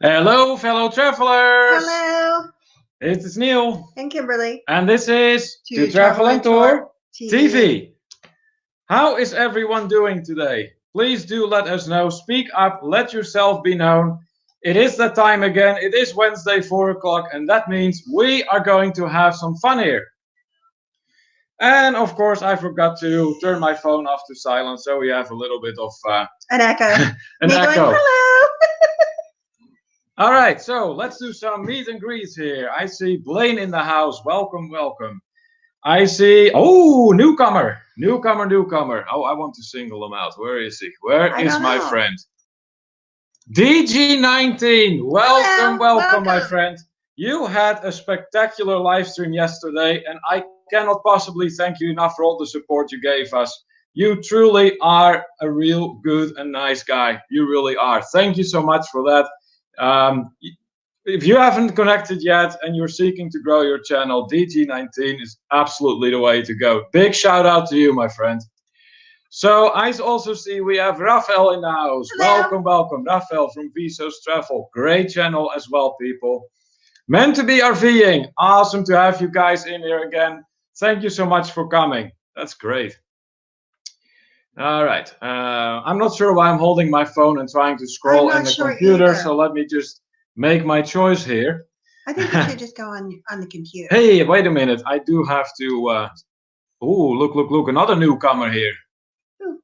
Hello, fellow travelers. Hello, It is Neil, and Kimberly. and this is To Travel and Tour TV. TV. How is everyone doing today? Please do let us know. Speak up, let yourself be known. It is that time again. It is Wednesday, 4 o'clock, and that means we are going to have some fun here. And of course, I forgot to turn my phone off to silent, so we have a little bit of An echo. an Me echo. going, hello. All right, so let's do some meet and greets here. I see Blaine in the house. Welcome, welcome. I see, newcomer. Oh, I want to single him out. Where is he? Where I is don't my know. friend? DG19. Welcome, Hello, welcome, my welcome. friend. You had a spectacular live stream yesterday, and I cannot possibly thank you enough for all the support you gave us. You truly are a real good and nice guy. You really are. Thank you so much for that. If you haven't connected yet and you're seeking to grow your channel, DG19 is absolutely the way to go. Big shout out to you, my friend. So I also see we have Rafael in the house. Hello. Welcome, welcome. Rafael from Visos Travel. Great channel as well, people. Meant to be RVing. Awesome to have you guys in here again. Thank you so much for coming. That's great. All right. I'm not sure why I'm holding my phone and trying to scroll in the computer, so let me just make my choice here. I think you should just go on the computer. Hey, wait a minute. I do have to. Look. Another newcomer here. Ooh.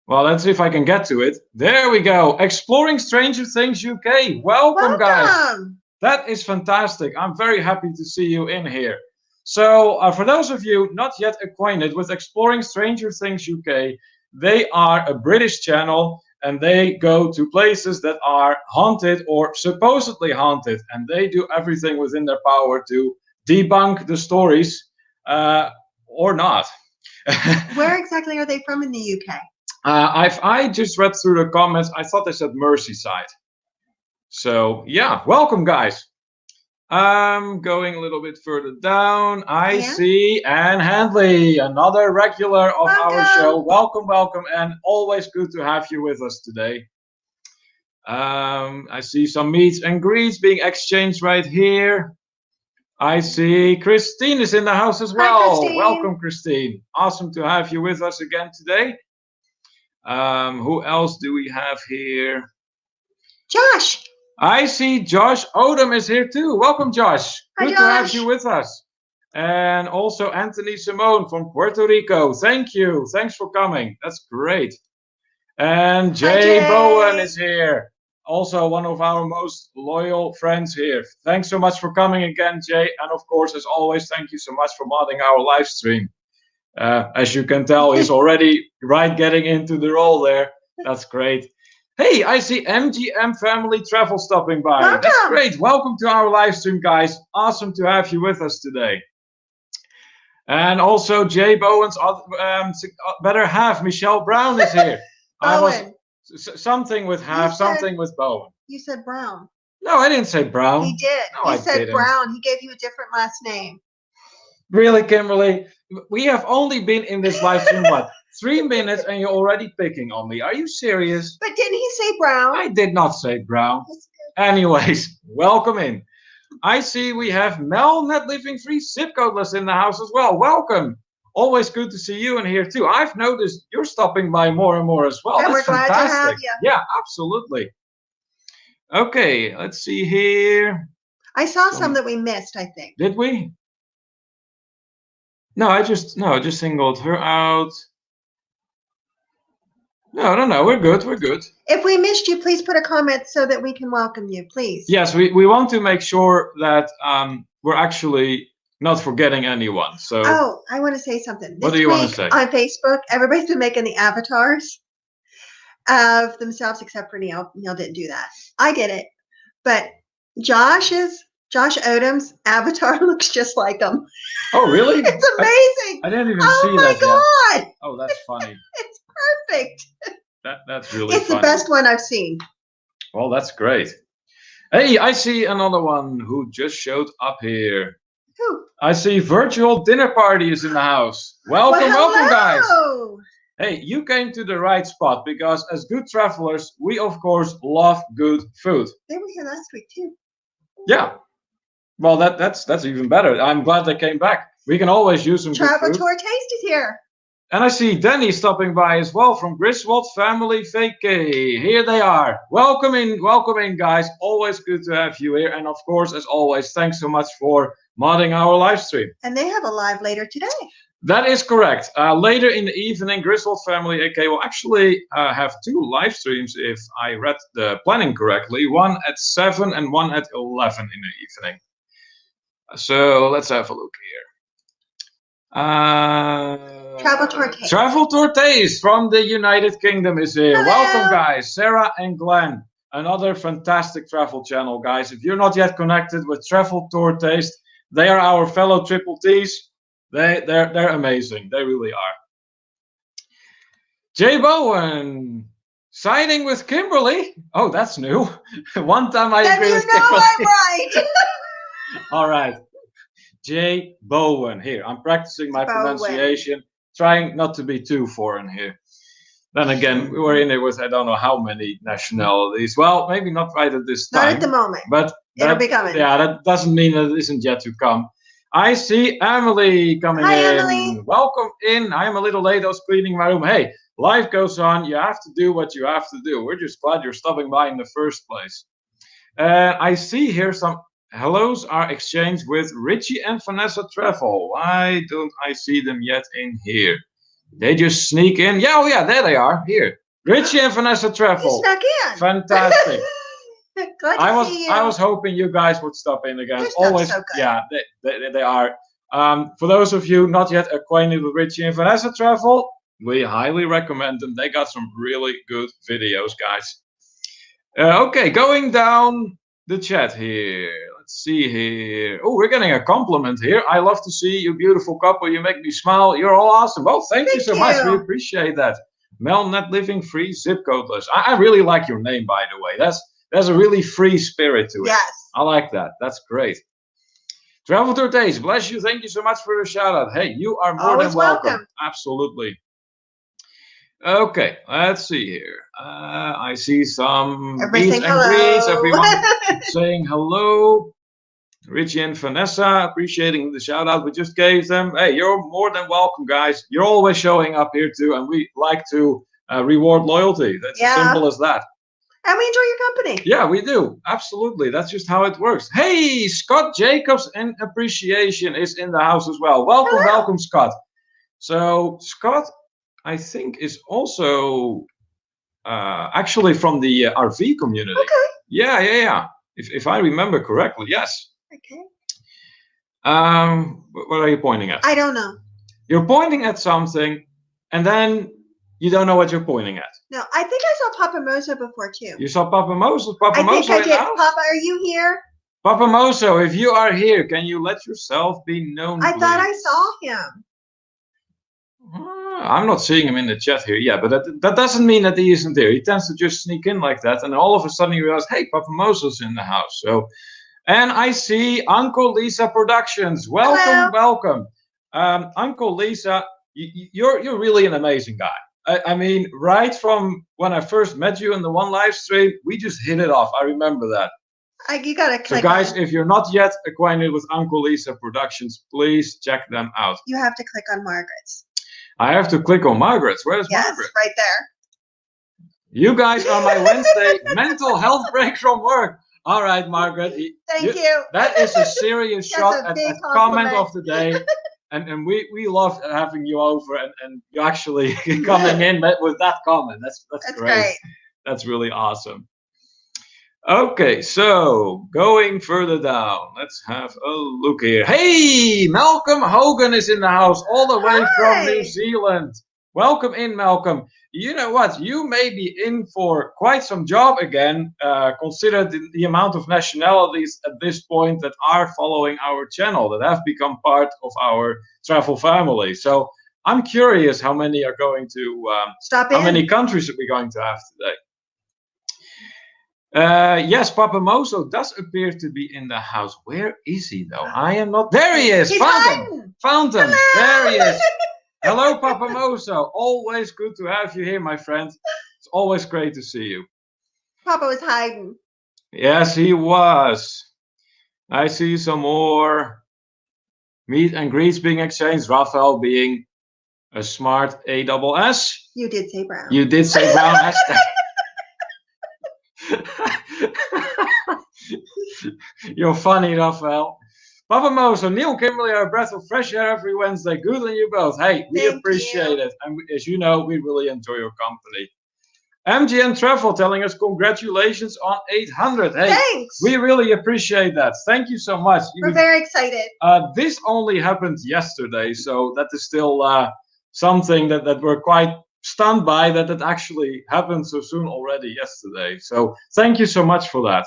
Well, let's see if I can get to it. There we go. Exploring Stranger Things UK. Welcome, guys. That is fantastic. I'm very happy to see you in here. So, for those of you not yet acquainted with Exploring Stranger Things UK, they are a British channel and they go to places that are haunted or supposedly haunted, and they do everything within their power to debunk the stories or not. Where exactly are they from in the UK? I just read through the comments. I thought they said Merseyside. So yeah, welcome, guys. Going a little bit further down, I see Anne Handley, another regular of our show. Welcome, welcome, and always good to have you with us today. I see some meets and greets being exchanged right here. I see Christine is in the house as well. Hi, Christine. Welcome, Christine. Awesome to have you with us again today. Who else do we have here? Josh. I see Josh Odom is here too. Welcome, Josh. Hi, Good Josh. to have you with us. And also Anthony Simone from Puerto Rico. Thank you. Thanks for coming. That's great. And Jay Bowen is here. Also one of our most loyal friends here. Thanks so much for coming again, Jay. And of course, as always, thank you so much for modding our live stream. As you can tell, he's already getting into the role there. That's great. Hey, I see MGM Family Travel stopping by. Welcome. That's great. Welcome to our live stream, guys. Awesome to have you with us today. And also Jay Bowen's better half, Michelle Brown, is here. Bowen. Something with half, something with Bowen. You said Brown. No, I didn't say Brown. He did. No, he said didn't. Brown. He gave you a different last name. Really, Kimberly? We have only been in this live stream, what, 3 minutes, and you're already picking on me. Are you serious? But didn't he say Brown? I did not say Brown. Anyways, welcome in. I see we have Mel Net Living Free Zip Codeless in the house as well. Welcome. Always good to see you in here too. I've noticed you're stopping by more and more as well. And That's we're glad fantastic. to have you. Yeah, absolutely. Okay, let's see here. I saw some that we missed, I think. Did we? No, I just singled her out. No, we're good. If we missed you, please put a comment so that we can welcome you, please. Yes, we want to make sure that we're actually not forgetting anyone. So. Oh, I want to say something. What do you want to say? On Facebook, everybody's been making the avatars of themselves except for Neil. Neil didn't do that. I did it. But Josh Odom's avatar looks just like him. Oh, really? It's amazing. I didn't even see that. Oh my God. Yet. Oh, that's funny. It's perfect. That's really It's funny. the best one I've seen. Well, that's great. Hey, I see another one who just showed up here. Who? I see Virtual Dinner Party is in the house. Welcome, welcome, guys. hey, you came to the right spot because as good travelers, we of course love good food. They were here last week too. Yeah. Well, that's even better. I'm glad they came back. We can always use some Travel good food. Tour Taste is here. And I see Danny stopping by as well from Griswold Family Vacay. Here they are. Welcome in, guys. Always good to have you here. And of course, as always, thanks so much for modding our live stream. And they have a live later today. That is correct. Later in the evening, Griswold Family Vacay will actually have 2 live streams, if I read the planning correctly. One at 7 and one at 11 in the evening. So let's have a look here. Travel Tour Taste. Travel Tour Taste from the United Kingdom is here. Hello. Welcome, guys. Sarah and Glenn. Another fantastic travel channel, guys. If you're not yet connected with Travel Tour Taste, they are our fellow Triple T's. They're amazing. They really are. Jay Bowen. Signing with Kimberly. Oh, that's new. One time I agree with Kimberly. I'm right. All right. Jay Bowen. Here, I'm practicing my pronunciation, trying not to be too foreign here. Then again, we were in there with I don't know how many nationalities. Well, maybe not right at this time. Not at the moment. But it'll be coming. Yeah, that doesn't mean that it isn't yet to come. I see Emily coming in. Hi, Emily. Welcome in. I am a little late. I was cleaning my room. Hey, life goes on. You have to do what you have to do. We're just glad you're stopping by in the first place. I see here some hellos are exchanged with Richie and Vanessa Travel. Why don't I see them yet in here? They just sneak in. Yeah, oh yeah, there they are. Here. Richie and Vanessa Travel. You snuck in. Fantastic. Glad to see you. I was hoping you guys would stop in again. They're Always, so good. yeah, they are. For those of you not yet acquainted with Richie and Vanessa Travel, we highly recommend them. They got some really good videos, guys. Okay, going down the chat here. Let's see here. Oh, we're getting a compliment here. I love to see you, beautiful couple. You make me smile. You're all awesome. Oh, thank you so much. We appreciate that. Melnet Living Free Zip Codeless. I really like your name, by the way. There's a really free spirit to it. Yes. I like that. That's great. Travel Tour Taste. Bless you. Thank you so much for the shout out. Hey, you are more than welcome. Absolutely. Okay, let's see here. I see some meets and greets. Everyone saying hello. Richie and Vanessa appreciating the shout out we just gave them. Hey, you're more than welcome, guys. You're always showing up here too, and we like to reward loyalty. That's as simple as that. And we enjoy your company. Yeah, we do. Absolutely. That's just how it works. Hey, Scott Jacobs and Appreciation is in the house as well. Welcome, welcome, Scott. So, Scott, I think, is also actually from the RV community. Okay. Yeah. If I remember correctly, yes. Okay. What are you pointing at? I don't know. You're pointing at something, and then you don't know what you're pointing at. No, I think I saw Papa Moso before too. You saw Papa Moso? I think I did. Papa, are you here? Papa Moso, if you are here, can you let yourself be known, I please? thought I saw him. I'm not seeing him in the chat here. Yeah, but that doesn't mean that he isn't there. He tends to just sneak in like that, and all of a sudden you realize, hey, Papa Moso's in the house. So, and I see Uncle Lisa Productions. Welcome, welcome. Uncle Lisa, you're really an amazing guy. I mean, right from when I first met you in the one live stream, we just hit it off. I remember that. You gotta click. So, guys, if you're not yet acquainted with Uncle Lisa Productions, please check them out. You have to click on Margaret's. I have to click on Margaret's. Where's Margaret? Right there. You guys are my Wednesday mental health break from work. All right, Margaret. Thank you. That is a serious shot at comment of the day. And we love having you over and you actually coming in with that comment. That's great. That's really awesome. Okay, so going further down, let's have a look here. Hey, Malcolm Hogan is in the house all the way from New Zealand. Welcome in, Malcolm. You know what? You may be in for quite some job again, consider the amount of nationalities at this point that are following our channel, that have become part of our travel family. So I'm curious how many are going to, how many countries are we going to have today? Yes, Papa Moso does appear to be in the house. Where is he, though? I am not. There he is. Found him. There he is. Hello, Papa Moso. Always good to have you here, my friend. It's always great to see you. Papa was hiding. Yes, he was. I see some more meet and greets being exchanged. Raphael being a smart ASS. You did say brown. You did say brown. You're funny, Raphael. Papa Moso, Neil and Kimberly are a breath of fresh air every Wednesday. Good on you both. Hey, we appreciate it. And as you know, we really enjoy your company. MGN Travel telling us congratulations on 800. Hey, thanks. We really appreciate that. Thank you so much. We're very excited. This only happened yesterday, so that is still something that we're quite stunned by that actually happened so soon already yesterday. So thank you so much for that.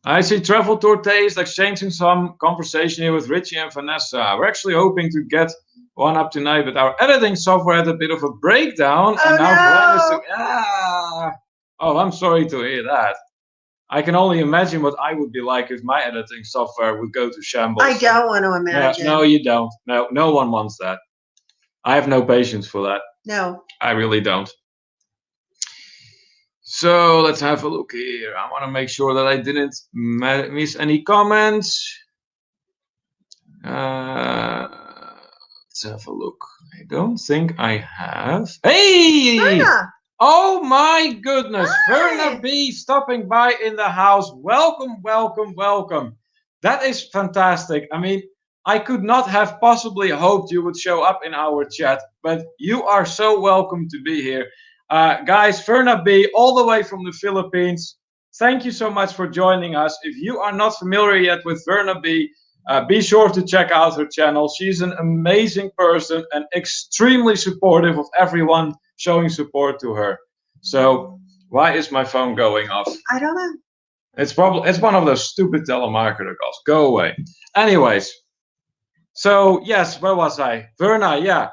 I see Travel Tour Taste exchanging some conversation here with Richie and Vanessa. We're actually hoping to get one up tonight, but our editing software had a bit of a breakdown. Oh, and now no. Oh, I'm sorry to hear that. I can only imagine what I would be like if my editing software would go to shambles. I don't want to imagine. No, you don't. No one wants that. I have no patience for that. No. I really don't. So let's have a look here. I want to make sure that I didn't miss any comments. Let's have a look. I don't think I have. Hey! Verna. Oh my goodness. Hi. Verna B stopping by in the house. Welcome, welcome, welcome. That is fantastic. I mean, I could not have possibly hoped you would show up in our chat, but you are so welcome to be here. Guys, Verna B, all the way from the Philippines, thank you so much for joining us. If you are not familiar yet with Verna B, be sure to check out her channel. She's an amazing person and extremely supportive of everyone showing support to her. So, why is my phone going off? I don't know. It's one of those stupid telemarketer calls. Go away. Anyways, so yes, where was I? Verna, yeah.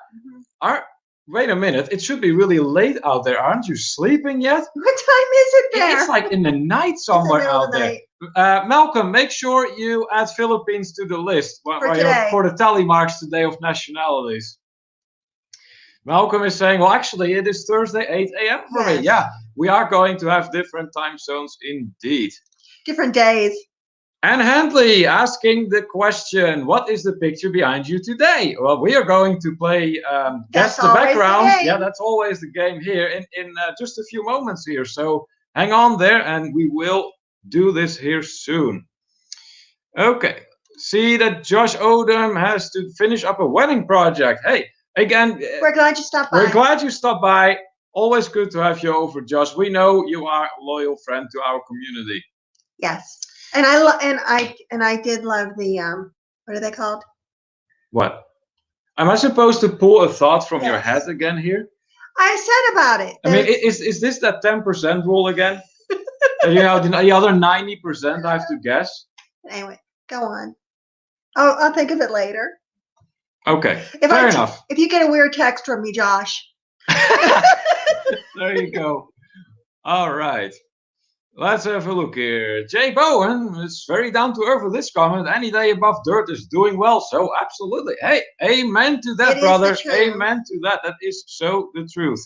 Wait a minute, it should be really late out there. Aren't you sleeping yet? What time is it there? It's like in the night somewhere out there. Malcolm, make sure you add Philippines to the list for the tally marks today of nationalities. Malcolm is saying, well, actually, it is Thursday, 8 a.m. for me. Yeah, we are going to have different time zones indeed. Different days. And Handley asking the question, what is the picture behind you today? Well, we are going to play Guess the Background. Yeah, that's always the game here in just a few moments here. So hang on there and we will do this here soon. Okay, see that Josh Odom has to finish up a wedding project. Hey, again, we're glad you stopped by. We're glad you stopped by. Always good to have you over, Josh. We know you are a loyal friend to our community. Yes. And I did love the what are they called? What? Am I supposed to pull a thought from your head again here? I said about it. I mean, is this that 10% rule again? You know, the other 90% I have to guess. Anyway, go on. I'll think of it later. Okay, fair enough. If you get a weird text from me, Josh. There you go. All right. Let's have a look here. Jay Bowen is very down to earth with this comment. Any day above dirt is doing well. So absolutely. Hey, amen to that, brother. Amen to that. That is so the truth.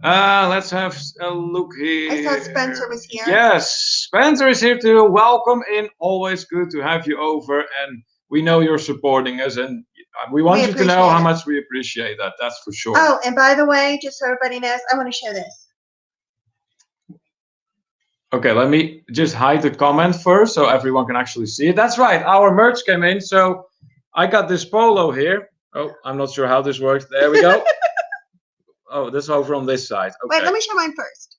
Let's have a look here. I thought Spencer was here. Yes, Spencer is here too. Welcome in. Always good to have you over. And we know you're supporting us. And we want you to know how much we appreciate that. That's for sure. Oh, and by the way, just so everybody knows, I want to show this. Okay, let me just hide the comment first so everyone can actually see it. That's right, our merch came in. So I got this polo here. Oh, I'm not sure how this works. There we go. Oh, this over on this side. Okay. Wait, let me show mine first.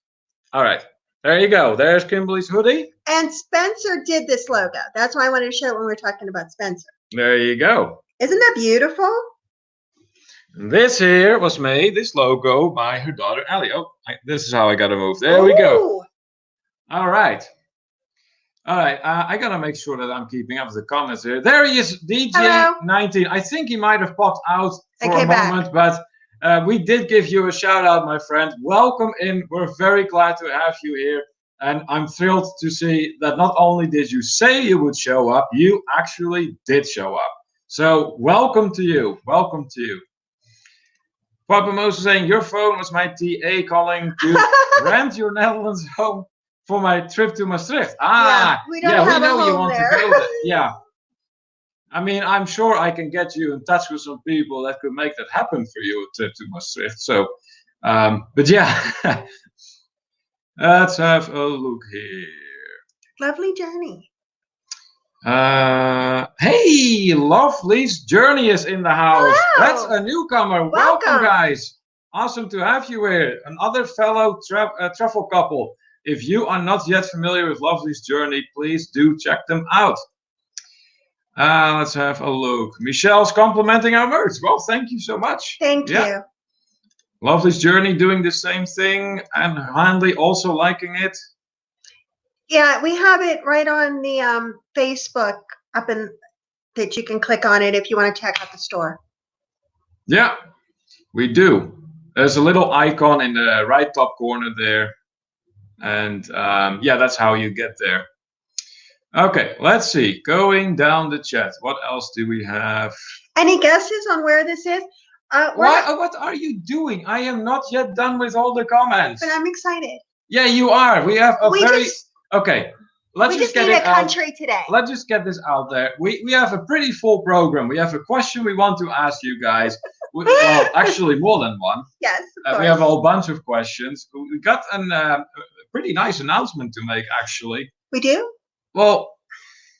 All right, there you go. There's Kimberly's hoodie. And Spencer did this logo. That's why I wanted to show it when we were talking about Spencer. There you go. Isn't that beautiful? This here was made, this logo, by her daughter, Ellie. Oh, this is how I got to move. There we go. All right. I gotta make sure that I'm keeping up with the comments here. There he is, DJ19. I think he might have popped out for a moment, but we did give you a shout out, my friend. Welcome in. We're very glad to have you here. And I'm thrilled to see that not only did you say you would show up, you actually did show up. So welcome to you. Welcome to you. Papa Moses saying, your phone was my TA calling to rent your Netherlands home for my trip to Maastricht. We know you want there. to go there. Yeah. I mean, I'm sure I can get you in touch with some people that could make that happen for you, a trip to Maastricht. So, but yeah, let's have a look here. Lovely journey. Hey, Lovely's Journey is in the house. Hello. That's a newcomer. Welcome, guys. Awesome to have you here. Another fellow travel couple. If you are not yet familiar with Lovely's Journey, please do check them out. Let's have a look. Michelle's complimenting our merch. Well, thank you so much. Thank you. Lovely's Journey doing the same thing, and Handley also liking it. Yeah, we have it right on the Facebook up in that you can click on it if you want to check out the store. Yeah, we do. There's a little icon in the right top corner there. And yeah, that's how you get there. Okay, let's see. Going down the chat. What else do we have? Any guesses on where this is? What are you doing? I am not yet done with all the comments. But I'm excited. Yeah, you are. We have a okay. Let's just get it out. Country today. Let's just get this out there. We have a pretty full program. We have a question we want to ask you guys. Well, actually more than one. Yes, of course. We have a whole bunch of questions. We got a pretty nice announcement to make, actually. We do? Well,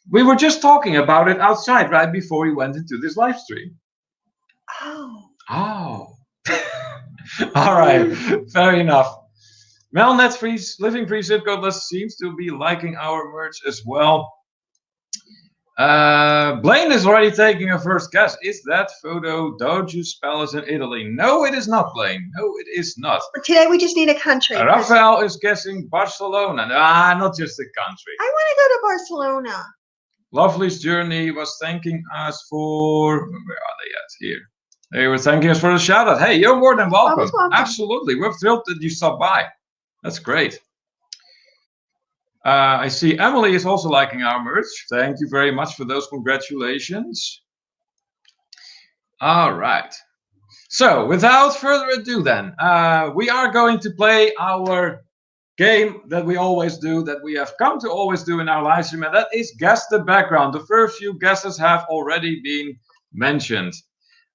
we were just talking about it outside right before we went into this live stream. Oh. All right, fair enough. Melnet Living Free Zip Codeless seems to be liking our merch as well. Blaine is already taking a first guess. Is that photo Doju's Palace in Italy? No, it is not, Blaine. No, it is not. Today we just need a country. Rafael is guessing Barcelona. Not just a country. I want to go to Barcelona. Lovely's Journey was thanking us for... Where are they at? Here. They were thanking us for the shout out. Hey, you're more than welcome. Absolutely. We're thrilled that you stopped by. That's great. I see Emily is also liking our merch. Thank you very much for those congratulations. All right. So without further ado then, we are going to play our game that we always do, that we have come to always do in our live stream, and that is Guess the Background. The first few guesses have already been mentioned.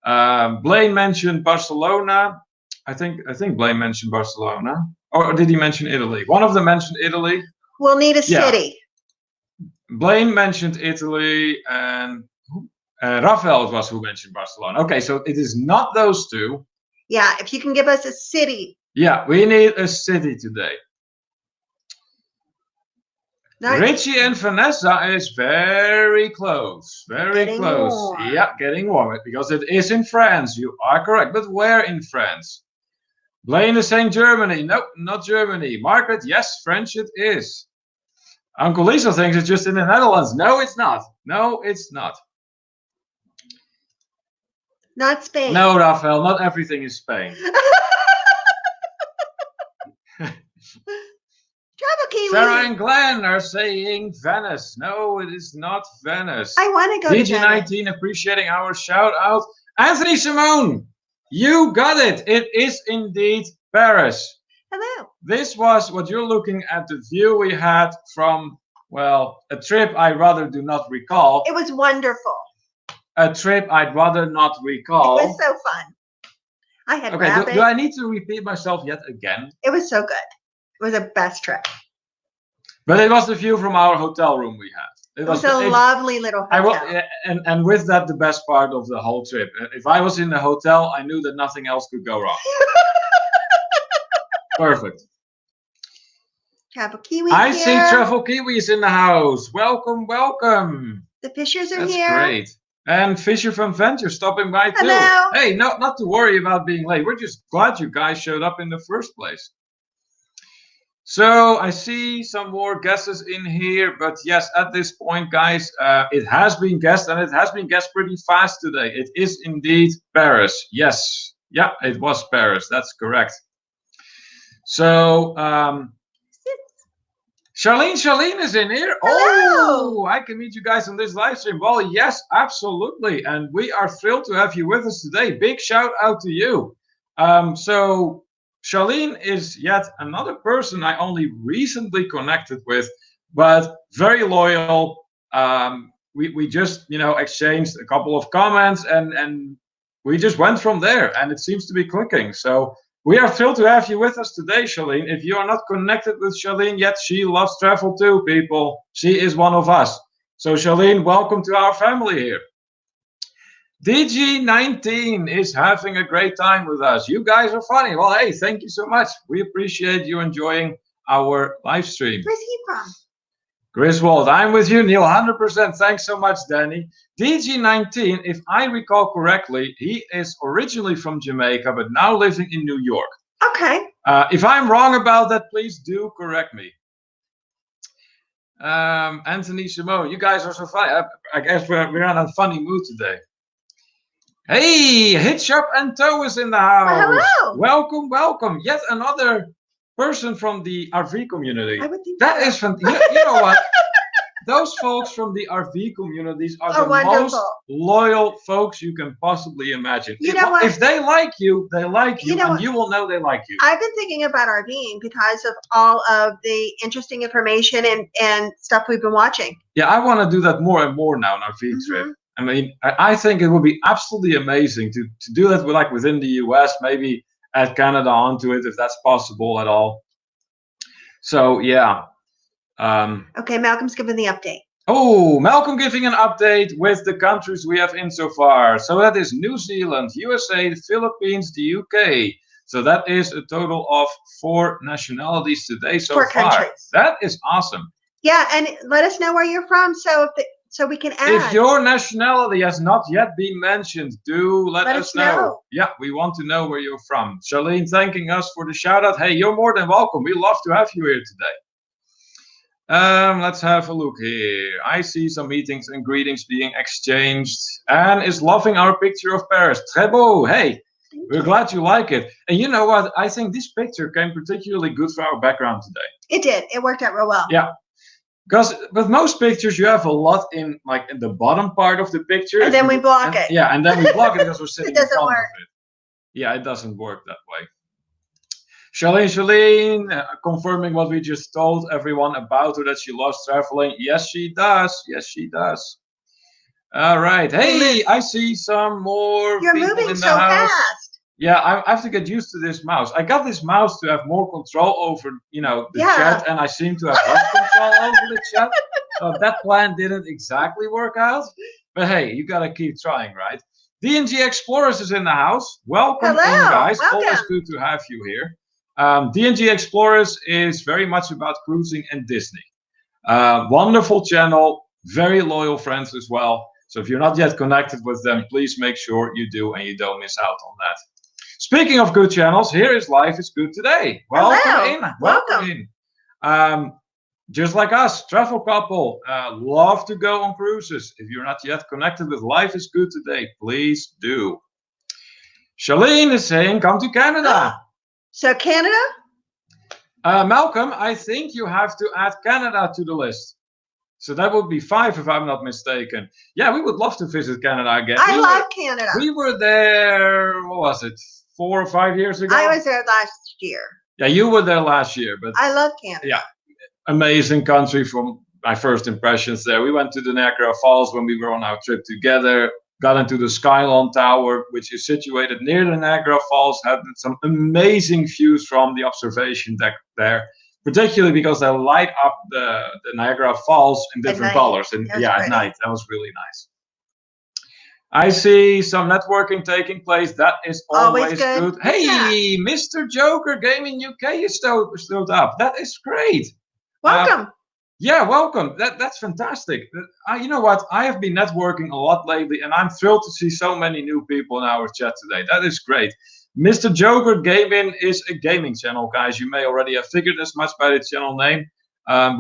Blaine mentioned Barcelona. I think Blaine mentioned Barcelona. Or did he mention Italy? One of them mentioned Italy. We'll need a city. Blaine mentioned Italy, and Rafael was who mentioned Barcelona. Okay, so it is not those two. Yeah, if you can give us a city. Yeah, we need a city today. Nice. Richie and Vanessa is very close. Very close. Warm. Yeah, getting warmer because it is in France. You are correct. But where in France? Blaine is saying Germany. Nope, not Germany. Margaret, yes, French it is. Uncle Lisa thinks it's just in the Netherlands. No, it's not. No, it's not. Not Spain. No, Rafael, not everything is Spain. Sarah and Glenn are saying Venice. No, it is not Venice. I want to go to Venice. DG19 appreciating our shout out. Anthony Simone, you got it. It is indeed Paris. Hello. This was what you're looking at, the view we had from, well, a trip I rather do not recall. It was wonderful. A trip I'd rather not recall. It was so fun. I had rabbits. Do I need to repeat myself yet again? It was so good. It was a best trip. But it was the view from our hotel room we had. It was a lovely little hotel. And with that, the best part of the whole trip. If I was in the hotel, I knew that nothing else could go wrong. Perfect. Travel Kiwi I see Travel Kiwis in the house. Welcome, welcome. The Fishers are That's here. That's great. And Fisher from Venture stopping by too. Hello. Hey, not to worry about being late. We're just glad you guys showed up in the first place. So I see some more guesses in here, but yes, at this point, guys, it has been guessed, and it has been guessed pretty fast today. It is indeed Paris. Yes, yeah, it was Paris. That's correct. So Charlene is in here. Hello. Oh, I can meet you guys on this live stream. Well, yes, absolutely. And we are thrilled to have you with us today. Big shout out to you. So Charlene is yet another person I only recently connected with, but very loyal. We just, exchanged a couple of comments and we just went from there and it seems to be clicking. So we are thrilled to have you with us today, Charlene. If you are not connected with Charlene yet, she loves travel too, people. She is one of us. So Charlene, welcome to our family here. DG19 is having a great time with us. You guys are funny. Well, hey, thank you so much. We appreciate you enjoying our live stream. Where's he from? Griswold, I'm with you, Neil, 100%. Thanks so much, Danny. DG19, if I recall correctly, he is originally from Jamaica, but now living in New York. Okay. If I'm wrong about that, please do correct me. Anthony Simone, you guys are so funny. I guess we're in a funny mood today. Hey, Hitch Up and Toe is in the house. Well, hello. Welcome, welcome. Yet another person from the RV community. I would think that so. is fantastic. You know what? Those folks from the RV communities are the wonderful. most loyal folks you can possibly imagine. You know what? If they like you, they like you, and you will know they like you. I've been thinking about RVing because of all of the interesting information and stuff we've been watching. Yeah, I want to do that more and more now on our RV trip. I mean, I think it would be absolutely amazing to do that within the US, maybe add Canada onto it if that's possible at all. So yeah. Okay, Malcolm's giving the update. Oh, Malcolm giving an update with the countries we have in so far. So that is New Zealand, USA, the Philippines, the UK. So that is a total of 4 nationalities today so far. 4 countries. That is awesome. Yeah, and let us know where you're from so we can add. If your nationality has not yet been mentioned, do let us know. Yeah, we want to know where you're from. Charlene thanking us for the shout out. Hey, you're more than welcome. We love to have you here today. Let's have a look here. I see some meetings and greetings being exchanged. Anne is loving our picture of Paris. Très beau. Hey, we're glad you like it. And you know what? I think this picture came particularly good for our background today. It did. It worked out real well. Yeah. Because with most pictures, you have a lot in the bottom part of the picture. And then we block it. Yeah, and then we block it because we're sitting It doesn't in front work. of it. Yeah, it doesn't work that way. Charlene, confirming what we just told everyone about her, that she loves traveling. Yes, she does. Yes, she does. All right. Hey, I see some more You're people moving in the so house. fast. Yeah, I have to get used to this mouse. I got this mouse to have more control over, the chat, and I seem to have less control over the chat. So that plan didn't exactly work out. But hey, you gotta keep trying, right? DNG Explorers is in the house. Welcome in, guys. Welcome. Always good to have you here. DNG Explorers is very much about cruising and Disney. Wonderful channel, very loyal friends as well. So if you're not yet connected with them, please make sure you do and you don't miss out on that. Speaking of good channels, here is Life is Good Today. Welcome in. Welcome in. Just like us, travel couple, love to go on cruises. If you're not yet connected with Life is Good Today, please do. Charlene is saying, come to Canada. So Canada? Malcolm, I think you have to add Canada to the list. So that would be 5 if I'm not mistaken. Yeah, we would love to visit Canada again. I love Canada. We were there, what was it, 4 or 5 years ago? I was there last year. Yeah, you were there last year. But I love Canada. Yeah, amazing country from my first impressions there. We went to the Niagara Falls when we were on our trip together. Got into the Skylon Tower, which is situated near the Niagara Falls. Had some amazing views from the observation deck there, particularly because they light up the Niagara Falls in different colors. And yeah, at night. That was really nice. I see some networking taking place. That is always good. Hey, Mr. Joker Gaming UK is stood up. That is great. Welcome. Yeah, welcome. That's fantastic. You know what? I have been networking a lot lately, and I'm thrilled to see so many new people in our chat today. That is great. Mr. Joker Gaming is a gaming channel, guys. You may already have figured as much by the channel name.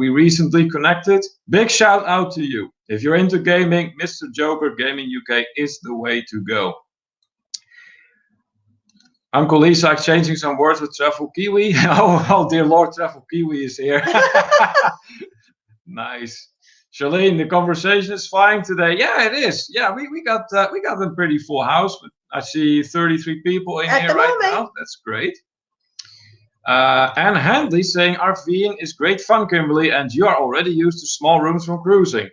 We recently connected. Big shout out to you. If you're into gaming, Mr. Joker Gaming UK is the way to go. Uncle Lisa exchanging some words with Travel Kiwi. Oh, dear Lord, Travel Kiwi is here. Nice. Charlene, the conversation is flying today. Yeah, it is. Yeah, we got a pretty full house. I see 33 people in here right now. That's great. Anne Handley saying RVing is great fun, Kimberly, and you are already used to small rooms from cruising.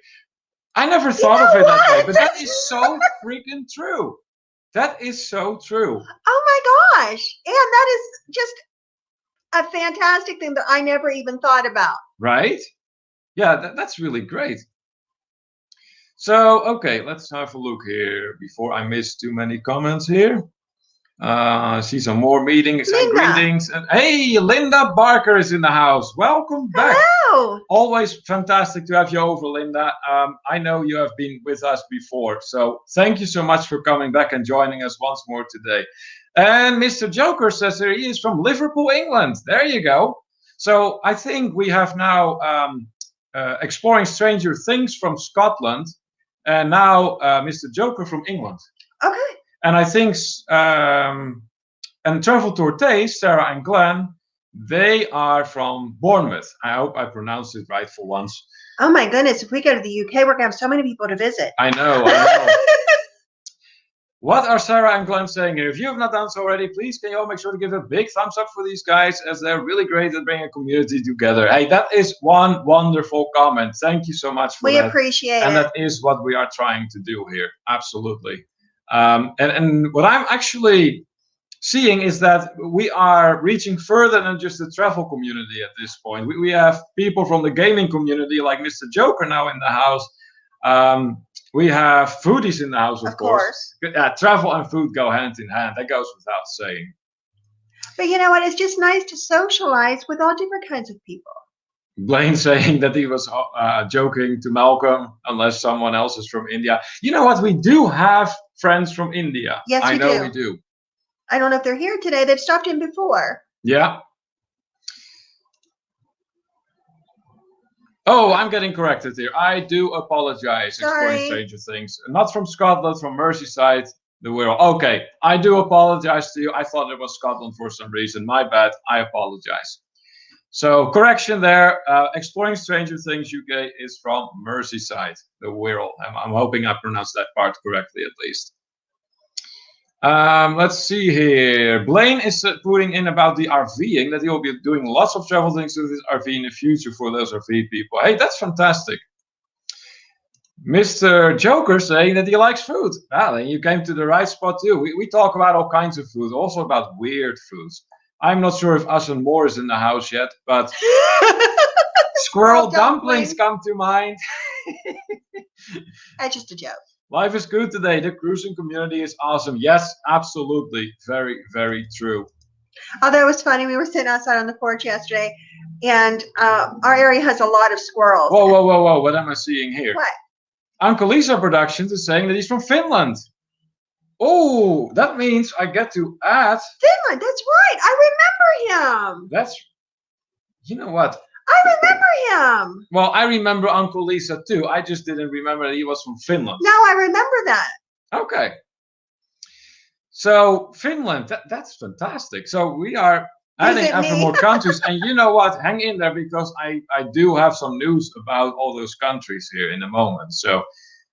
I never thought of it that way, but that is so freaking true. That is so true. Oh my gosh. And that is just a fantastic thing that I never even thought about. Right? Yeah, that's really great. So, okay, let's have a look here before I miss too many comments here. I see some more meetings and greetings. And hey, Linda Barker is in the house. Welcome back. Hello. Always fantastic to have you over, Linda. I know you have been with us before, so thank you so much for coming back and joining us once more today. And Mr. Joker says here he is from Liverpool, England. There you go. So I think we have now Exploring Stranger Things from Scotland, and now Mr. Joker from England. Okay. And I think, and Travel Tour Taste, Sarah and Glenn, they are from Bournemouth. I hope I pronounced it right for once. Oh my goodness, if we go to the UK, we're going to have so many people to visit. I know. What are Sarah and Glenn saying here? If you have not done so already, please can you all make sure to give a big thumbs up for these guys, as they're really great at bringing a community together. Hey, that is one wonderful comment. Thank you so much for that. We appreciate it. And that is what we are trying to do here. Absolutely. And what I'm actually seeing is that we are reaching further than just the travel community at this point. We have people from the gaming community like Mr. Joker now in the house. We have foodies in the house, of course. Travel and food go hand in hand. That goes without saying. But you know what? It's just nice to socialize with all different kinds of people. Blaine saying that he was joking to Malcolm, unless someone else is from India. You know what? We do have friends from India. Yes, I know we do. I don't know if they're here today. They've stopped in before. Yeah. Oh, I'm getting corrected here. I do apologize. Sorry. Exploring Stranger Things. Not from Scotland, from Merseyside, the Wirral. Okay, I do apologize to you. I thought it was Scotland for some reason. My bad. I apologize. So, correction there. Exploring Stranger Things UK is from Merseyside, the Wirral. I'm hoping I pronounced that part correctly at least. Let's see here. Blaine is putting in about the RVing, that he'll be doing lots of travel things with his RV in the future for those RV people. Hey, that's fantastic. Mr. Joker saying that he likes food. Well, then you came to the right spot too. We talk about all kinds of food, also about weird foods. I'm not sure if Asen Moore is in the house yet, but squirrel dumplings come to mind. That's just a joke. Life is good today. The cruising community is awesome. Yes, absolutely. Very, very true. Although it was funny, we were sitting outside on the porch yesterday, and our area has a lot of squirrels. Whoa. What am I seeing here? What? Uncle Lisa Productions is saying that he's from Finland. Oh, that means I get to add... Finland, that's right. I remember him. You know what? I remember him. Well, I remember Uncle Lisa too. I just didn't remember that he was from Finland. Now I remember that. Okay. So Finland, that's fantastic. So we are adding ever more countries. And you know what? Hang in there, because I do have some news about all those countries here in a moment. So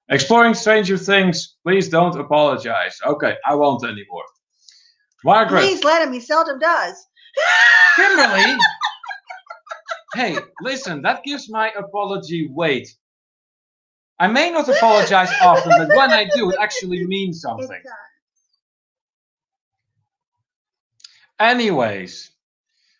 Exploring Stranger Things, please don't apologize. Okay, I won't anymore. Margaret. Please let him. He seldom does. Kimberly. Hey, listen, that gives my apology weight. I may not apologize often, but when I do, it actually means something. Anyways,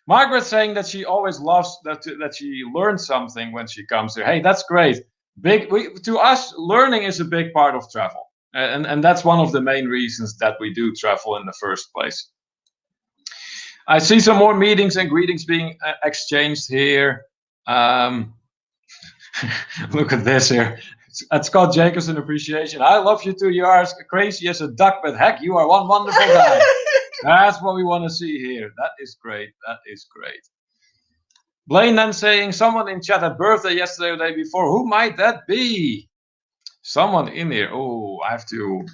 Margaret saying that she always loves that she learns something when she comes here. Hey, that's great. To us, learning is a big part of travel. And that's one of the main reasons that we do travel in the first place. I see some more meetings and greetings being exchanged here. Look at this here. At Scott Jacobson Appreciation. I love you too. You are as crazy as a duck, but heck, you are one wonderful guy. That's what we want to see here. That is great. That is great. Blaine then saying, someone in chat had birthday yesterday or the day before. Who might that be? Someone in here. Oh, I have to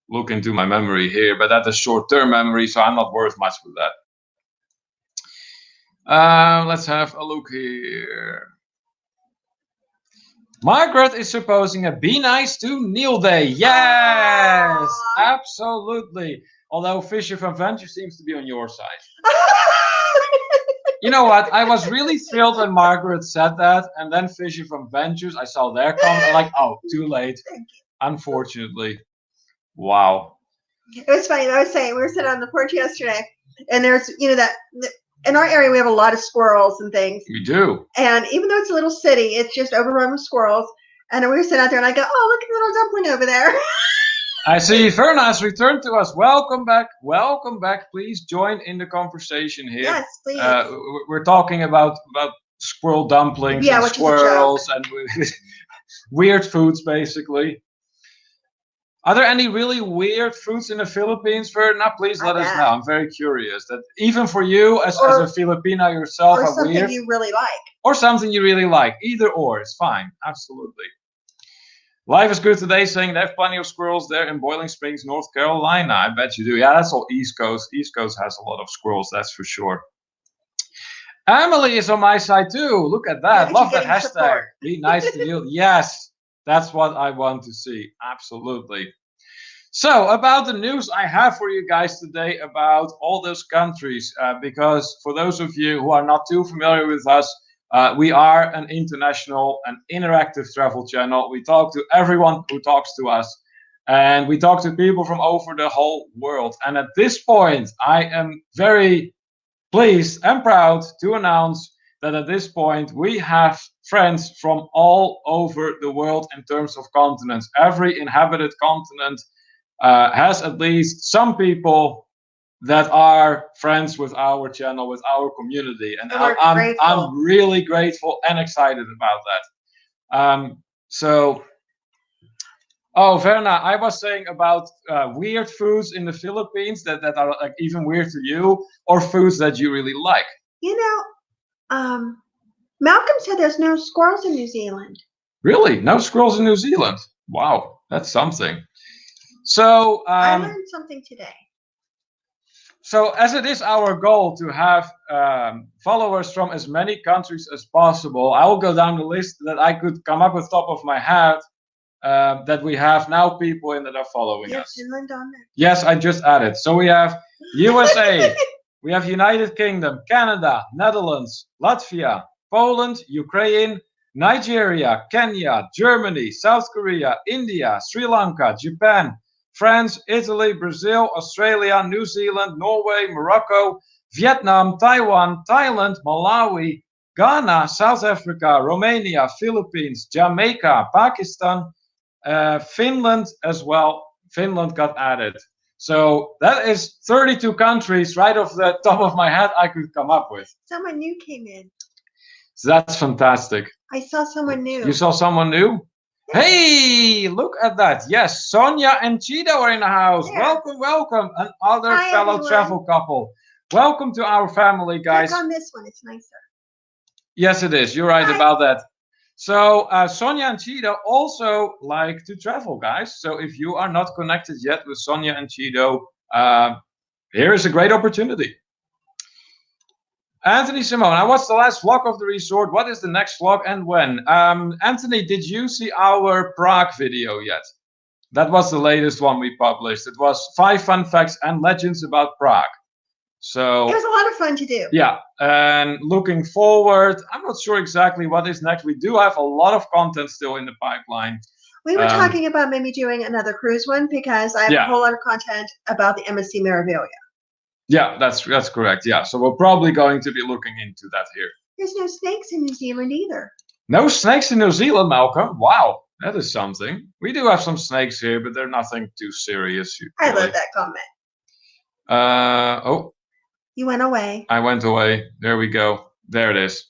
look into my memory here, but that is short-term memory, so I'm not worth much with that. Let's have a look here. Margaret is proposing a Be Nice to Neil Day. Yes, absolutely. Although Fisher from Venture seems to be on your side. You know what? I was really thrilled when Margaret said that, and then Fisher from Ventures, I saw their comment. I'm like, oh, too late. Unfortunately. Wow. It was funny. I was saying, we were sitting on the porch yesterday, and there's, that in our area we have a lot of squirrels and things. We do. And even though it's a little city, it's just overrun with squirrels. And we were sitting out there, and I go, oh, look at the little dumpling over there. I see Verna has returned to us. Welcome back. Welcome back. Please join in the conversation here. Yes, please. We're talking about squirrel dumplings and squirrels and weird foods, basically. Are there any really weird foods in the Philippines, Verna? Please let us know. I'm very curious. That even for you, as a Filipina yourself, or something you really like. Or something you really like. Either or, it's fine. Absolutely. Life is good today, saying they have plenty of squirrels there in Boiling Springs, North Carolina. I bet you do. Yeah, that's all East Coast. East Coast has a lot of squirrels, that's for sure. Emily is on my side too. Look at that. Love that hashtag. Support. Be nice to you. Yes, that's what I want to see. Absolutely. So, about the news I have for you guys today about all those countries, because for those of you who are not too familiar with us, we are an international and interactive travel channel. We talk to everyone who talks to us, and we talk to people from over the whole world. And at this point, I am very pleased and proud to announce that at this point, we have friends from all over the world in terms of continents. Every inhabited continent has at least some people that are friends with our channel, with our community, and I'm really grateful and excited about that. Verna, I was saying about weird foods in the Philippines that are like even weird to you, or foods that you really like. Malcolm said there's no squirrels in New Zealand. Really? No squirrels in New Zealand? Wow, that's something. So I learned something today. So as it is our goal to have followers from as many countries as possible, I will go down the list that I could come up with top of my head that we have now people in that are following us. Finland on there. Yes, I just added. So we have USA, we have United Kingdom, Canada, Netherlands, Latvia, Poland, Ukraine, Nigeria, Kenya, Germany, South Korea, India, Sri Lanka, Japan, France, Italy, Brazil, Australia, New Zealand, Norway, Morocco, Vietnam, Taiwan, Thailand, Malawi, Ghana, South Africa, Romania, Philippines, Jamaica, Pakistan, Finland as well. Finland got added. So that is 32 countries right off the top of my head I could come up with. Someone new came in. So that's fantastic. I saw someone new. You saw someone new? Hey, look at that. Yes, Sonia and Cheetah are in the house. Yeah. Welcome, welcome. Another fellow everyone. Travel couple. Welcome to our family, guys. Click on this one. It's nicer. Yes, it is. You're right about that. So Sonia and Cheetah also like to travel, guys. So if you are not connected yet with Sonia and Cheetah, here is a great opportunity. Anthony Simone, I watched the last vlog of the resort. What is the next vlog and when? Anthony, did you see our Prague video yet? That was the latest one we published. It was 5 fun facts and legends about Prague. So it was a lot of fun to do. Yeah, and looking forward, I'm not sure exactly what is next. We do have a lot of content still in the pipeline. We were talking about maybe doing another cruise one because I have a whole lot of content about the MSC Meraviglia. Yeah, that's correct. Yeah, so we're probably going to be looking into that here. There's no snakes in New Zealand either. No snakes in New Zealand, Malcolm. Wow, that is something. We do have some snakes here, but they're nothing too serious. I love that comment. Oh. You went away. I went away. There we go. There it is.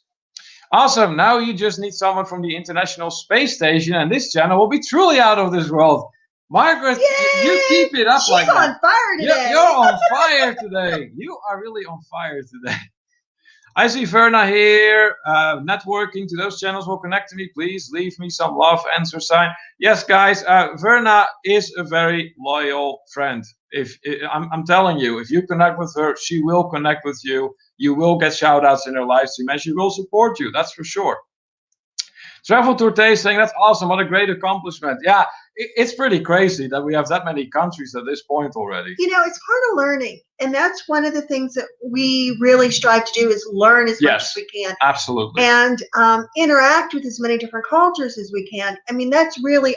Awesome. Now you just need someone from the International Space Station, and this channel will be truly out of this world. Margaret, you keep it up. She's like that. On fire today. You're on fire today. You are really on fire today. I see Verna here. Networking to those channels will connect to me. Please leave me some love answer sign. Yes, guys. Verna is a very loyal friend. I'm telling you, if you connect with her, she will connect with you. You will get shout outs in her live stream, and she will support you. That's for sure. Travel Tour Day saying that's awesome. What a great accomplishment. Yeah, it's pretty crazy that we have that many countries at this point already. You know, it's part of learning. And that's one of the things that we really strive to do is learn as much as we can. Absolutely. And interact with as many different cultures as we can. I mean, that's really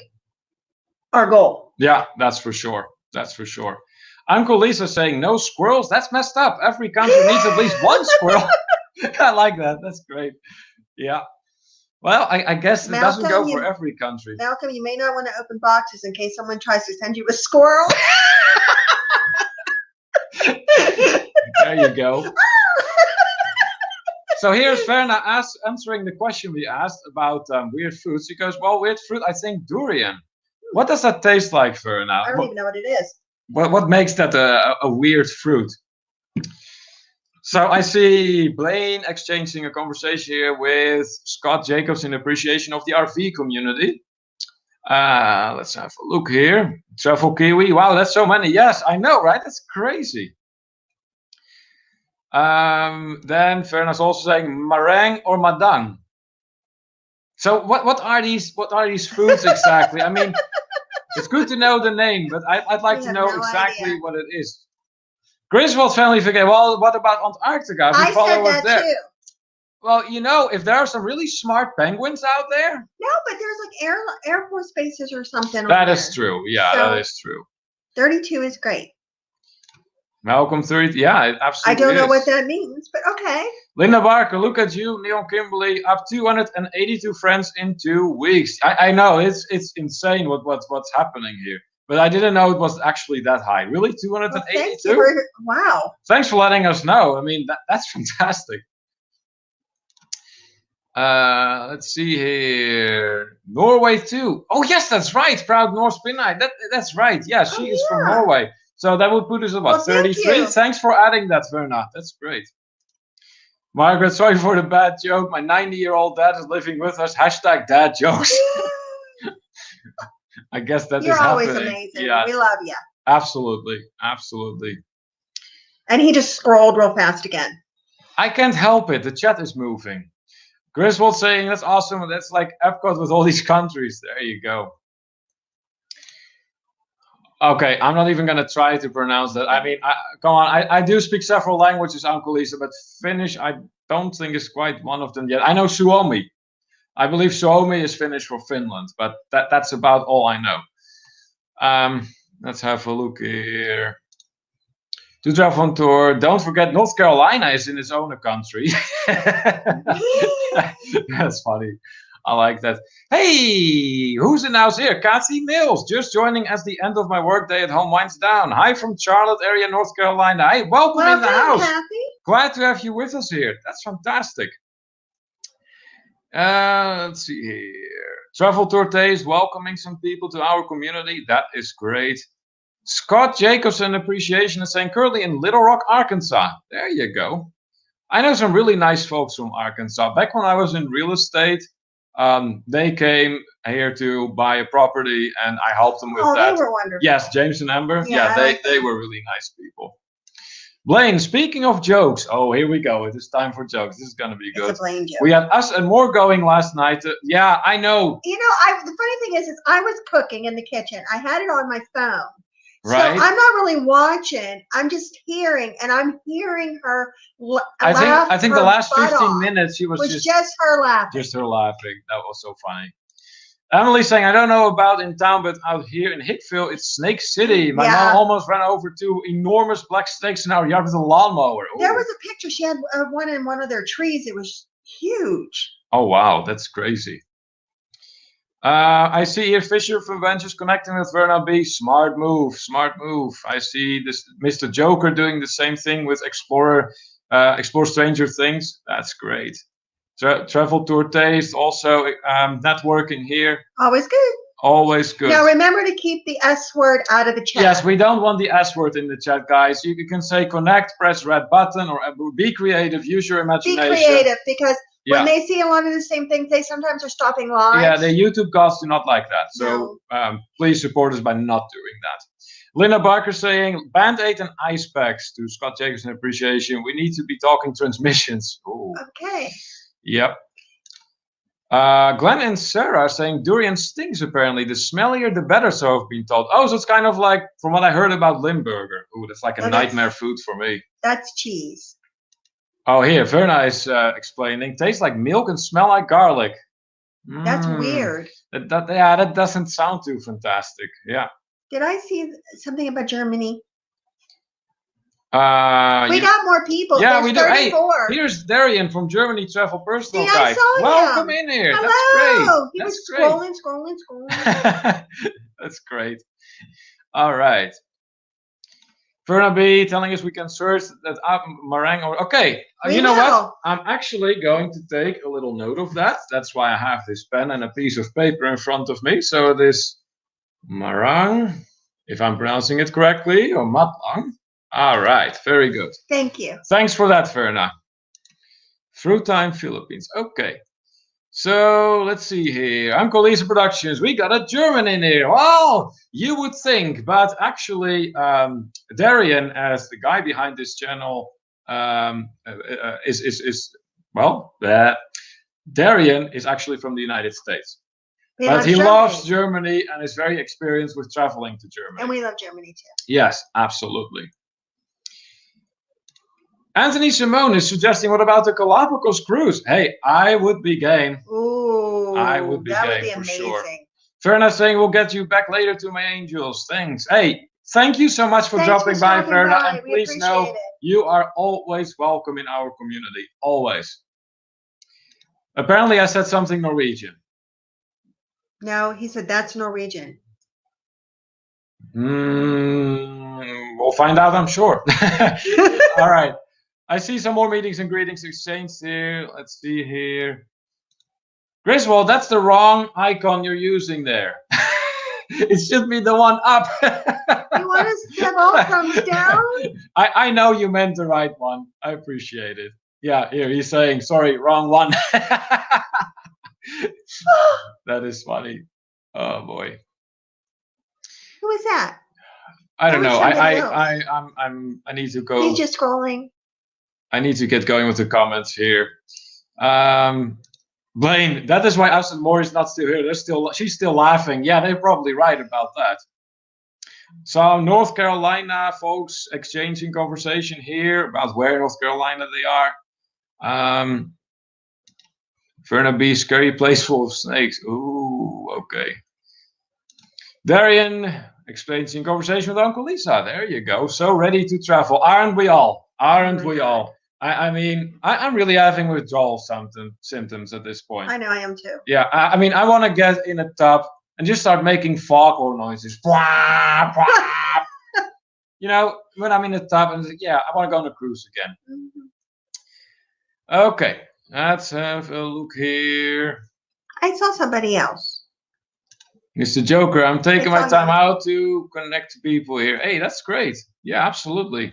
our goal. Yeah, that's for sure. That's for sure. Uncle Lisa saying no squirrels. That's messed up. Every country needs at least one squirrel. I like that. That's great. Yeah. Well, I guess it doesn't go for every country. Malcolm, you may not want to open boxes in case someone tries to send you a squirrel. There you go. So here's Verna answering the question we asked about weird foods. She goes, well, weird fruit, I think durian. What does that taste like, Verna? I don't even know what it is. What makes that a weird fruit? So I see Blaine exchanging a conversation here with Scott Jacobs in appreciation of the RV community. Let's have a look here. Travel Kiwi. Wow, that's so many. Yes, I know, right? That's crazy. Then Verna's also saying meringue or madang. So what are these foods exactly? I mean, it's good to know the name, but I'd like to know exactly what it is. Griswold family forget. Well, what about Antarctica? I said that there too. Well, you know, if there are some really smart penguins out there. No, but there's like Air Force bases or something. That is true. Yeah, so, that is true. 32 is great. Malcolm 30. Yeah, it absolutely I don't know what that means, but okay. Linda Barker, look at you. Neil Kimberly, up 282 friends in 2 weeks. I know it's insane what's happening here. But I didn't know it was actually that high. Really? 282? Well, wow. Thanks for letting us know. I mean, that's fantastic. Let's see here. Norway too. Oh, yes, that's right. Proud Norse Pinai. That's right. Yeah, she is from Norway. So that would put us at what, 33? Thanks for adding that, Verna. That's great. Margaret, sorry for the bad joke. My 90-year-old dad is living with us. Hashtag dad jokes. I guess that You're is always happening. Amazing. Yeah. We love you. Absolutely. Absolutely. And he just scrolled real fast again. I can't help it. The chat is moving. Griswold saying that's awesome. That's like Epcot with all these countries. There you go. Okay, I'm not even going to try to pronounce that. I mean, come on. I do speak several languages, Uncle Lisa, but Finnish, I don't think is quite one of them yet. I know Suomi. I believe Suomi is Finnish for Finland, but that's about all I know. Let's have a look here. To travel on tour, don't forget North Carolina is in its own country. That's funny. I like that. Hey, who's announced here? Kathy Mills, just joining as the end of my workday at home winds down. Hi from Charlotte area, North Carolina. Hey, welcome in the house. Kathy. Glad to have you with us here. That's fantastic. Let's see here. Travel Tour Days, welcoming some people to our community. That is great. Scott Jacobson appreciation is saying currently in Little Rock, Arkansas. There you go. I know some really nice folks from Arkansas. Back when I was in real estate, they came here to buy a property and I helped them with that. They were wonderful. Yes, James and Amber. Yeah, they were really nice people. Blaine, speaking of jokes, oh, here we go. It is time for jokes. This is going to be good. It's a Blaine joke. We had Us and More going last night. Yeah, I know. You know, the funny thing is I was cooking in the kitchen. I had it on my phone. Right. So I'm not really watching. I'm just hearing, and I'm hearing her laugh. I think the last 15 minutes she was just her laughing. Just her laughing. That was so funny. Emily saying, I don't know about in town, but out here in Hickville, it's Snake City. My mom almost ran over two enormous black snakes in our yard with a lawnmower. Ooh. There was a picture. She had one in one of their trees. It was huge. Oh, wow. That's crazy. I see here Fisher from Ventures connecting with Verna B. Smart move. Smart move. I see this Mr. Joker doing the same thing with Explore Stranger Things. That's great. Travel Tour Taste, also networking here. Always good. Always good. Now remember to keep the S word out of the chat. Yes, we don't want the S word in the chat, guys. You can say connect, press red button, or be creative, use your imagination. Be creative, because when they see a lot of the same things, they sometimes are stopping live. Yeah, the YouTube gods do not like that. So please support us by not doing that. Linda Barker saying, Band-Aid and ice packs to Scott Jacobson appreciation. We need to be talking transmissions. Ooh. Okay. Yep. Glenn and Sarah saying durian stinks apparently. The smellier the better, so I've been told. Oh, so it's kind of like from what I heard about Limburger. Ooh, that's like a nightmare food for me. That's cheese. Oh, here, Verna is explaining. Tastes like milk and smell like garlic. That's weird. That doesn't sound too fantastic. Yeah. Did I see something about Germany? We got more people. Yeah, There's we do. 34. Hey, here's Darian from Germany Travel Personal Guide. Welcome in here. Hello. That's great. He was scrolling. That's great. All right. Verna B telling us we can search that up meringue. Okay, you know what? I'm actually going to take a little note of that. That's why I have this pen and a piece of paper in front of me. So this meringue, if I'm pronouncing it correctly, or matlang. All right, very good. Thank you. Thanks for that, Verna. Fruit Time Philippines. Okay. So let's see here. Uncle Lisa Productions. We got a German in here. Well, you would think, but actually, Darian, as the guy behind this channel, Darian is actually from the United States. But he loves Germany and is very experienced with traveling to Germany. And we love Germany too. Yes, absolutely. Anthony Simone is suggesting, what about the Galapagos cruise? Hey, I would be game. Ooh, I would be game would be for amazing. sure. Verna saying, we'll get you back later to my angels. Thanks. Hey, thank you so much for dropping by, Verna. And please know you are always welcome in our community. Always. Apparently, I said something Norwegian. No, he said that's Norwegian. We'll find out, I'm sure. All right. I see some more meetings and greetings exchanged here. Let's see here. Griswold, that's the wrong icon you're using there. It should be the one up. You want us to have all thumbs down? I know you meant the right one. I appreciate it. Yeah, here he's saying, sorry, wrong one. That is funny. Oh boy. Who is that? I don't know. I need to go. He's just scrolling. I need to get going with the comments here. Blaine, that is why Austin Moore is not still here. She's still laughing. Yeah, they're probably right about that. So North Carolina folks exchanging conversation here about where in North Carolina they are. Verna B, scary place full of snakes. Ooh, okay. Darian exchanging conversation with Uncle Lisa. There you go. So ready to travel. Aren't we all? Aren't we all? I mean, I'm really having withdrawal symptoms at this point. I know, I am too. Yeah, I mean, I want to get in a tub and just start making foghorn noises. Blah, blah. You know, when I'm in a tub, and yeah, I want to go on a cruise again. Mm-hmm. Okay, let's have a look here. I saw somebody else. Mr. Joker, I'm taking my time out to connect to people here. Hey, that's great. Yeah, absolutely.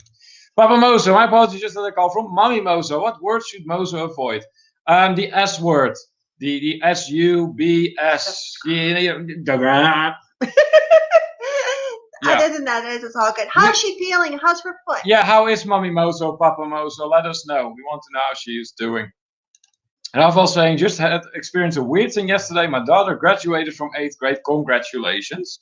Papa Mozo, my apologies, just had a call from Mommy Mozo. What words should Mozo avoid? The S word. The S-U-B-S. Other than that, it's all good. How's she feeling? How's her foot? Yeah, how is Mommy Mozo, Papa Mozo? Let us know. We want to know how she is doing. And I've also saying, just had experienced a weird thing yesterday. My daughter graduated from 8th grade. Congratulations.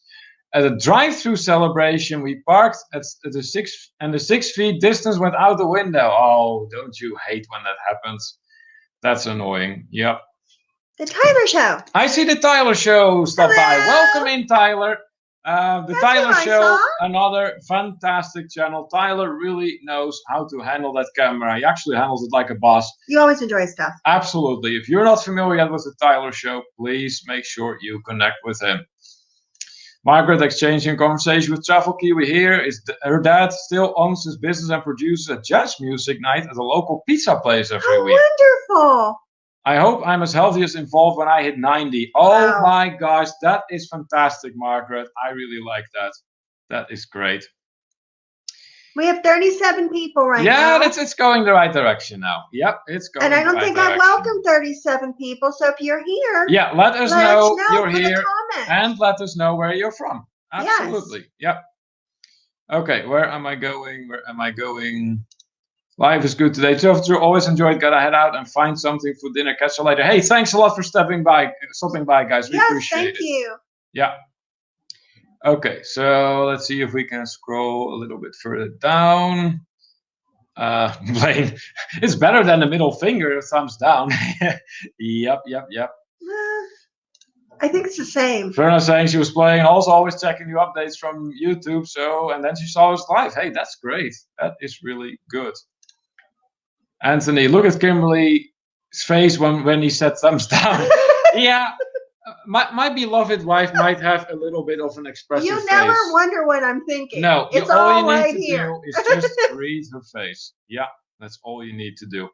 At a drive-through celebration, we parked at the 6 feet distance went out the window. Oh, don't you hate when that happens? That's annoying. Yep. The Tyler Show. I see the Tyler Show stop by. Welcome in, Tyler. The Tyler Show, another fantastic channel. Tyler really knows how to handle that camera. He actually handles it like a boss. You always enjoy stuff. Absolutely. If you're not familiar yet with the Tyler Show, please make sure you connect with him. Margaret exchanging conversation with Travel Kiwi here. Her dad still owns his business and produces a jazz music night at a local pizza place every week. Wonderful. I hope I'm as healthy as involved when I hit 90. Oh my gosh, that is fantastic, Margaret. I really like that. That is great. We have 37 people right now. now. Yeah, it's going the right direction now. Yep, it's going. And I don't think I welcomed 37 people. So if you're here, yeah, let us know you're here comment. and let us know where you're from. Absolutely. Yes. Yep. Okay, where am I going? Where am I going? Life is good today. True, always enjoyed. Gotta head out and find something for dinner. Catch you later. Hey, thanks a lot for stopping by, guys. We appreciate it. Thank you. Yeah. Okay, so let's see if we can scroll a little bit further down. Blaine, it's better than the middle finger, thumbs down. Yep. I think it's the same. Verna saying she was playing, also always checking new updates from YouTube. So, and then she saw us live. Hey, that's great. That is really good. Anthony, look at Kimberly's face when he said thumbs down. Yeah, my beloved wife might have a little bit of an expressive face. You never wonder what I'm thinking. No, it's all you need right to here. do is just read her face. Yeah, that's all you need to do.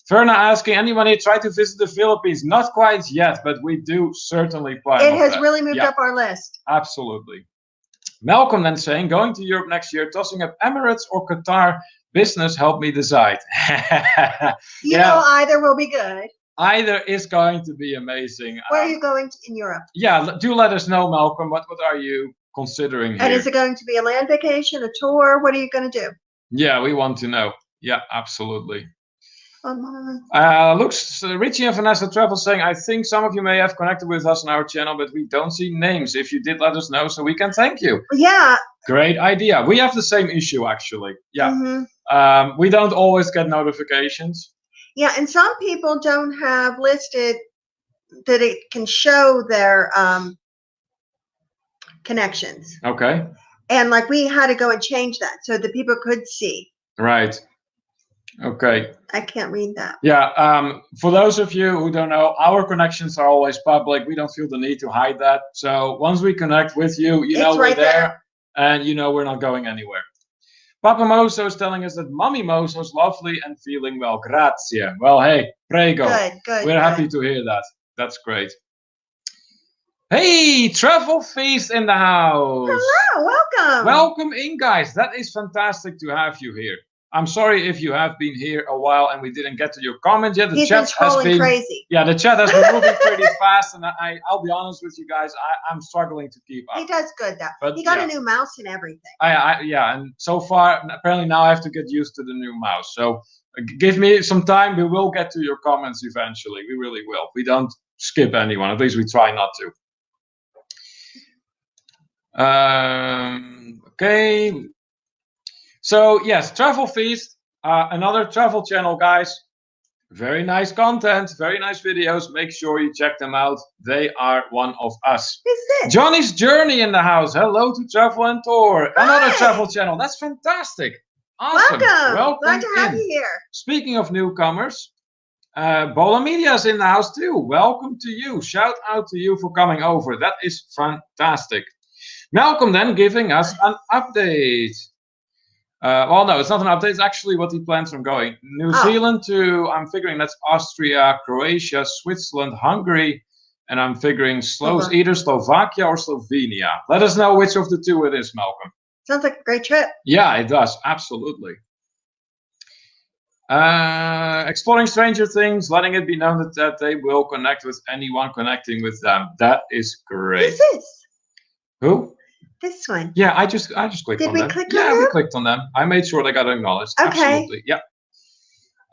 Verna asking, anyone here try to visit the Philippines? Not quite yet, but we do certainly plan on that. It has really moved up our list. Absolutely. Malcolm then saying, going to Europe next year, tossing up Emirates or Qatar. Business, help me decide. You know, either will be good. Either is going to be amazing. Where are you going in Europe? Yeah, do let us know, Malcolm. What are you considering here? And is it going to be a land vacation, a tour? What are you going to do? Yeah, we want to know. Yeah, absolutely. Looks Richie and Vanessa Travel saying, I think some of you may have connected with us on our channel, but we don't see names. If you did, let us know so we can thank you. Yeah. Great idea. We have the same issue, actually. Yeah. Mm-hmm. We don't always get notifications. Yeah, and some people don't have listed that it can show their connections. Okay. And like we had to go and change that so that people could see. Right. Okay. I can't read that. Yeah. For those of you who don't know, our connections are always public. We don't feel the need to hide that. So once we connect with you, you know we're there. And you know we're not going anywhere. Papa Moso is telling us that Mommy Moso is lovely and feeling well. Grazie. Well, hey, prego. Good. We're happy to hear that. That's great. Hey, Travel Feast in the house. Hello, welcome. Welcome in, guys. That is fantastic to have you here. I'm sorry if you have been here a while and we didn't get to your comment yet. The chat has been crazy. Yeah, the chat has been moving pretty fast, and I'll be honest with you guys, I'm struggling to keep up. He does good though. But he got a new mouse and everything. Yeah, and so far apparently now I have to get used to the new mouse. So give me some time. We will get to your comments eventually. We really will. We don't skip anyone. At least we try not to. Okay. So yes, Travel Feast, another travel channel, guys. Very nice content, very nice videos. Make sure you check them out. They are one of us. Who's this? Johnny's Journey in the house. Hello to Travel and Tour. Hi. Another travel channel. That's fantastic. Awesome. Welcome. Glad to have you here. Speaking of newcomers, Bola Media is in the house too. Welcome to you. Shout out to you for coming over. That is fantastic. Malcolm then giving us an update. Well, no, it's not an update. It's actually what he plans on going. New Zealand to, I'm figuring that's Austria, Croatia, Switzerland, Hungary, and I'm figuring either Slovakia or Slovenia. Let us know which of the two it is, Malcolm. Sounds like a great trip. Yeah, it does. Absolutely. Exploring Stranger Things, letting it be known that they will connect with anyone connecting with them. That is great. Who's this? Who? This one. Yeah, I just clicked on them. Did we click on them? Yeah, we clicked on them. I made sure they got acknowledged. Okay. Absolutely. Yeah.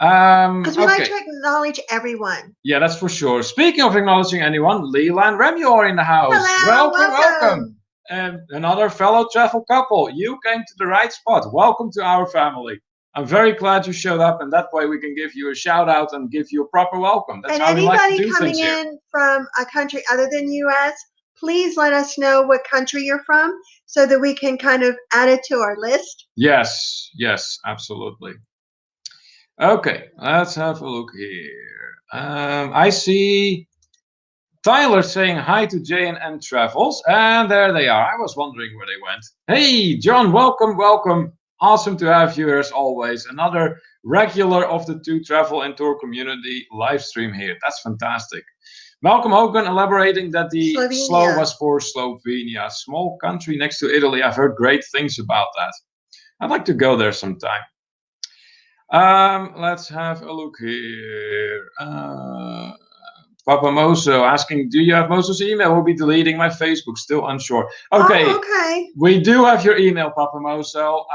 Because we like to acknowledge everyone. Yeah, that's for sure. Speaking of acknowledging anyone, Leela and Remy are in the house. Hello, welcome. And another fellow travel couple. You came to the right spot. Welcome to our family. I'm very glad you showed up, and that way we can give you a shout out and give you a proper welcome. That's how we like to do things here. And anybody coming in from a country other than US, please let us know what country you're from so that we can kind of add it to our list. Yes, absolutely. Okay, let's have a look here. I see Tyler saying hi to J&N Travels, and there they are. I was wondering where they went. Hey, John, welcome. Awesome to have you here as always. Another regular of the 2 Travel and Tour Community live stream here. That's fantastic. Malcolm Hogan elaborating that the slow was for Slovenia, small country next to Italy. I've heard great things about that. I'd like to go there sometime. Let's have a look here. Papa Moso asking, do you have Moso's email? We'll be deleting my Facebook, still unsure. Okay. Oh, okay. We do have your email, Papa Moso.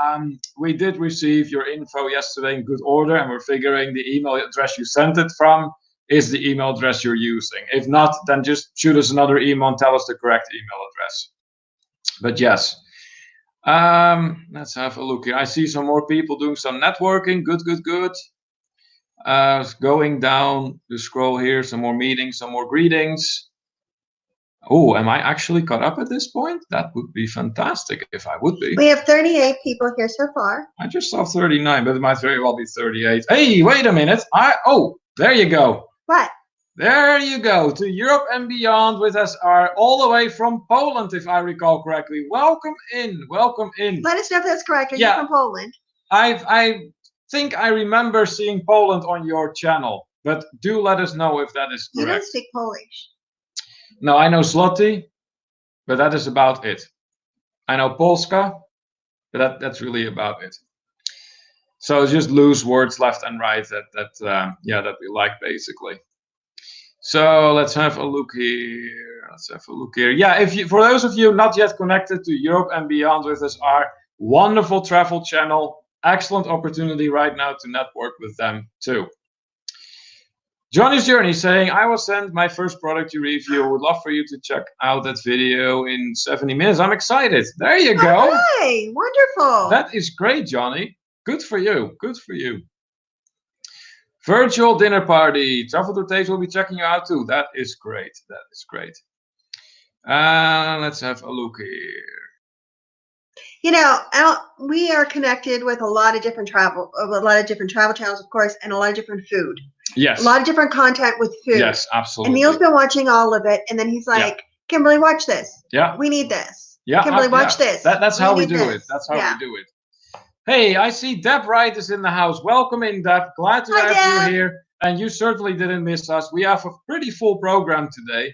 We did receive your info yesterday in good order, and we're figuring the email address you sent it from is the email address you're using. If not, then just shoot us another email and tell us the correct email address. But yes. Let's have a look here. I see some more people doing some networking. Good. Going down the scroll here, some more meetings, some more greetings. Oh, am I actually caught up at this point? That would be fantastic if I would be. We have 38 people here so far. I just saw 39, but it might very well be 38. Hey, wait a minute. Oh, there you go. What? There you go. To Europe and beyond with us are all the way from Poland, if I recall correctly. Welcome in. Let us know if that's correct. Are you from Poland? I think I remember seeing Poland on your channel, but do let us know if that is correct. You don't speak Polish. No, I know Zloty, but that is about it. I know Polska, but that's really about it. So it's just loose words left and right that we like basically. So let's have a look here. Yeah, for those of you not yet connected to Europe and Beyond with us, our wonderful travel channel. Excellent opportunity right now to network with them too. Johnny's Journey saying, I will send my first product to review. I would love for you to check out that video in 70 minutes. I'm excited. There you go. Okay, wonderful. That is great, Johnny. Good for you. Virtual dinner party. Travel to Taste will be checking you out too. That is great. Let's have a look here. You know, we are connected with a lot of different travel channels, of course, and a lot of different food. Yes. A lot of different content with food. Yes, absolutely. And Neil's been watching all of it, and then he's like, Kimberly, watch this. Yeah. We need this. Yeah. Kimberly, watch this. That's how we do it. Hey, I see Deb Wright is in the house. Welcome in, Deb. Glad to have you here. And you certainly didn't miss us. We have a pretty full program today.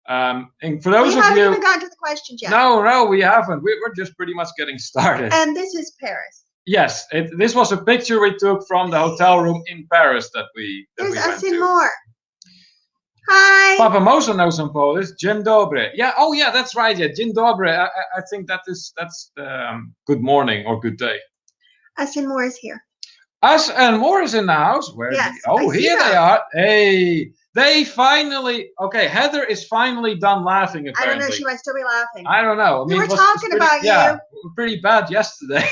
And for those of you, we haven't even gotten to the questions yet. No, we haven't. We're just pretty much getting started. And this is Paris. Yes, this was a picture we took from the hotel room in Paris that we There's went us and to. more. Hi. Papa Moso knows some Polish. Dzień dobry. Yeah. Oh, yeah. That's right. Yeah. Dzień dobry. I think that's good morning or good day. Us and more is here. Us and more is in the house. Where? Yes. Here they are. Hey. They finally, Heather is finally done laughing, apparently. I don't know, she might still be laughing. I don't know. We were talking about you. Yeah, pretty bad yesterday.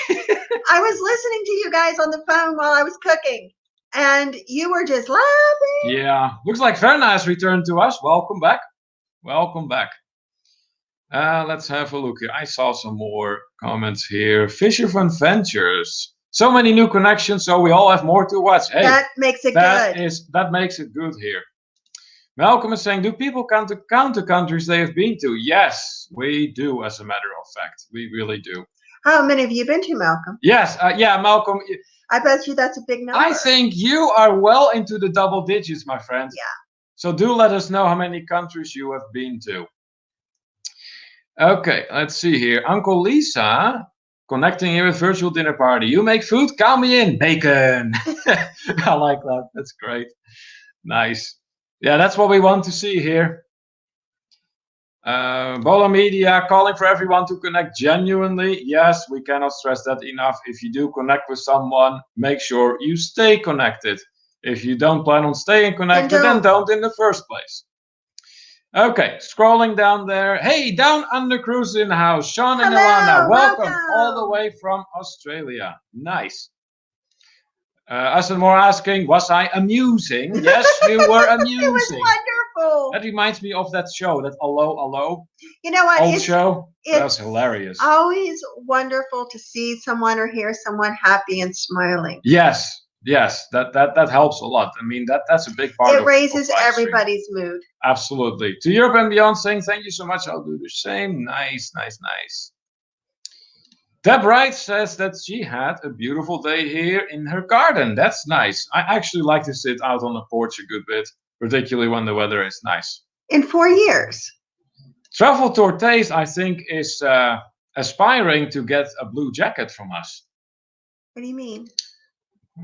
I was listening to you guys on the phone while I was cooking, and you were just laughing. Yeah, looks like Verna has returned to us. Welcome back. Let's have a look here. I saw some more comments here. Fisher Fun Ventures. So many new connections, so we all have more to watch. Hey, that makes it good. That makes it good here. Malcolm is saying, do people count the countries they have been to? Yes, we do, as a matter of fact. We really do. How many have you been to, Malcolm? Yes, Malcolm. I bet you that's a big number. I think you are well into the double digits, my friend. Yeah. So do let us know how many countries you have been to. Okay, let's see here. Uncle Lisa, connecting here with virtual dinner party. You make food? Count me in. Bacon. I like that. That's great. Nice. Yeah, that's what we want to see here. Bola Media calling for everyone to connect genuinely. Yes, we cannot stress that enough. If you do connect with someone, make sure you stay connected. If you don't plan on staying connected, then don't in the first place. Okay, scrolling down there. Hey, Down Under Cruise in the house. Sean and Ilana, welcome all the way from Australia. Nice. Us and more asking, was I amusing? Yes, you were amusing. It was wonderful. That reminds me of that show, that Allo. You know what? Old show. That was hilarious. Always wonderful to see someone or hear someone happy and smiling. Yes, that helps a lot. I mean, that's a big part. It raises everybody's mood. Absolutely. To Europe and Beyond saying thank you so much. I'll do the same. Nice. Deb Wright says that she had a beautiful day here in her garden. That's nice. I actually like to sit out on the porch a good bit, particularly when the weather is nice. In 4 years. Travel Tour Taste, I think, is aspiring to get a blue jacket from us. What do you mean?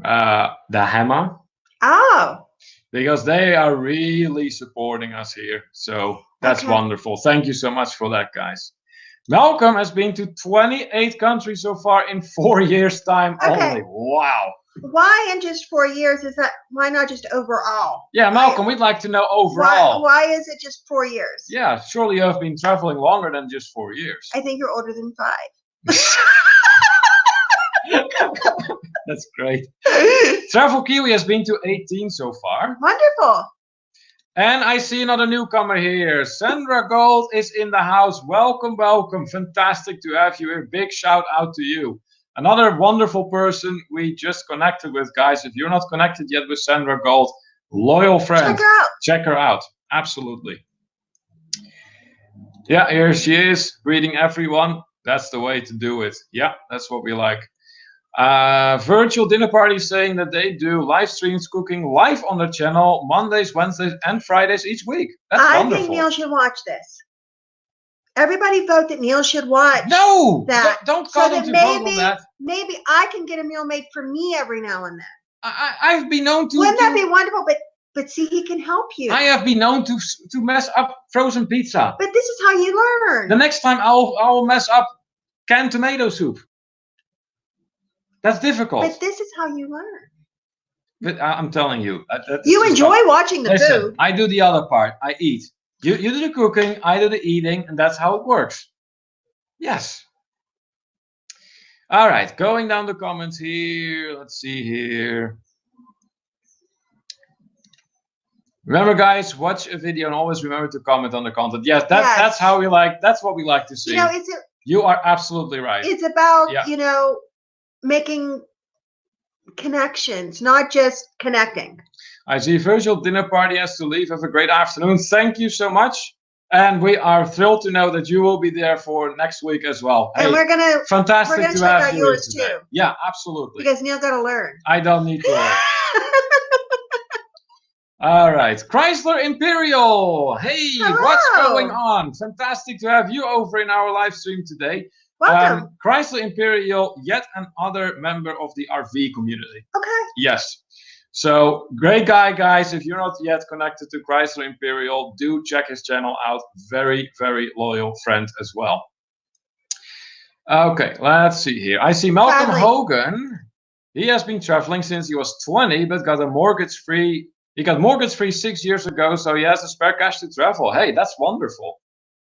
The Hammer. Oh. Because they are really supporting us here. So that's wonderful. Thank you so much for that, guys. Malcolm has been to 28 countries so far in 4 years' time only. Wow. Why in just 4 years? Why not just overall? Yeah, Malcolm, we'd like to know overall. Why is it just 4 years? Yeah, surely you have been traveling longer than just 4 years. I think you're older than 5. That's great. Travel Kiwi has been to 18 so far. Wonderful. And I see another newcomer here. Sandra Gold is in the house. Welcome, welcome. Fantastic to have you here. Big shout out to you. Another wonderful person we just connected with, guys. If you're not connected yet with Sandra Gold, loyal friend. Check her out. Check her out. Absolutely. Yeah, here she is, greeting everyone. That's the way to do it. Yeah, that's what we like. Virtual dinner party saying that they do live streams cooking live on their channel Mondays, Wednesdays, and Fridays each week. That's wonderful. I think Neil should watch this. Everybody vote that Neil should watch. No, that. Don't call them to vote on that. Maybe I can get a meal made for me every now and then. I've been known to. Wouldn't that be wonderful? But see, he can help you. I have been known to mess up frozen pizza. But this is how you learn. The next time I'll mess up canned tomato soup. That's difficult. But this is how you learn. But I'm telling you. You enjoy watching the food. I do the other part. I eat. You do the cooking, I do the eating, and that's how it works. Yes. All right, going down the comments here. Let's see here. Remember, guys, watch a video and always remember to comment on the content. Yes, that's how we like. That's what we like to see. You are absolutely right. It's about making connections, not just connecting. I see virtual dinner party has to leave. Have a great afternoon. Thank you so much. And we are thrilled to know that you will be there for next week as well. And we're gonna fantastic to check out yours too. Yeah, absolutely. Because Neil's gotta learn. I don't need to learn. All right, Chrysler Imperial. Hey, hello. What's going on? Fantastic to have you over in our live stream today. Welcome. Chrysler Imperial, yet another member of the RV community. Okay. Yes. So great guy, guys. If you're not yet connected to Chrysler Imperial, do check his channel out. Very, very loyal friend as well. Okay, let's see here. I see Malcolm Hogan. He has been traveling since he was 20, but got a mortgage-free. He got mortgage-free 6 years ago, so he has the spare cash to travel. Hey, that's wonderful.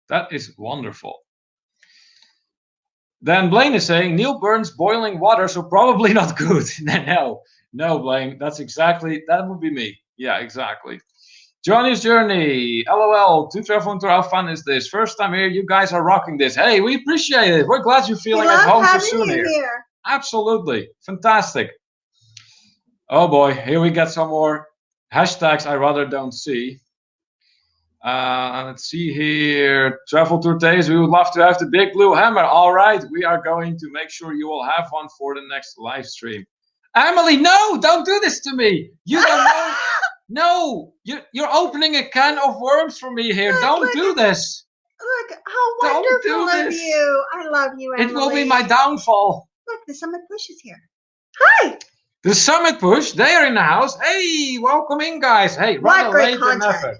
That is wonderful. Then Blaine is saying Neil burns boiling water, so probably not good. No, Blaine. That would be me. Yeah, exactly. Johnny's Journey. LOL. To travel and tour. How fun is this? First time here. You guys are rocking this. Hey, we appreciate it. We're glad you're feeling at home so soon here. Absolutely. Fantastic. Oh boy. Here we get some more hashtags I rather don't see. Let's see here. Travel Tour Days. We would love to have the big blue hammer. All right. We are going to make sure you will have one for the next live stream. Emily, no, don't do this to me. You don't know. No, you're opening a can of worms for me here. Don't do this. Look, how wonderful of you. I love you, Emily. It will be my downfall. Look, the Summit Push is here. Hi. The Summit Push, they are in the house. Hey, welcome in, guys. Hey, what great content.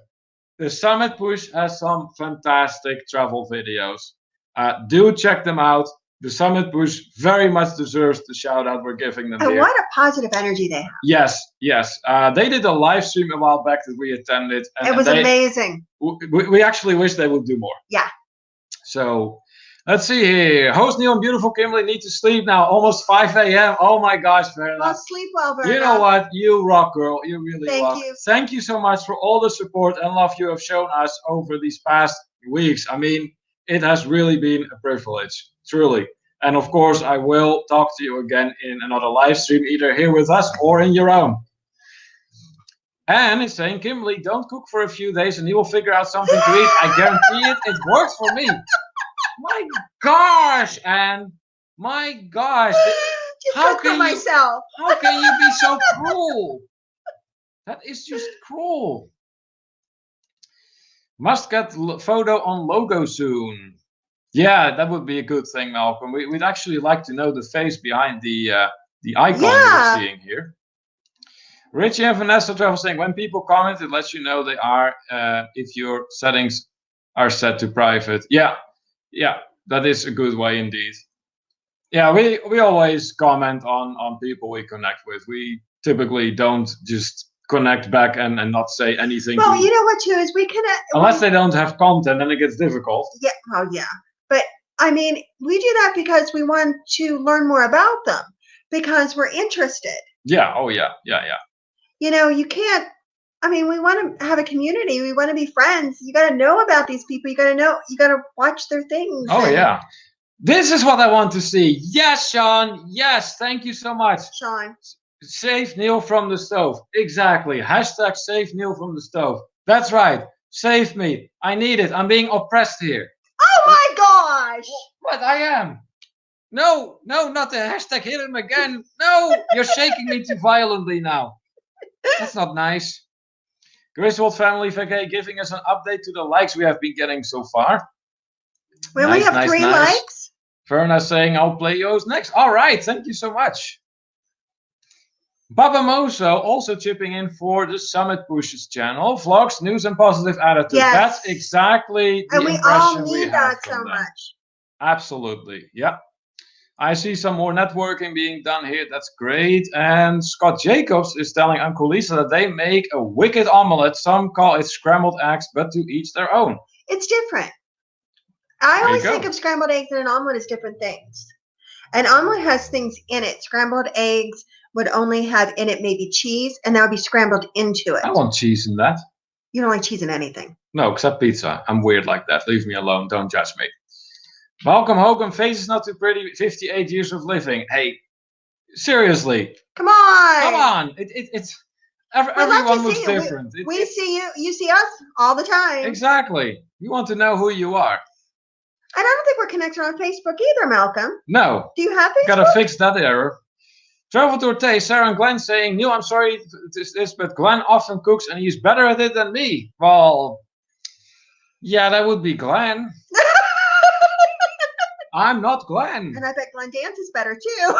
The Summit Push has some fantastic travel videos. Do check them out. The Summit Push very much deserves the shout out we're giving them. And what a positive energy they have. Yes. They did a live stream a while back that we attended. And it was amazing. We actually wish they would do more. Yeah. So let's see here. Host Neil and beautiful Kimberly need to sleep now. Almost 5 a.m. Oh my gosh, Verna. Well, sleep well, Verna. You know what? You rock, girl. You really rock. Thank you. Thank you so much for all the support and love you have shown us over these past weeks. I mean, it has really been a privilege. Truly. And of course, I will talk to you again in another live stream, either here with us or in your own. And he's saying, Kimberly, don't cook for a few days and he will figure out something to eat. I guarantee it. It works for me. My gosh, and My gosh. How can myself? How can you be so cruel? That is just cruel. Must get photo on logo soon. Yeah, that would be a good thing, Malcolm. We'd actually like to know the face behind the icon you're seeing here. Richie and Vanessa Travel saying, when people comment, it lets you know they are, if your settings are set to private. Yeah, that is a good way indeed. Yeah, we always comment on people we connect with. We typically don't just connect back and not say anything. Well, you know what too is we connect unless they don't have content, then it gets difficult. Yeah, well, yeah, but I mean, we do that because we want to learn more about them because we're interested. Yeah. Oh yeah. You know, you can't. I mean, we want to have a community. We want to be friends. You got to know about these people. You got to know. You got to watch their things. Oh yeah. This is what I want to see. Yes, Sean. Yes, thank you so much. Sean. Save Neil from the stove. Exactly. Hashtag save Neil from the stove. That's right. Save me. I need it. I'm being oppressed here. Oh my gosh. What? I am. No, not the hashtag hit him again. No, you're shaking me too violently now. That's not nice. Griswold Family VK giving us an update to the likes we have been getting so far. We only have 3 likes. Verna saying, I'll play yours next. All right, thank you so much. Baba Moso also chipping in for the Summit Pushes channel. Vlogs, news, and positive attitude. Yes. That's exactly the impression we have that from so them. much. Absolutely, yeah. I see some more networking being done here. That's great. And Scott Jacobs is telling Uncle Lisa that they make a wicked omelette. Some call it scrambled eggs, but to each their own. It's different. I always think of scrambled eggs and an omelet as different things. An omelet has things in it. Scrambled eggs would only have in it maybe cheese, and that would be scrambled into it. I want cheese in that. You don't like cheese in anything. No, except pizza. I'm weird like that. Leave me alone. Don't judge me. Malcolm Hogan, face is not too pretty. 58 years of living. Hey, seriously. Come on. It's everyone looks different. We see you. You see us all the time. Exactly. You want to know who you are. And I don't think we're connected on Facebook either, Malcolm. No. Do you have Facebook? Gotta fix that error. Travel Tour Tay, Sarah and Glenn saying, Neil, I'm sorry this, but Glenn often cooks and he's better at it than me. Well, yeah, that would be Glenn. I'm not Glenn. And I bet Glenn dances better too.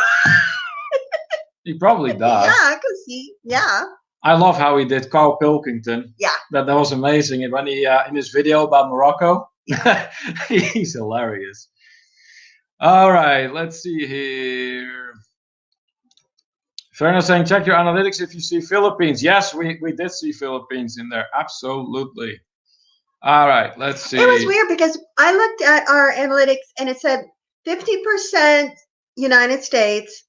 He probably does. Yeah, because I love how he did Carl Pilkington. Yeah. That was amazing. And when he in his video about Morocco, he's hilarious. All right, let's see here. Verna saying, check your analytics if you see Philippines. Yes, we did see Philippines in there. Absolutely. All right, let's see. It was weird because I looked at our analytics and it said 50% United States.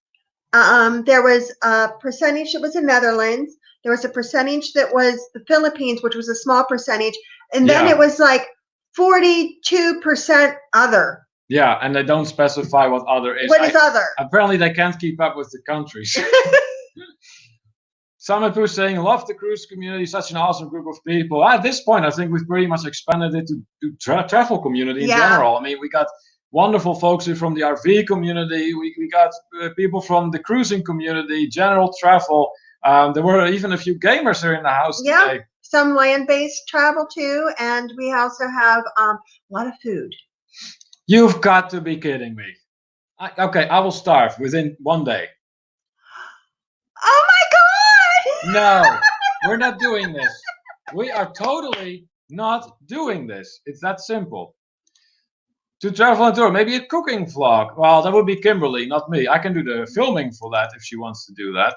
There was a percentage that was the Netherlands. There was a percentage that was the Philippines, which was a small percentage. And then it was like 42% other. Yeah, and they don't specify what other is. What is other? Apparently they can't keep up with the countries. Summit Pooh saying, love the cruise community, such an awesome group of people. At this point, I think we've pretty much expanded it to travel community in general. I mean, we got wonderful folks here from the RV community. We got people from the cruising community, general travel. There were even a few gamers here in the house today. Some land-based travel too. And we also have a lot of food. You've got to be kidding me. Okay, I will starve within 1 day. Oh my God! No, we're not doing this. We are totally not doing this. It's that simple. To travel and tour, maybe a cooking vlog. Well, that would be Kimberly, not me. I can do the filming for that if she wants to do that.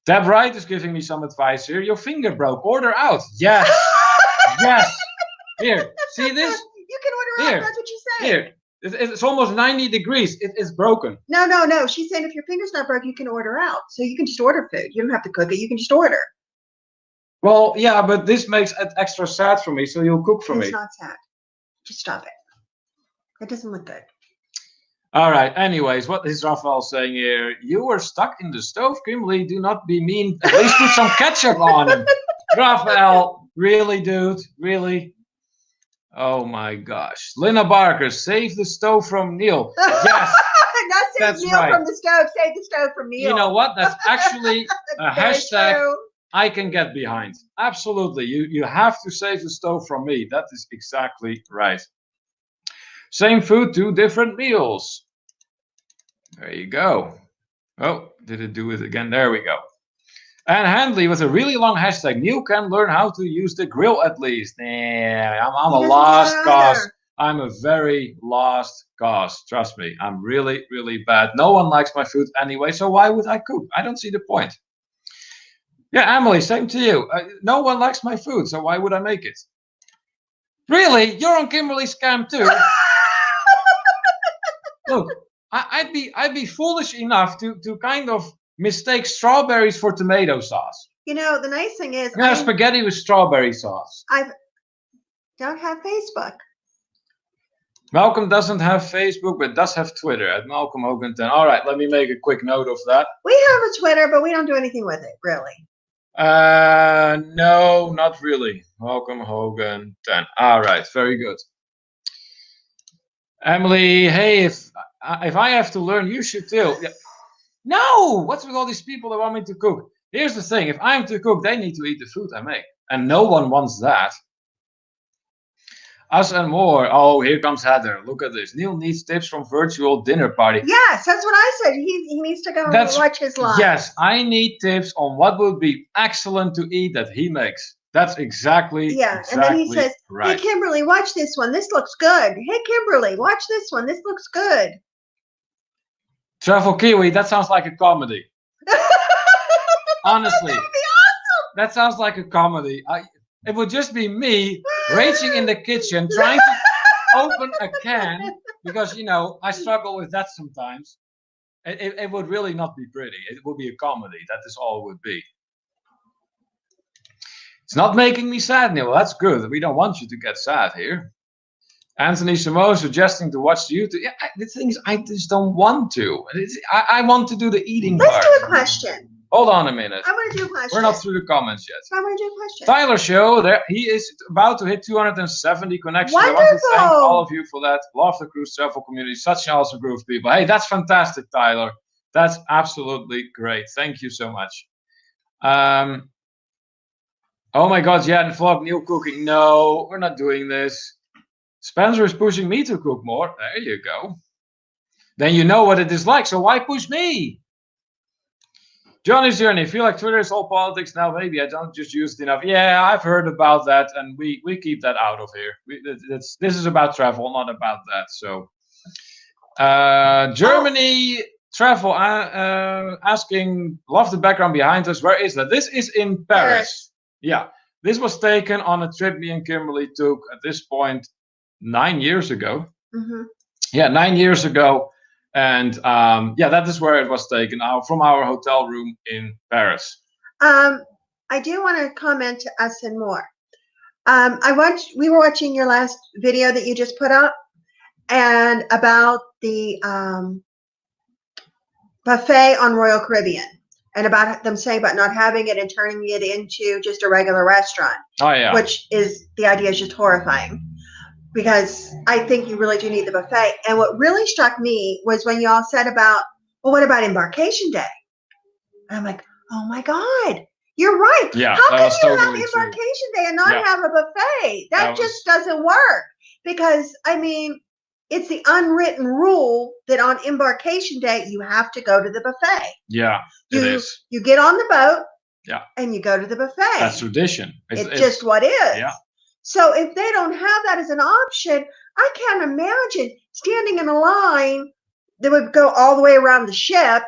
Deb Wright is giving me some advice here. Your finger broke. Order out. Yes. Yes. Here, see this? You can order out. That's what you say. Here. It's almost 90 degrees. It's broken. No. She's saying if your finger's not broken, you can order out. So you can just order food. You don't have to cook it. You can just order. Well, yeah, but this makes it extra sad for me, so you'll cook for me. It's not sad. Just stop it. It doesn't look good. All right. Anyways, what is Raphael saying here? You were stuck in the stove, Kimberly. Do not be mean. At least put some ketchup on him. Raphael, really, dude? Really? Oh my gosh. Lina Barker, save the stove from Neil. Yes. That saves meal from the stove. Save the stove from meal. You know what? That's actually a hashtag true. I can get behind. Absolutely. You have to save the stove from me. That is exactly right. Same food, 2 different meals. There you go. Oh, did it do it again? There we go. And Handley with a really long hashtag. Neil can learn how to use the grill at least. Yeah, I'm a lost cause. I'm a very lost cause. Trust me, I'm really, really bad. No one likes my food anyway, so why would I cook? I don't see the point. Yeah, Emily, same to you. No one likes my food, so why would I make it? Really? You're on Kimberly's scam too? Look, I'd be foolish enough to kind of mistake strawberries for tomato sauce. You know, the nice thing is, I have spaghetti with strawberry sauce. I don't have Facebook. Malcolm doesn't have Facebook, but does have Twitter at Malcolm Hogan 10. All right, let me make a quick note of that. We have a Twitter, but we don't do anything with it, really. No, not really. Malcolm Hogan 10. All right, very good. Emily, hey, if I have to learn, you should too. Yeah. No, what's with all these people that want me to cook? Here's the thing: if I'm to cook, they need to eat the food I make, and no one wants that. Us and more. Oh, here comes Heather. Look at this. Neil needs tips from virtual dinner party. Yes, that's what I said. He needs to go and watch his live. Yes, I need tips on what would be excellent to eat that he makes. That's exactly and then he says, right. Hey, Kimberly, watch this one. This looks good. Hey, Kimberly, watch this one. This looks good. Travel Kiwi, that sounds like a comedy. Honestly. That would be awesome. That sounds like a comedy. It would just be me raging in the kitchen, trying to open a can, because, you know, I struggle with that sometimes. It would really not be pretty. It would be a comedy. That is all it would be. It's not making me sad, Neil. That's good. We don't want you to get sad here. Anthony Samo suggesting to watch YouTube. Yeah, the thing is, I just don't want to. I want to do the eating part. Let's do a question. Hold on a minute. I want to do a question. We're not through the comments yet. I want to do a question. Tyler Show, there he is about to hit 270 connections. Wonderful. I want to thank all of you for that. Love the cruise travel community. Such an awesome group of people. Hey, that's fantastic, Tyler. That's absolutely great. Thank you so much. Oh my God, yeah, the vlog, Neil cooking. No, we're not doing this. Spencer is pushing me to cook more. There you go. Then you know what it is like, so why push me? Johnny's Journey, I feel like Twitter is all politics now. Maybe I don't just use it enough. Yeah, I've heard about that, and we keep that out of here. This is about travel, not about that. So, Germany travel, asking, love the background behind us. Where is that? This is in Paris. Yeah, this was taken on a trip me and Kimberly took at this point 9 years ago. Mm-hmm. Yeah, 9 years ago. And yeah, that is where it was taken from our hotel room in Paris. I do want to comment to us and more. We were watching your last video that you just put up, and about the buffet on Royal Caribbean, and about them saying about not having it and turning it into just a regular restaurant. Oh yeah. Which is, the idea is just horrifying. Because I think you really do need the buffet. And what really struck me was when y'all said about, well, what about embarkation day? And I'm like, oh my God, you're right. Yeah, how can you have totally embarkation day and not have a buffet? That just doesn't work. Because, I mean, it's the unwritten rule that on embarkation day, you have to go to the buffet. Yeah, it is. You get on the boat. Yeah. And you go to the buffet. That's tradition. It's just what is. Yeah. So if they don't have that as an option, I can't imagine standing in a line that would go all the way around the ship,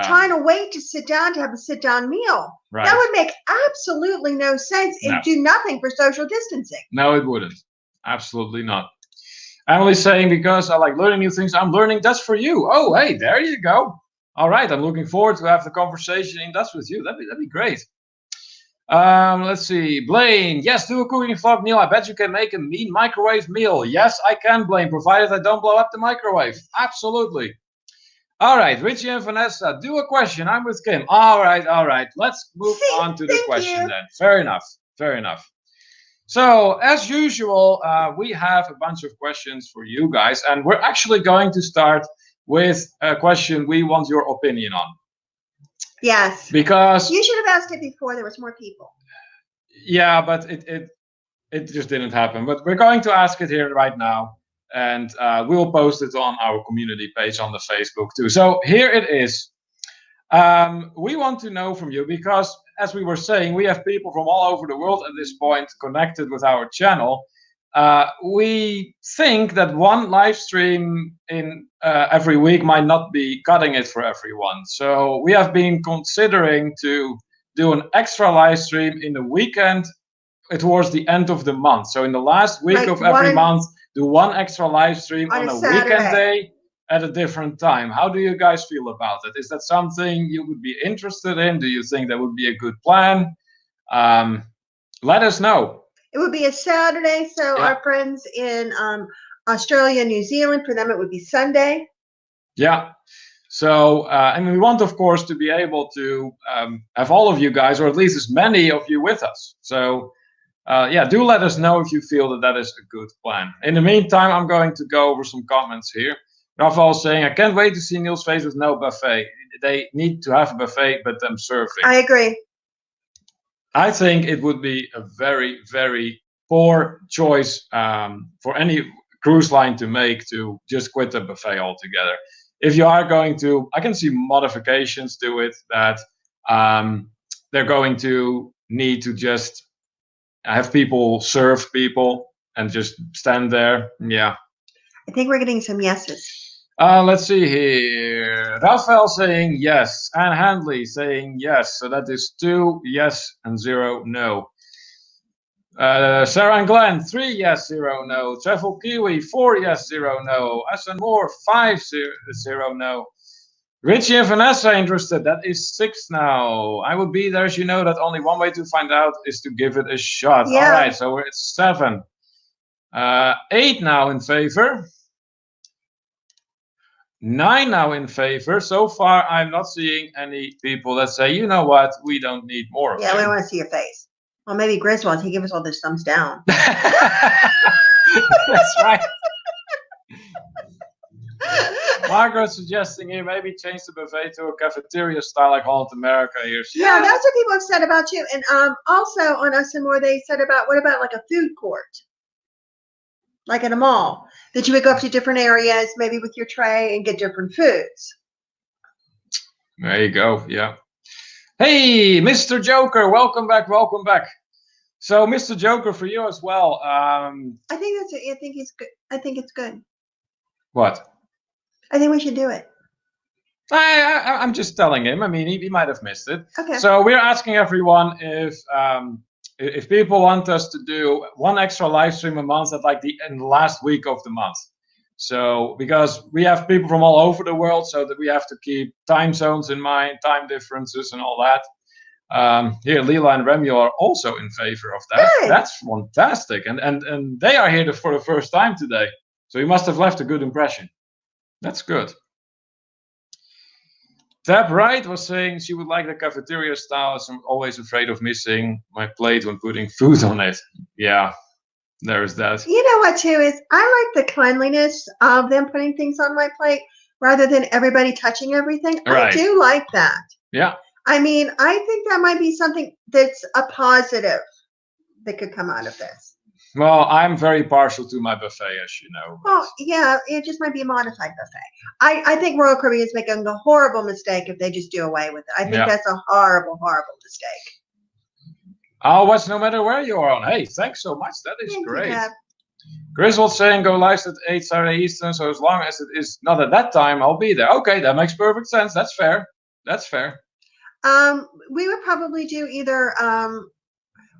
trying to wait to sit down to have a sit-down meal. Right. That would make absolutely no sense and do nothing for social distancing. No, it wouldn't. Absolutely not. Emily's saying, because I like learning new things, I'm learning Dutch for you. Oh, hey, there you go. All right, I'm looking forward to have the conversation in Dutch with you. That'd be great. Let's see. Blaine, yes, do a cooking vlog, Neil. I bet you can make a mean microwave meal. Yes, I can, Blaine, provided I don't blow up the microwave. Absolutely. All right, Richie and Vanessa, do a question. I'm with Kim. All right. Let's move on to the question then. Fair enough. So, as usual, we have a bunch of questions for you guys, and we're actually going to start with a question we want your opinion on. Yes. Because you should have asked it before there was more people. Yeah, but it just didn't happen. But we're going to ask it here right now, and we'll post it on our community page on the Facebook too. So here it is. We want to know from you because, as we were saying, we have people from all over the world at this point connected with our channel. We think that one live stream in every week might not be cutting it for everyone. So we have been considering to do an extra live stream in the weekend towards the end of the month. So in the last week of every month, do one extra live stream on a weekend day at a different time. How do you guys feel about it? Is that something you would be interested in? Do you think that would be a good plan? Let us know. It would be a Saturday, so our friends in Australia and New Zealand, for them it would be Sunday. Yeah. So, and we want, of course, to be able to have all of you guys, or at least as many of you with us. So, do let us know if you feel that that is a good plan. In the meantime, I'm going to go over some comments here. Rafael saying, I can't wait to see Neil's face with no buffet. They need to have a buffet, but them serving. I agree. I think it would be a very, very poor choice for any cruise line to make to just quit the buffet altogether. If you are going to, I can see modifications to it that they're going to need to just have people serve people and just stand there. Yeah. I think we're getting some yeses. Let's see here. Rafael saying yes, and Handley saying yes. So that is 2 yes and 0 no. Sarah and Glenn 3 yes, 0 no. Travel Kiwi 4 yes, 0 no. SN Moore 5 0 no. Richie and Vanessa interested. That is 6 now. I will be there as you know that only one way to find out is to give it a shot. Yeah. All right, so we're at 7. 8 now in favor. 9 now in favor. So far, I'm not seeing any people that say, you know what, we don't need more of we don't want to see your face. Well, maybe Griswold, he gave us all those thumbs down. That's right. Margaret's suggesting here maybe change the buffet to a cafeteria style like Holland America here. Yeah, that's what people have said about you. And also on us and more, they said about, what about like a food court? Like in a mall, that you would go up to different areas, maybe with your tray and get different foods. There you go. Yeah. Hey, Mr. Joker, welcome back. Welcome back. So, Mr. Joker, for you as well. I think that's it. I think he's good. I think it's good. What? I think we should do it. I'm just telling him. I mean, he might have missed it. Okay. So we're asking everyone if people want us to do one extra live stream a month at like in the last week of the month. So because we have people from all over the world, so that we have to keep time zones in mind, time differences and all that. Here, Leela and Remy are also in favor of that. Good. That's fantastic. And they are here for the first time today. So you must have left a good impression. That's good. Deb Wright was saying she would like the cafeteria style as I'm always afraid of missing my plate when putting food on it. Yeah, there's that. You know what, too, is I like the cleanliness of them putting things on my plate rather than everybody touching everything. Right. I do like that. Yeah. I mean, I think that might be something that's a positive that could come out of this. Well, I'm very partial to my buffet, as you know. Well, yeah, it just might be a modified buffet. I think Royal Caribbean is making a horrible mistake if they just do away with it. I think that's a horrible, horrible mistake. I'll watch no matter where you are on. Hey, thanks so much. That is great. Griswold saying go live at 8 Saturday Eastern, so as long as it is not at that time, I'll be there. Okay, that makes perfect sense. That's fair. That's fair. We would probably do either...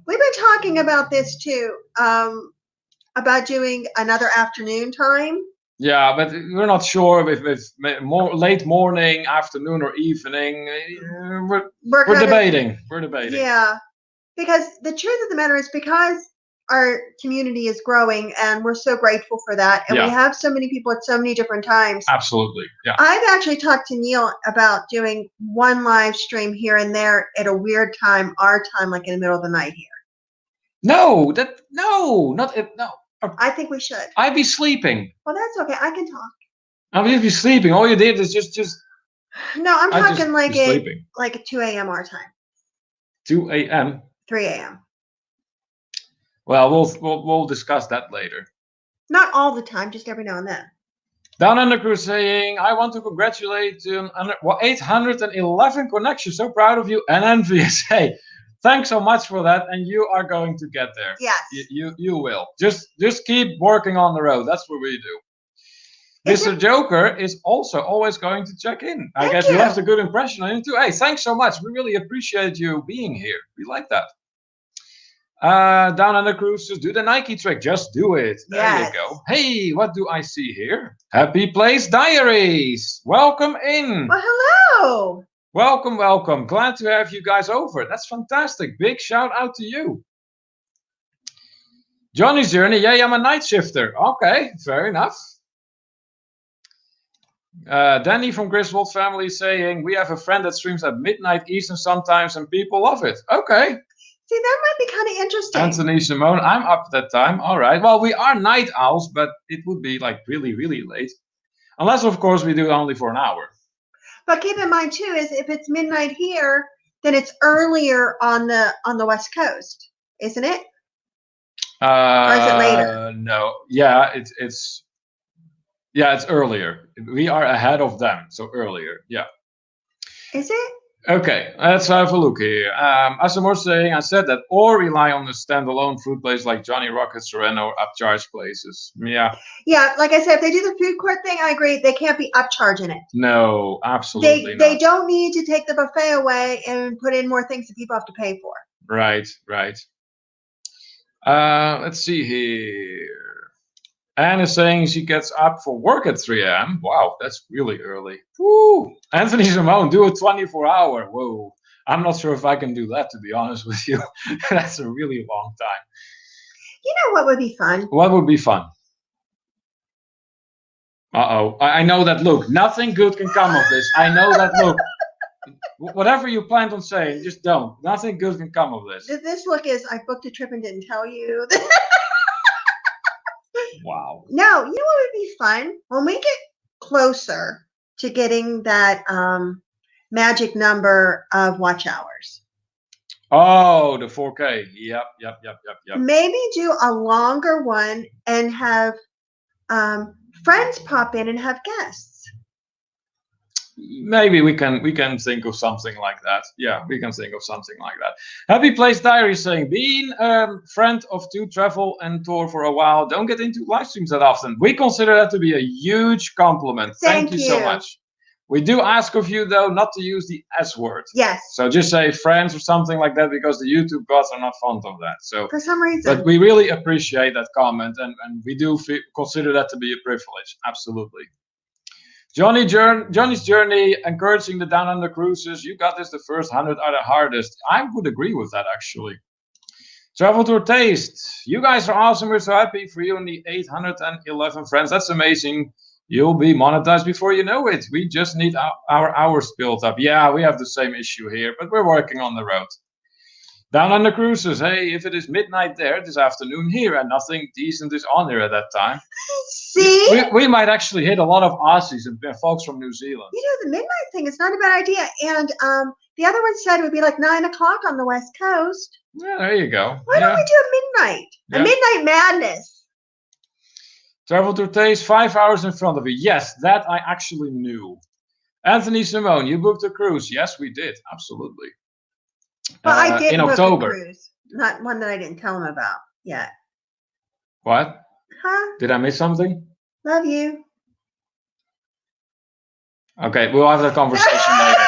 we've been talking about this too, about doing another afternoon time. Yeah, but we're not sure if more late morning, afternoon, or evening. We're debating. We're debating. Yeah, because the truth of the matter is because our community is growing and we're so grateful for that. And we have so many people at so many different times. Absolutely. Yeah. I've actually talked to Neil about doing one live stream here and there at a weird time, our time, like in the middle of the night here. No. I think we should. I'd be sleeping. Well, that's okay. I can talk. I mean, you'd be sleeping. All you did is just. No, I'm talking like sleeping. Like a 2 a.m. our time. 2 a.m. 3 a.m. Well, we'll discuss that later. Not all the time, just every now and then. Down Under Cruise saying, I want to congratulate you on 811 connections. So proud of you and envious. Hey, thanks so much for that, and you are going to get there. Yes. You will. Just keep working on the road. That's what we do. Mr. Joker is also always going to check in. I guess we left a good impression on him too. Hey, thanks so much. We really appreciate you being here. We like that. Down Under Cruises, do the Nike trick. Just do it. There you go. Hey, what do I see here? Happy Place Diaries. Welcome in. Well, hello. Welcome, welcome. Glad to have you guys over. That's fantastic. Big shout out to you. Johnny's Journey. Yeah, I'm a night shifter. Okay, fair enough. Danny from Griswold family saying, we have a friend that streams at midnight Eastern sometimes and people love it. Okay. See, that might be kind of interesting. Anthony Simone, I'm up at that time. All right. Well, we are night owls, but it would be like really, really late. Unless, of course, we do it only for an hour. But keep in mind, too, is if it's midnight here, then it's earlier on the West Coast, isn't it? Or is it later? No. Yeah, it's earlier. We are ahead of them, so earlier. Yeah. Is it? Okay, let's have a look here. Asamor saying, I said that, or rely on a standalone food place like Johnny Rocket, Sereno, or upcharge places. Yeah. Yeah, like I said, if they do the food court thing, I agree. They can't be upcharging it. No, absolutely not. They don't need to take the buffet away and put in more things that people have to pay for. Right. Let's see here. Anne is saying she gets up for work at 3 a.m. Wow, that's really early. Woo! Anthony Simone, do a 24-hour. Whoa. I'm not sure if I can do that, to be honest with you. That's a really long time. You know what would be fun? What would be fun? Uh-oh. I know that look. Nothing good can come of this. I know that look. Whatever you planned on saying, just don't. Nothing good can come of this. This look is, I booked a trip and didn't tell you. Wow. No, you know what would be fun? When we get closer to getting that magic number of watch hours. Oh, the 4K. Yep. Maybe do a longer one and have friends pop in and have guests. Maybe we can think of something like that. Yeah, we can think of something like that. Happy Place Diary saying, being a friend of To Travel and Tour for a while, don't get into live streams that often. We consider that to be a huge compliment. Thank you so much. We do ask of you, though, not to use the S word. Yes. So just say friends or something like that, because the YouTube gods are not fond of that. So for some reason. But we really appreciate that comment, and we do consider that to be a privilege. Absolutely. Johnny's Journey, encouraging the Down Under Cruises. You got this, the first 100 are the hardest. I would agree with that, actually. Travel Tour Taste. You guys are awesome. We're so happy for you and the 811 friends. That's amazing. You'll be monetized before you know it. We just need our hours built up. Yeah, we have the same issue here, but we're working on the road. Down Under Cruises. Hey, if it is midnight there, this afternoon here, and nothing decent is on there at that time. See? We might actually hit a lot of Aussies and folks from New Zealand. You know, the midnight thing is not a bad idea. And the other one said it would be like 9 o'clock on the West Coast. Yeah, there you go. Why don't we do a midnight? Yeah. A midnight madness. Travel to Taste, 5 hours in front of you. Yes, that I actually knew. Anthony Simone, you booked a cruise. Yes, we did. Absolutely. Well, I did in book October. A cruise. Not one that I didn't tell him about yet. What? Huh? Did I miss something? Love you. Okay, we'll have that conversation later.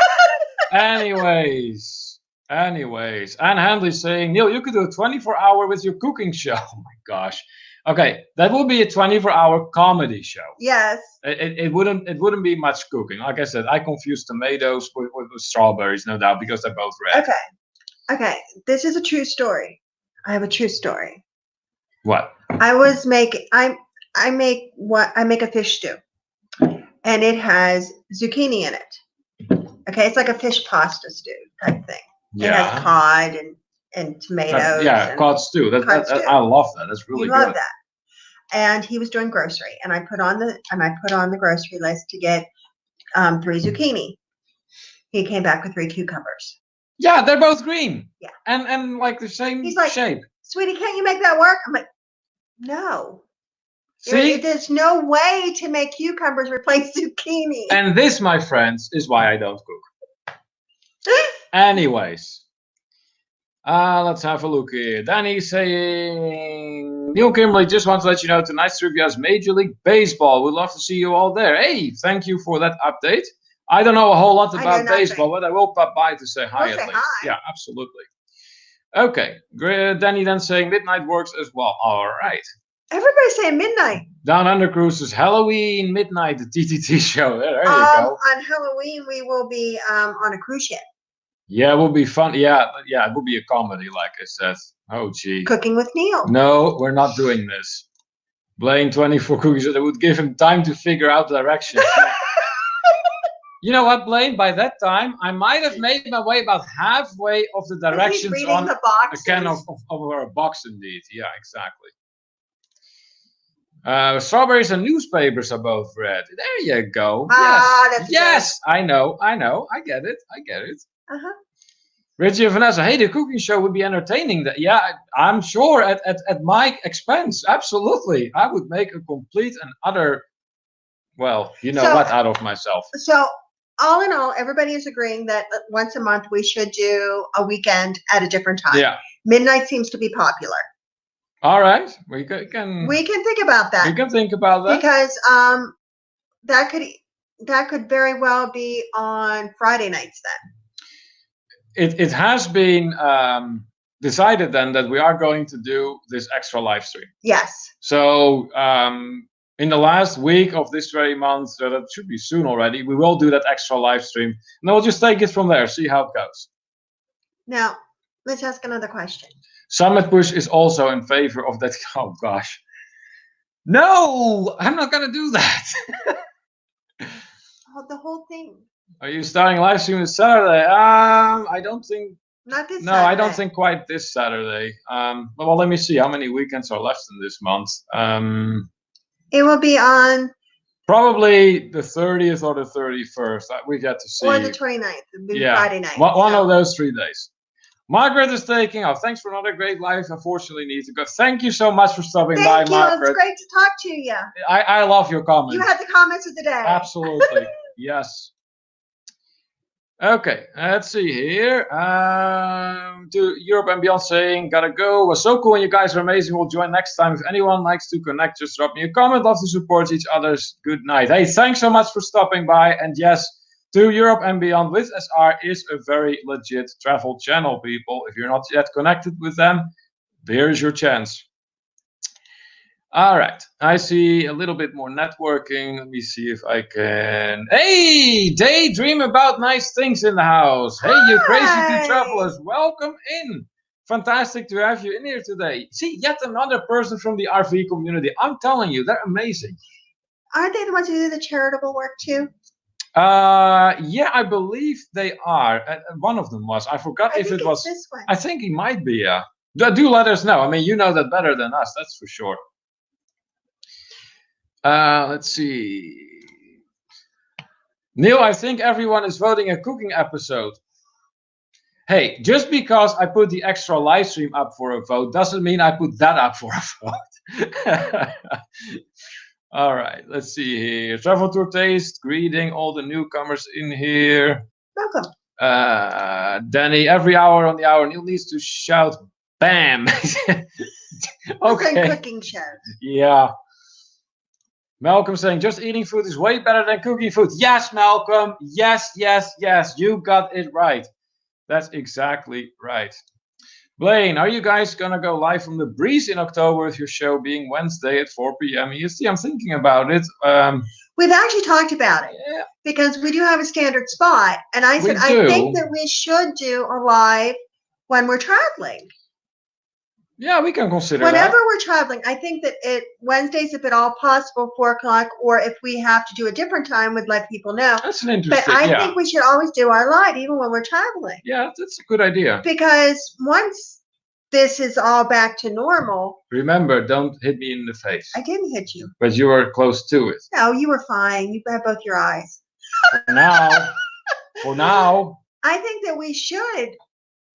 Anyways. Anne Handley saying, Neil, you could do a 24-hour with your cooking show. Oh my gosh. Okay, that will be a 24-hour comedy show. Yes. It wouldn't be much cooking. Like I said, I confused tomatoes with strawberries, no doubt, because they're both red. Okay. This is a true story. I have a true story. What? I make a fish stew, and it has zucchini in it. Okay, it's like a fish pasta stew type thing. Yeah. It has cod and tomatoes. Cod stew. Cod stew. I love that. That's really good. Love that. and he was doing grocery, and I put on the grocery list to get 3 zucchini. He came back with 3 cucumbers. Yeah, they're both green. Yeah. And like the same He's like, shape. Sweetie, can't you make that work? I'm like, no. See? There's no way to make cucumbers replace zucchini. And this, my friends, is why I don't cook. Anyways. Let's have a look here. Danny's saying, Neil Kimberly, just want to let you know tonight's trivia is Major League Baseball. We'd love to see you all there. Hey, thank you for that update. I don't know a whole lot about baseball, but I will pop by to say hi at least. Hi. Yeah, absolutely. Okay, Danny then saying midnight works as well. All right. Everybody's saying midnight. Down Under Cruises, Halloween midnight, the TTT show. There you go. On Halloween, we will be on a cruise ship. Yeah, it will be fun. Yeah, it will be a comedy, like I said. Oh, gee. Cooking with Neil. No, we're not doing this. Blaine 24 cookies. It would give him time to figure out directions. You know what, Blaine? By that time, I might have made my way about halfway of the directions on the boxes. A can of a box, indeed. Yeah, exactly. Strawberries and newspapers are both red. There you go. Yes, I know. I get it. Uh-huh. Richie and Vanessa, hey, the cooking show would be entertaining. Yeah, I'm sure at my expense. Absolutely. I would make a complete and utter, well, out of myself. So, all in all, everybody is agreeing that once a month we should do a weekend at a different time. Yeah. Midnight seems to be popular. All right. We can think about that. We can think about that. Because that could very well be on Friday nights then. It has been decided then that we are going to do this extra live stream. Yes. So in the last week of this very month, so that should be soon already, we will do that extra live stream. And then we'll just take it from there, see how it goes. Now, let's ask another question. Summit Push is also in favor of that. Oh, gosh. No, I'm not going to do that. The whole thing. Are you starting live stream this Saturday? I don't think. Not this Saturday. No, I don't think quite this Saturday. Well, let me see how many weekends are left in this month. It will be on. Probably the 30th or the 31st. We get to see. Or the 29th. It'll be Friday night. One of those 3 days. Margaret is taking off. Thanks for another great live. Unfortunately, need to go. Thank you so much for stopping by, Margaret. It's great to talk to you. I love your comments. You had the comments of the day. Absolutely. Yes. Okay, let's see here. To Europe and Beyond saying, gotta go. Was so cool and you guys are amazing. We'll join next time. If anyone likes to connect, just drop me a comment. Love to support each other's. Good night. Hey, thanks so much for stopping by. And yes, To Europe and Beyond with SR is a very legit travel channel, people. If you're not yet connected with them, here's your chance. All right, I see a little bit more networking. Let me see if I can. Hey, daydream about nice things in the house. Hey, you crazy two travelers, welcome in. Fantastic to have you in here today. See, yet another person from the RV community. I'm telling you, they're amazing. Aren't they the ones who do the charitable work too? Yeah, I believe they are. One of them was. I forgot if it was. This one. I think he might be. Yeah. Do let us know. I mean, you know that better than us. That's for sure. Let's see. Neil, I think everyone is voting a cooking episode. Hey, just because I put the extra live stream up for a vote doesn't mean I put that up for a vote. All right, let's see here. Travel Tour Taste, greeting all the newcomers in here. Welcome. Danny, every hour on the hour, Neil needs to shout, bam. Okay. Cooking shows. Yeah. Malcolm saying, just eating food is way better than cooking food. Yes, Malcolm. Yes, yes, yes. You got it right. That's exactly right. Blaine, are you guys going to go live from the breeze in October with your show being Wednesday at 4 p.m. EST? I'm thinking about it. We've actually talked about it because we do have a standard spot. And I said, I think that we should do a live when we're traveling. Yeah, we can consider Whenever that. we're traveling, I think that Wednesdays, if at all possible, 4 o'clock, or if we have to do a different time, we'd let people know. That's an interesting, But I think we should always do our live, even when we're traveling. Yeah, that's a good idea. Because once this is all back to normal. Remember, don't hit me in the face. I didn't hit you. But you were close to it. No, you were fine. You had both your eyes. For now. I think that we should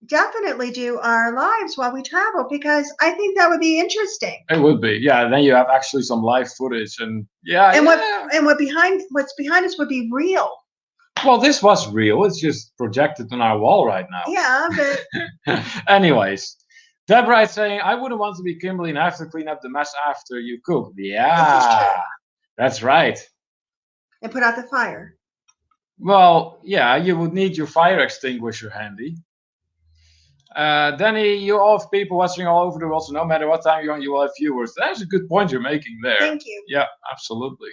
definitely do our lives while we travel because I think that would be interesting. It would be, yeah. Then you have actually some live footage, and yeah. And what's behind us would be real. Well, this was real. It's just projected on our wall right now. Yeah, but anyways, Deborah is saying, I wouldn't want to be Kimberly and have to clean up the mess after you cook. Yeah, that's right. And put out the fire. Well, yeah, you would need your fire extinguisher handy. Danny, you all have people watching all over the world, so no matter what time you're on, you will have viewers. That's a good point you're making there. Thank you. Yeah, absolutely.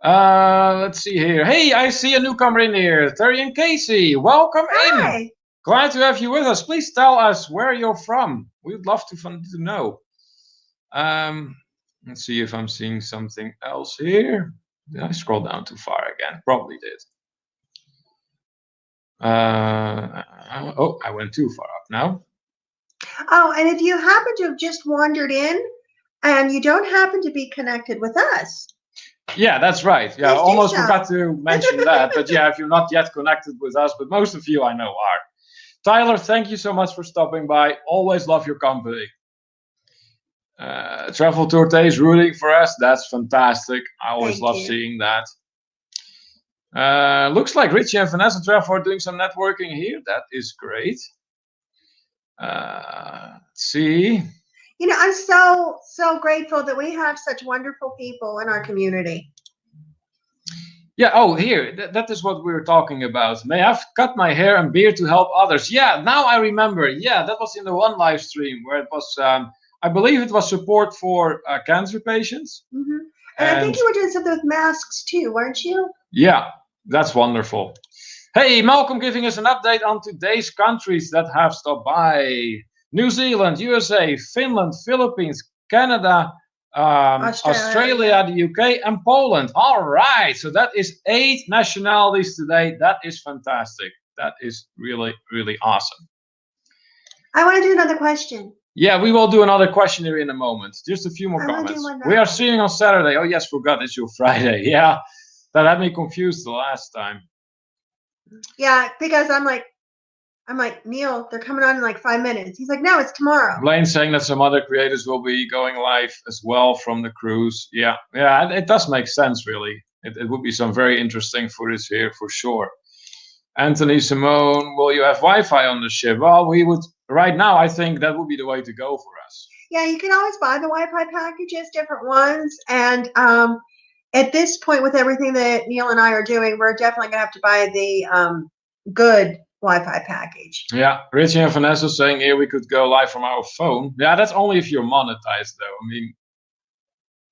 Let's see here. Hey, I see a newcomer in here. Terry and Casey, welcome in. Glad to have you with us. Please tell us where you're from. We'd love to know. Let's see if I'm seeing something else here. Did I scroll down too far again? Probably did. Oh, I went too far up now. Oh, and if you happen to have just wandered in and you don't happen to be connected with us. Yeah, that's right. Yeah, I almost forgot to mention that. But yeah, if you're not yet connected with us, but most of you I know are. Tyler, thank you so much for stopping by. Always love your company. Travel Torte is rooting for us. That's fantastic. I always love seeing that. Looks like Richie and Vanessa Travel are doing some networking here. That is great. Let's see. You know, I'm so grateful that we have such wonderful people in our community. Yeah, oh, here, that is what we were talking about. May I've cut my hair and beard to help others. Yeah, now I remember. Yeah, that was in the one live stream where it was, I believe it was support for cancer patients. Mm-hmm. And I think you were doing something with masks too, weren't you? Yeah, that's wonderful. Hey, Malcolm giving us an update on today's countries that have stopped by. New Zealand, USA, Finland, Philippines, Canada, Australia, the UK, and Poland. All right, so that is 8 nationalities today. That is fantastic. That is really, really awesome. I want to do another question. Yeah, we will do another question here in a moment. Just a few more comments. We are seeing on Saturday. Oh, yes, forgot it's your Friday. Yeah, that had me confused the last time. Yeah, because I'm like, Neil, they're coming on in like 5 minutes. He's like, no, it's tomorrow. Blaine's saying that some other creators will be going live as well from the cruise. Yeah, it does make sense, really. It would be some very interesting footage here for sure. Anthony Simone, will you have Wi-Fi on the ship? Well, we would, right now, I think that would be the way to go for us. Yeah, you can always buy the Wi-Fi packages, different ones. And at this point, with everything that Neil and I are doing, we're definitely going to have to buy the good Wi-Fi package. Yeah, Richie and Vanessa saying here we could go live from our phone. Yeah, that's only if you're monetized, though. I mean,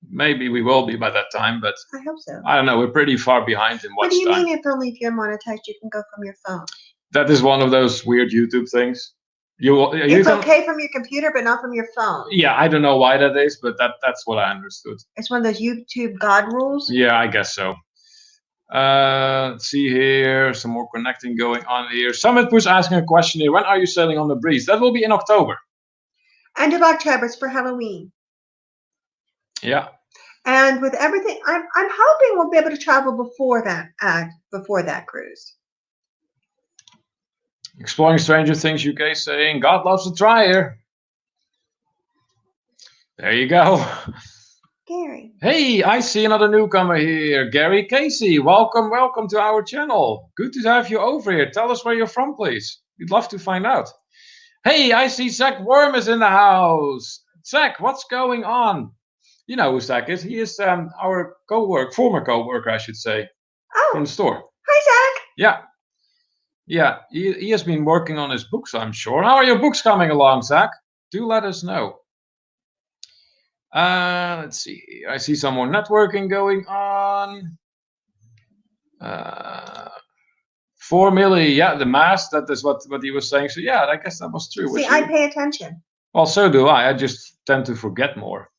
maybe we will be by that time, but I hope so. I don't know. We're pretty far behind in watch time. What do you mean if only if you're monetized, you can go from your phone? That is one of those weird YouTube things. It's okay from your computer, but not from your phone. Yeah, I don't know why that is, but that's what I understood. It's one of those YouTube God rules? Yeah, I guess so. Let's see here. Some more connecting going on here. Summit Push asking a question here. When are you sailing on the breeze? That will be in October. End of October. It's for Halloween. Yeah. And with everything, I'm hoping we'll be able to travel before that cruise. Exploring Stranger Things UK saying God loves a trier. There you go. Gary. Hey, I see another newcomer here. Gary Casey, welcome to our channel. Good to have you over here. Tell us where you're from, please. We'd love to find out. Hey, I see Zach Worm is in the house. Zach, what's going on? You know who Zach is. He is our former co-worker, I should say, from the store. Hi, Zach. Yeah, he has been working on his books, I'm sure. How are your books coming along, Zach? Do let us know. Let's see. I see some more networking going on. 4 million. Yeah, the mask. That is what he was saying. So yeah, I guess that was true. See, I pay attention. Well, so do I. I just tend to forget more.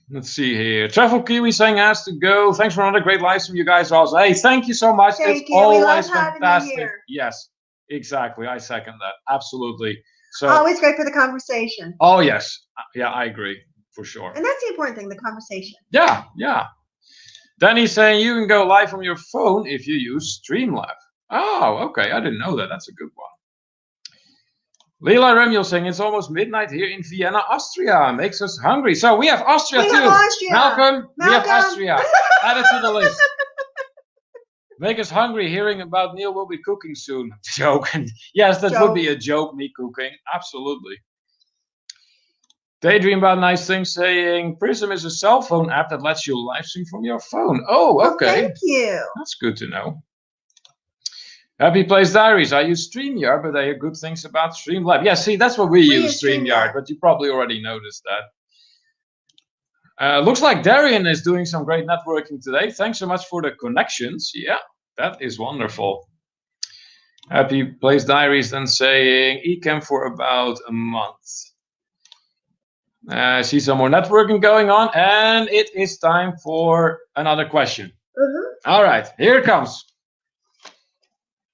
Let's see here. Travel Kiwi saying has to go. Thanks for another great live stream. You guys are awesome. Hey, thank you so much. Thank it's you. Always We love fantastic. having you here. Yes. exactly. I second that. Absolutely. So always great for the conversation. Oh yes, yeah, I agree for sure. And that's the important thing, the conversation. Yeah, yeah. Then he's saying you can go live from your phone if you use Streamlab. Oh, okay. I didn't know that. That's a good one. Leela Remuel saying it's almost midnight here in Vienna, Austria. Makes us hungry. So we have Austria too. We have Austria. Malcolm, we have Malcolm. Austria. Add it to the list. Make us hungry hearing about Neil will be cooking soon. Joke. Yes, that would be a joke, me cooking. Absolutely. Daydream about nice things saying Prism is a cell phone app that lets you live stream from your phone. Oh, okay. Well, thank you. That's good to know. Happy Place Diaries. I use StreamYard, but I hear good things about Streamlab. Yeah, see, that's what we use, StreamYard, but you probably already noticed that. Looks like Darian is doing some great networking today. Thanks so much for the connections. Yeah, that is wonderful. Happy Place Diaries then saying Ecamm for about a month. I see some more networking going on, and it is time for another question. All right, here it comes.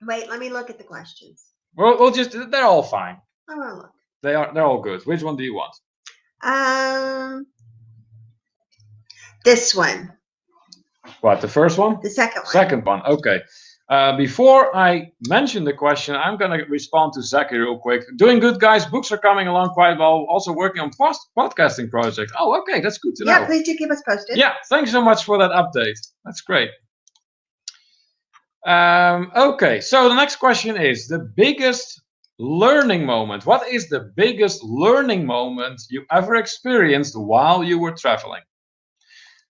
Wait, let me look at the questions. We'll just, they're all fine. I want to look. They're all good. Which one do you want? This one. What, the first one? The second one. Second one, okay. Before I mention the question, I'm going to respond to Zaki real quick. Doing good, guys. Books are coming along quite well. Also working on podcasting project. Oh, okay. That's good to know. Yeah, please do keep us posted. Yeah, thanks so much for that update. That's great. Okay, so the next question is the biggest learning moment. What is the biggest learning moment you ever experienced while you were traveling?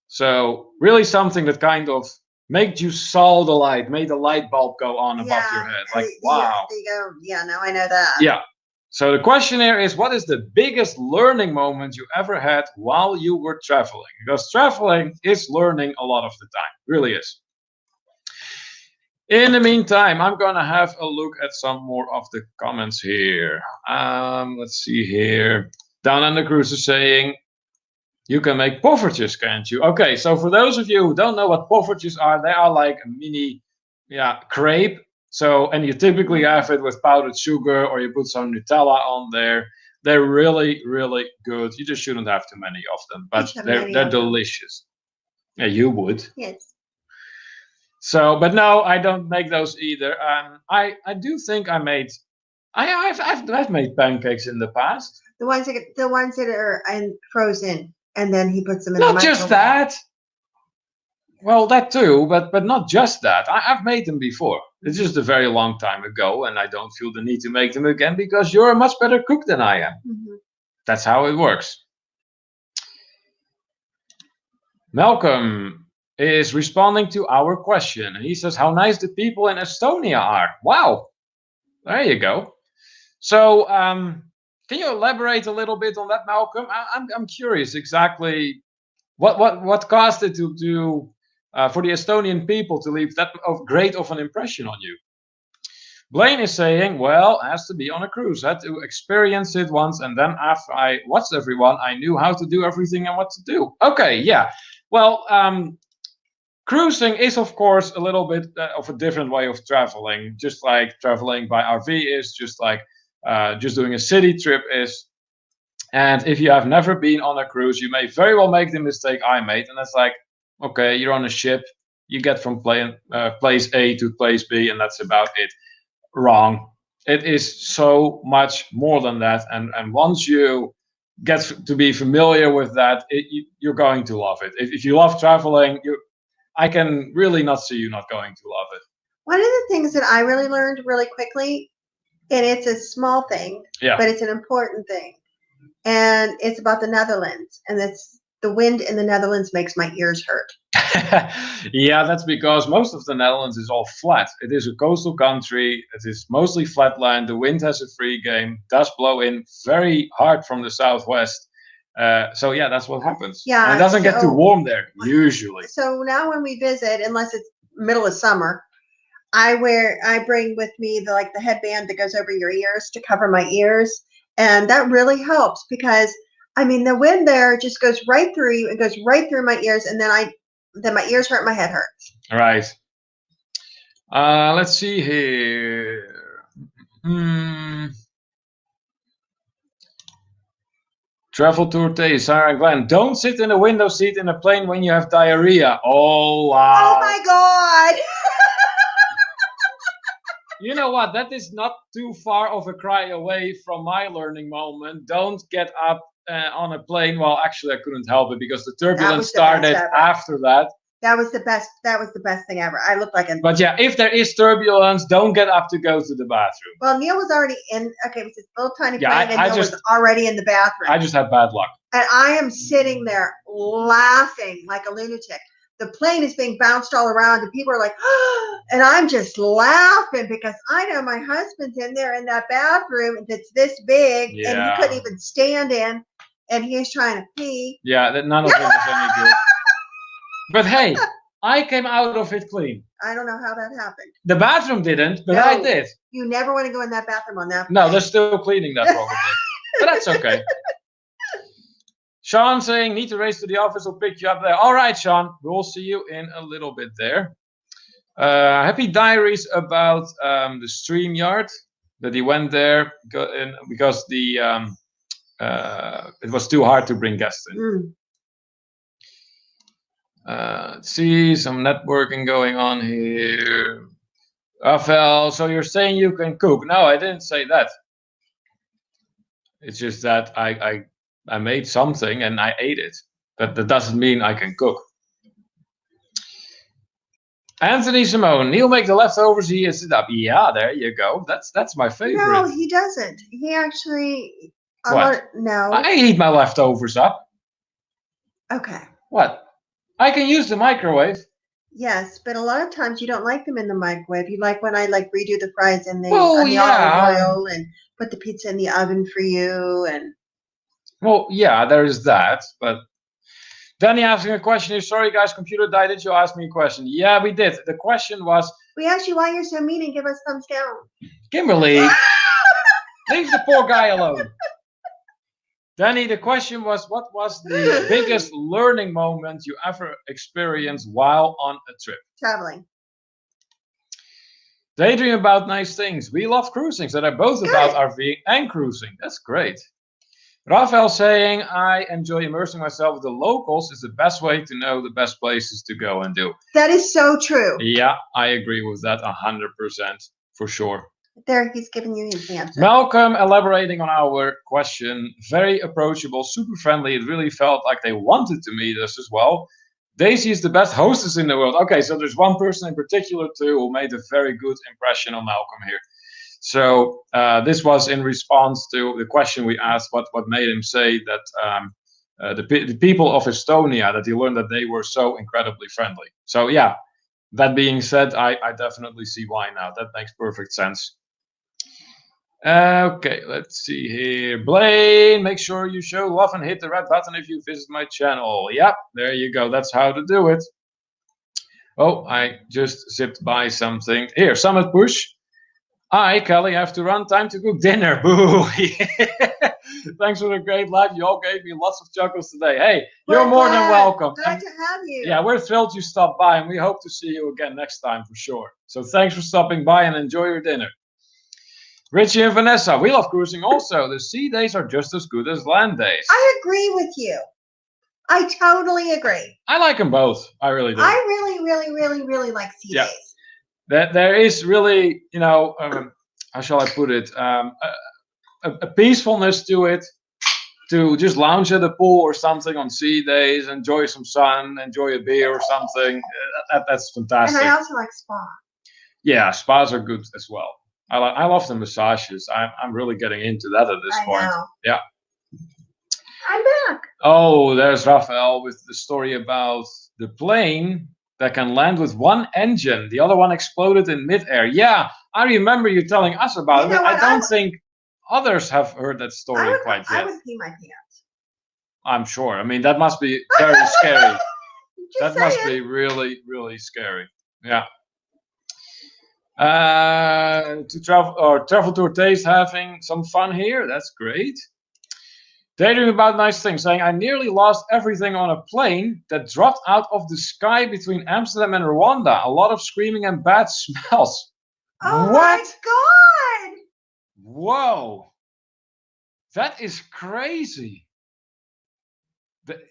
So really something that kind of made you saw the light, made the light bulb go on above your head. Like, wow. There you go. Yeah, now I know that. Yeah. So the question here is, what is the biggest learning moment you ever had while you were traveling? Because traveling is learning a lot of the time. Really is. In the meantime, I'm going to have a look at some more of the comments here. Let's see here. Down Under Cruise is saying, you can make poffertjes, can't you? Okay, so for those of you who don't know what poffertjes are, they are like a mini crepe. So, and you typically have it with powdered sugar or you put some Nutella on there. They're really, really good. You just shouldn't have too many of them, but they're delicious. Yeah, you would. Yes. So, but no, I don't make those either. I do think I've made pancakes in the past. The ones that are frozen, and then he puts them in. Not just that. Well, that too, but not just that. I've made them before. It's just a very long time ago, and I don't feel the need to make them again because you're a much better cook than I am. Mm-hmm. That's how it works. Malcolm is responding to our question, and he says how nice the people in Estonia are. Wow, there you go. So, can you elaborate a little bit on that, Malcolm? I'm curious exactly what caused it to for the Estonian people to leave that great of an impression on you. Blaine is saying, well, it has to be on a cruise. I had to experience it once, and then after I watched everyone, I knew how to do everything and what to do. Okay, yeah. Well, cruising is, of course, a little bit of a different way of traveling, just like traveling by RV is, just like just doing a city trip is. And if you have never been on a cruise, you may very well make the mistake I made. And that's like, okay, you're on a ship, you get from place A to place B, and that's about it. Wrong. It is so much more than that. And once you get to be familiar with that, you're going to love it. If you love traveling, I can really not see you not going to love it. One of the things that I really learned really quickly, and it's a small thing, but it's an important thing, and it's about the Netherlands, and it's the wind in the Netherlands makes my ears hurt. Yeah, that's because most of the Netherlands is all flat. It is a coastal country. It is mostly flat land. The wind has a free game, does blow in very hard from the southwest. So yeah, that's what happens. Yeah, and it doesn't get too warm there usually. So now when we visit, unless it's middle of summer, I bring with me the headband that goes over your ears to cover my ears, and that really helps because I mean the wind there just goes right through you. It goes right through my ears, and then my ears hurt, my head hurts. Right. Let's see here. Travel tour days, Sarah and Glenn. Don't sit in a window seat in a plane when you have diarrhea. Oh, wow. Oh, my God. You know what? That is not too far of a cry away from my learning moment. Don't get up on a plane. Well, actually, I couldn't help it because the turbulence started after that. That was the best. That was the best thing ever. I looked like a. But yeah, if there is turbulence, don't get up to go to the bathroom. Well, Neil was already in. Okay, it was this little tiny plane, and Neil was already in the bathroom. I just had bad luck. And I am sitting there laughing like a lunatic. The plane is being bounced all around, and people are like, oh, and I'm just laughing because I know my husband's in there in that bathroom that's this big, and he couldn't even stand in, and he was trying to pee. Yeah, that none of it was any good. But hey, I came out of it clean. I don't know how that happened. The bathroom didn't, but I did. You never want to go in that bathroom on that plane. No, they're still cleaning that probably. But that's okay. Sean saying, need to race to the office, I'll pick you up there. All right, Sean, we'll see you in a little bit there. Happy diaries about the StreamYard, that he went there because the it was too hard to bring guests in. Let's see, some networking going on here. Rafael, so you're saying you can cook? No, I didn't say that. It's just that I made something and I ate it. But that doesn't mean I can cook. Anthony Simone, Neil make the leftovers, he eats it up. Yeah, there you go. That's my favorite. No, he doesn't. He actually. What? No. I eat my leftovers up. Okay. What? I can use the microwave. Yes, but a lot of times you don't like them in the microwave. You like when I redo the fries in the olive oil and put the pizza in the oven for you and. Well, yeah, there is that, but Danny asking a question here. Sorry, guys, computer died. Did you ask me a question? Yeah, we did. The question was. We asked you why you're so mean and give us thumbs down. Kimberly, leave the poor guy alone. Danny, the question was, what was the biggest learning moment you ever experienced while on a trip? Traveling. Daydream about nice things. We love cruising, so they're both about RVing and cruising. That's great. Rafael saying, I enjoy immersing myself with the locals. It's the best way to know the best places to go and do. That is so true. Yeah, I agree with that 100% for sure. There, he's giving you his answer. Malcolm elaborating on our question. Very approachable, super friendly. It really felt like they wanted to meet us as well. Daisy is the best hostess in the world. Okay, so there's one person in particular too who made a very good impression on Malcolm here. So this was in response to the question we asked, what made him say that the people of Estonia, that he learned that they were so incredibly friendly. So yeah, that being said, I definitely see why now. That makes perfect sense. Okay, let's see here. Blaine, make sure you show love and hit the red button if you visit my channel. Yep, there you go. That's how to do it. Oh, I just zipped by something. Here, Summit Push. Hi, Kelly, I have to run. Time to cook dinner. Boo. Thanks for the great live. You all gave me lots of chuckles today. Hey, you're more than welcome. Glad to have you. Yeah, we're thrilled you stopped by, and we hope to see you again next time for sure. So thanks for stopping by and enjoy your dinner. Richie and Vanessa, we love cruising also. The sea days are just as good as land days. I agree with you. I totally agree. I like them both. I really do. I really, really, really, really like sea days. There is really, you know, how shall I put it, a peacefulness to it, to just lounge at a pool or something on sea days, enjoy some sun, enjoy a beer or something. That's fantastic. And I also like spa. Yeah, spas are good as well. I love the massages. I'm really getting into that at this point. Know. Yeah. I'm back. Oh, there's Rafael with the story about the plane that can land with one engine. The other one exploded in midair. Yeah, I remember you telling us about it. I don't think others have heard that story quite yet. I would pee my pants. I'm sure. I mean, that must be very scary. That must be really, really scary. Yeah. To travel tour taste, having some fun here. That's great. Daydream about nice things, saying I nearly lost everything on a plane that dropped out of the sky between Amsterdam and Rwanda. A lot of screaming and bad smells. Oh my God! Whoa. That is crazy.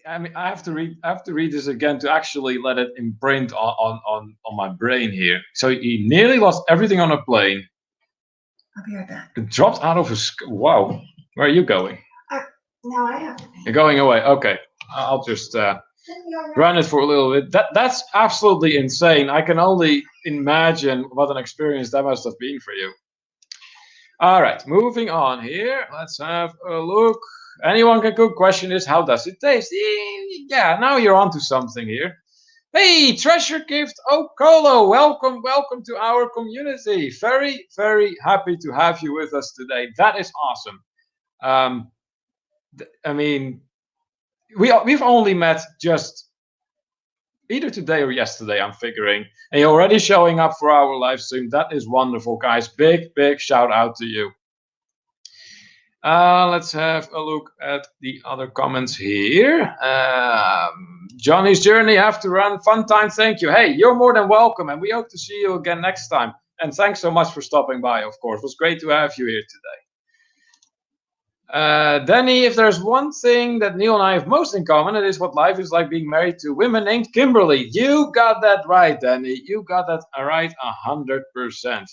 I mean, I have to read this again to actually let it imprint on my brain here. So he nearly lost everything on a plane. I'll be right back. It dropped out of his. Wow. Where are you going? No, I have to. You're going away. Okay. I'll just run it for a little bit. That's absolutely insane. I can only imagine what an experience that must have been for you. All right, moving on here. Let's have a look. Anyone can cook. Question is, how does it taste? Yeah, now you're onto something here. Hey, treasure gift Okolo, welcome to our community. Very, very happy to have you with us today. That is awesome. I mean, we've only met just either today or yesterday, I'm figuring, and you're already showing up for our live stream. That is wonderful, guys. Big shout out to you. Let's have a look at the other comments here. Johnny's journey, have to run. Fun time, thank you. Hey, you're more than welcome, and we hope to see you again next time. And thanks so much for stopping by, of course. It was great to have you here today. Danny, if there's one thing that Neil and I have most in common, it is what life is like being married to women named Kimberly. You got that right, Danny. You got that right 100%.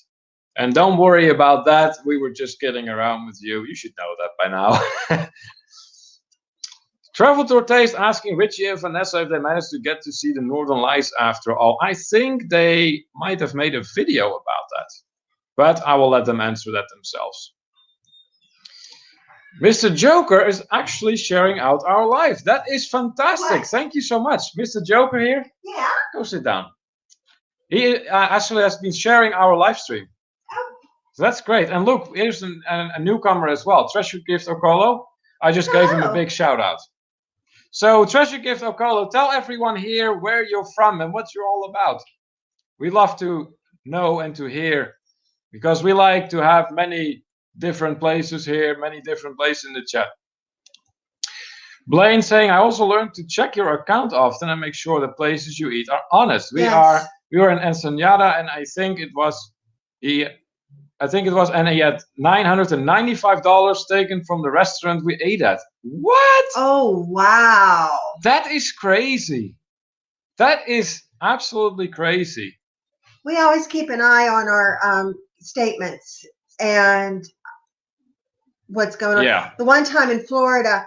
And don't worry about that. We were just kidding around with you. You should know that by now. Travel Tour Taste asking Richie and Vanessa if they managed to get to see the Northern Lights after all. I think they might have made a video about that. But I will let them answer that themselves. Mr. Joker is actually sharing out our live. That is fantastic. What? Thank you so much. Mr. Joker here. Yeah. Go sit down. He actually has been sharing our live stream. So that's great. And look, here's a newcomer as well. Treasure Gift Okolo. I just gave him a big shout out. So Treasure Gift Okolo, tell everyone here where you're from and what you're all about. We love to know and to hear, because we like to have many different places here, many different places in the chat. Blaine saying, I also learned to check your account often and make sure the places you eat are honest. We were in Ensenada, and I think it was and he had $995 taken from the restaurant we ate at. What? Oh, wow. That is crazy. That is absolutely crazy. We always keep an eye on our statements and what's going on. Yeah. The one time in Florida,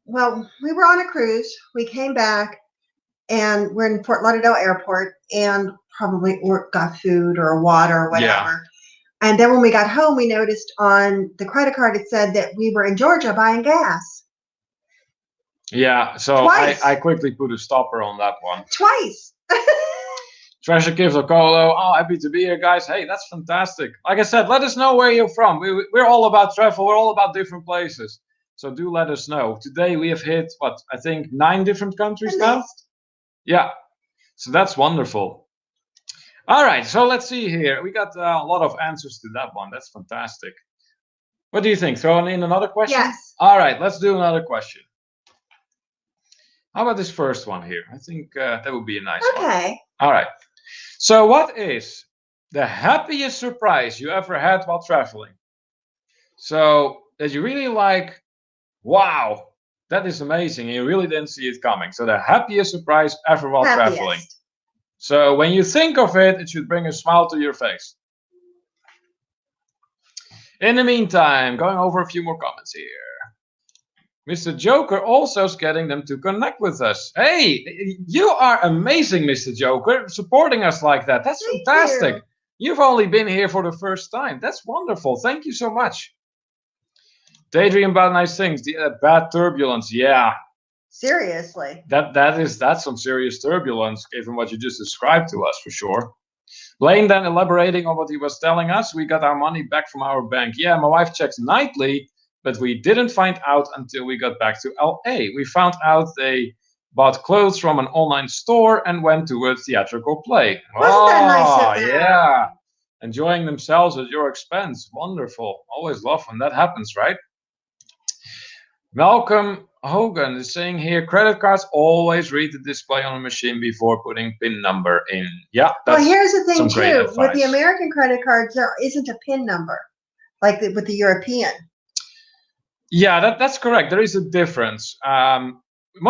well, we were on a cruise. We came back, and we're in Fort Lauderdale Airport, and probably got food or water or whatever. Yeah. And then when we got home, we noticed on the credit card it said that we were in Georgia buying gas. Yeah, so I quickly put a stopper on that one. Twice. Treasure Gift Okolo. Oh, happy to be here, guys. Hey, that's fantastic. Like I said, let us know where you're from. We're all about travel. We're all about different places. So do let us know. Today we have hit, I think 9 different countries now? Yeah. So that's wonderful. All right, so let's see here. We got a lot of answers to that one. That's fantastic. What do you think? Throwing in another question? Yes. All right, let's do another question. How about this first one here? I think that would be a nice one. Okay. All right. So what is the happiest surprise you ever had while traveling? So that you really like, wow, that is amazing. And you really didn't see it coming. So the happiest surprise ever while traveling. So when you think of it, it should bring a smile to your face. In the meantime, going over a few more comments here. Mr. Joker also is getting them to connect with us. Hey, you are amazing, Mr. Joker, supporting us like that. That's fantastic. You've only been here for the first time. That's wonderful. Thank you so much. Daydream about nice things. The bad turbulence. Yeah. Seriously. That's some serious turbulence, given what you just described to us, for sure. Blaine then elaborating on what he was telling us. We got our money back from our bank. Yeah, my wife checks nightly, but we didn't find out until we got back to LA. We found out they bought clothes from an online store and went to a theatrical play. Wasn't that nice of them? Yeah. Enjoying themselves at your expense. Wonderful. Always love when that happens, right? Malcolm Hogan is saying here, credit cards always read the display on the machine before putting PIN number in. Yeah, that's well, here's the thing some great too. advice. With the American credit cards, there isn't a PIN number. like with the European. Yeah, that's correct. There is a difference.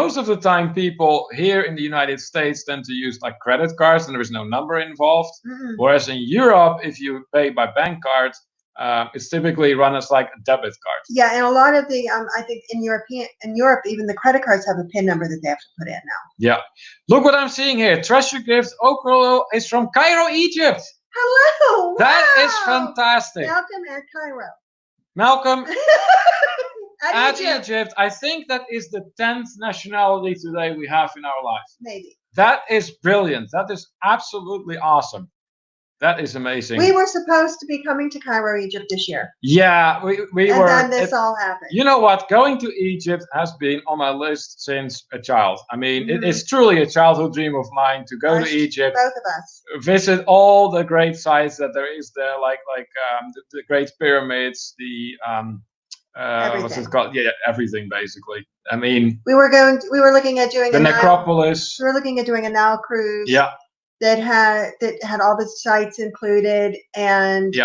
Most of the time, people here in the United States tend to use like credit cards, and there is no number involved. Whereas in Europe, if you pay by bank card, it's typically run as like a debit card. Yeah, and a lot of the I think in Europe, even the credit cards have a PIN number that they have to put in now. Yeah, look what I'm seeing here. Treasure gift Okolo is from Cairo, Egypt. Hello. Wow. That is fantastic. Malcolm at Cairo. Malcolm. At Egypt. I think that is the 10th nationality today we have in our life. Maybe. That is brilliant. That is absolutely awesome. That is amazing. We were supposed to be coming to Cairo, Egypt this year. Yeah, we and were. And then this all happened. You know what? Going to Egypt has been on my list since a child. I mean, it is truly a childhood dream of mine to go to Egypt. Both of us. Visit all the great sites that there is there, like the Great Pyramids, the what's it called? Yeah, everything basically. I mean, we were looking at doing the necropolis. We were looking at doing a Nile cruise. Yeah. That had all the sites included and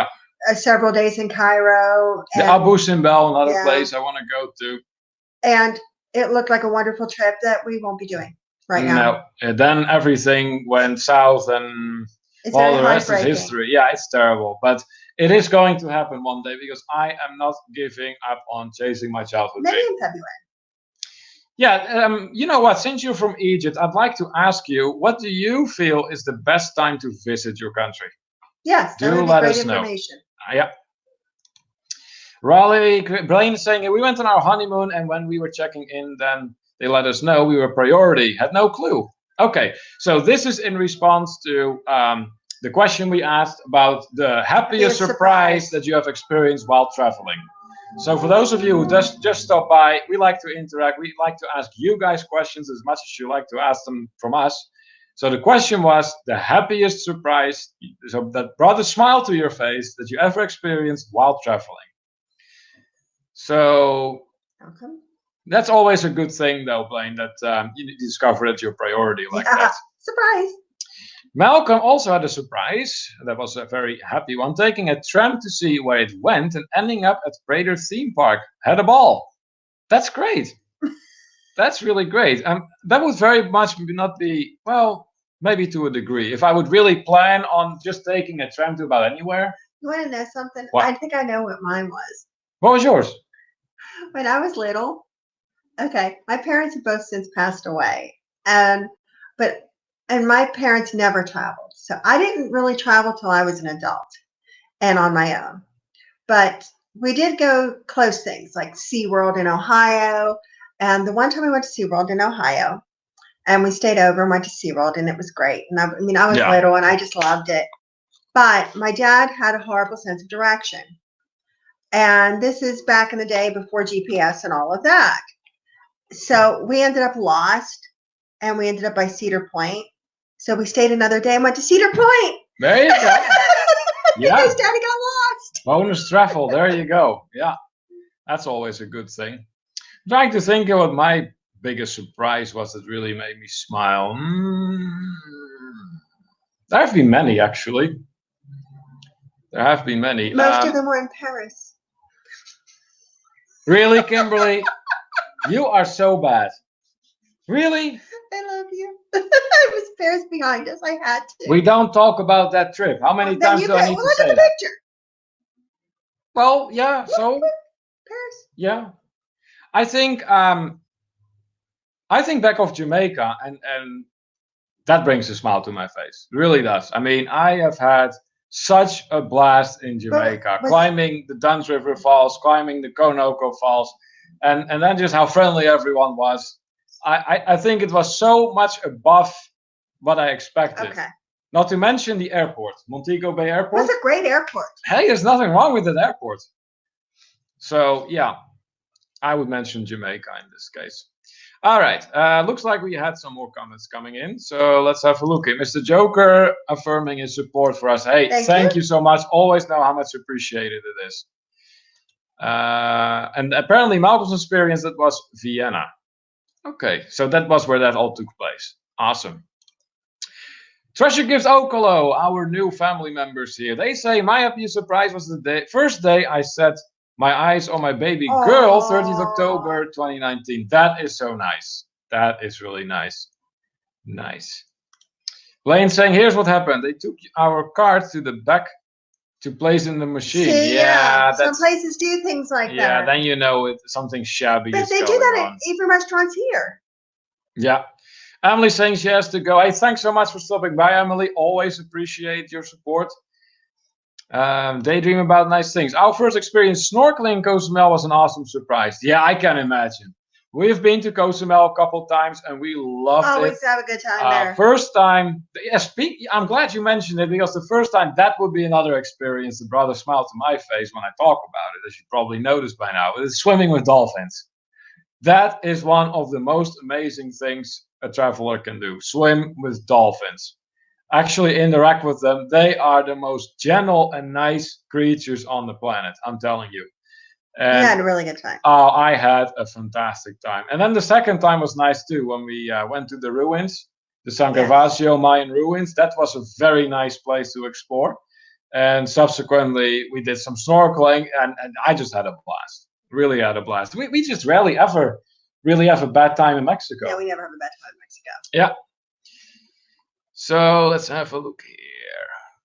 several days in Cairo. The Abu Simbel, another place I want to go to. And it looked like a wonderful trip that we won't be doing right now. No, and then everything went south, and all the rest is history. Yeah, it's terrible, but it is going to happen one day because I am not giving up on chasing my childhood dream. Maybe in February. Yeah, you know what? Since you're from Egypt, I'd like to ask you, what do you feel is the best time to visit your country? Yes, that would be let great us know. information. Yeah. Raleigh, Blaine is saying, we went on our honeymoon, and when we were checking in, then they let us know we were priority. Had no clue. Okay, so this is in response to the question we asked about the happiest surprise that you have experienced while traveling. So for those of you who just stop by, we like to interact. We like to ask you guys questions as much as you like to ask them from us. So the question was the happiest surprise that brought a smile to your face that you ever experienced while traveling. So that's always a good thing, though, Blaine, that you discover that your priority like that. Surprise. Malcolm also had a surprise. That was a very happy one. Taking a tram to see where it went and ending up at Prater Theme Park. Had a ball. That's great. That's really great. That would very much not be, well, maybe to a degree. If I would really plan on just taking a tram to about anywhere. You want to know something? What? I think I know what mine was. What was yours? When I was little, my parents have both since passed away. And my parents never traveled. So I didn't really travel till I was an adult and on my own. But we did go close things like SeaWorld in Ohio. And the one time we went to SeaWorld in Ohio and we stayed over and went to SeaWorld and it was great. And I was little and I just loved it. But my dad had a horrible sense of direction. And this is back in the day before GPS and all of that. So we ended up lost and we ended up by Cedar Point. So we stayed another day and went to Cedar Point. There you go. Because Daddy got lost. Bonus travel. There you go. Yeah. That's always a good thing. I'm trying to think of what my biggest surprise was that really made me smile. There have been many, actually. There have been many. Most of them were in Paris. Really, Kimberly? You are so bad. Really? I love you. It was Paris behind us. I had to. We don't talk about that trip. How many times do I need to say look at the picture. Well, yeah. So Paris. Yeah, I think back of Jamaica, and that brings a smile to my face. It really does. I mean, I have had such a blast in Jamaica, climbing the Duns River Falls, climbing the Konoko Falls, and then just how friendly everyone was. I think it was so much above what I expected. Okay. Not to mention the airport, Montego Bay Airport. That's a great airport. Hey, there's nothing wrong with that airport. So yeah, I would mention Jamaica in this case. All right, looks like we had some more comments coming in. So let's have a look at Mr. Joker affirming his support for us. Hey, thank you so much. Always know how much appreciated it is. And apparently Malcolm's experience, that was Vienna. Okay, so that was where that all took place. Awesome. Treasure Gift Okolo, our new family members here. They say my happiest surprise was the first day I set my eyes on my baby girl, 30th October 2019. That is so nice. That is really nice. Nice. Blaine saying, here's what happened. They took our card to the back to place in the machine. See, yeah, some places do things like that. Yeah, then you know something shabby but is they going do that on. at even restaurants here. Yeah. Emily saying she has to go. Hey, thanks so much for stopping by, Emily. Always appreciate your support. Daydream about nice things. Our first experience snorkeling in Cozumel was an awesome surprise. Yeah, I can imagine. We've been to Cozumel a couple times and we loved it. Always have a good time there. First time, I'm glad you mentioned it because the first time that would be another experience that brought a smile to my face when I talk about it, as you probably noticed by now. It's swimming with dolphins. That is one of the most amazing things a traveler can do. Swim with dolphins. Actually interact with them. They are the most gentle and nice creatures on the planet. I'm telling you. And you had a really good time. I had a fantastic time. And then the second time was nice too when we went to the ruins, the San Gervasio Mayan ruins. That was a very nice place to explore. And subsequently, we did some snorkeling, and I just had a blast. Really had a blast. We just rarely ever really have a bad time in Mexico. Yeah, we never have a bad time in Mexico. Yeah. So let's have a look here.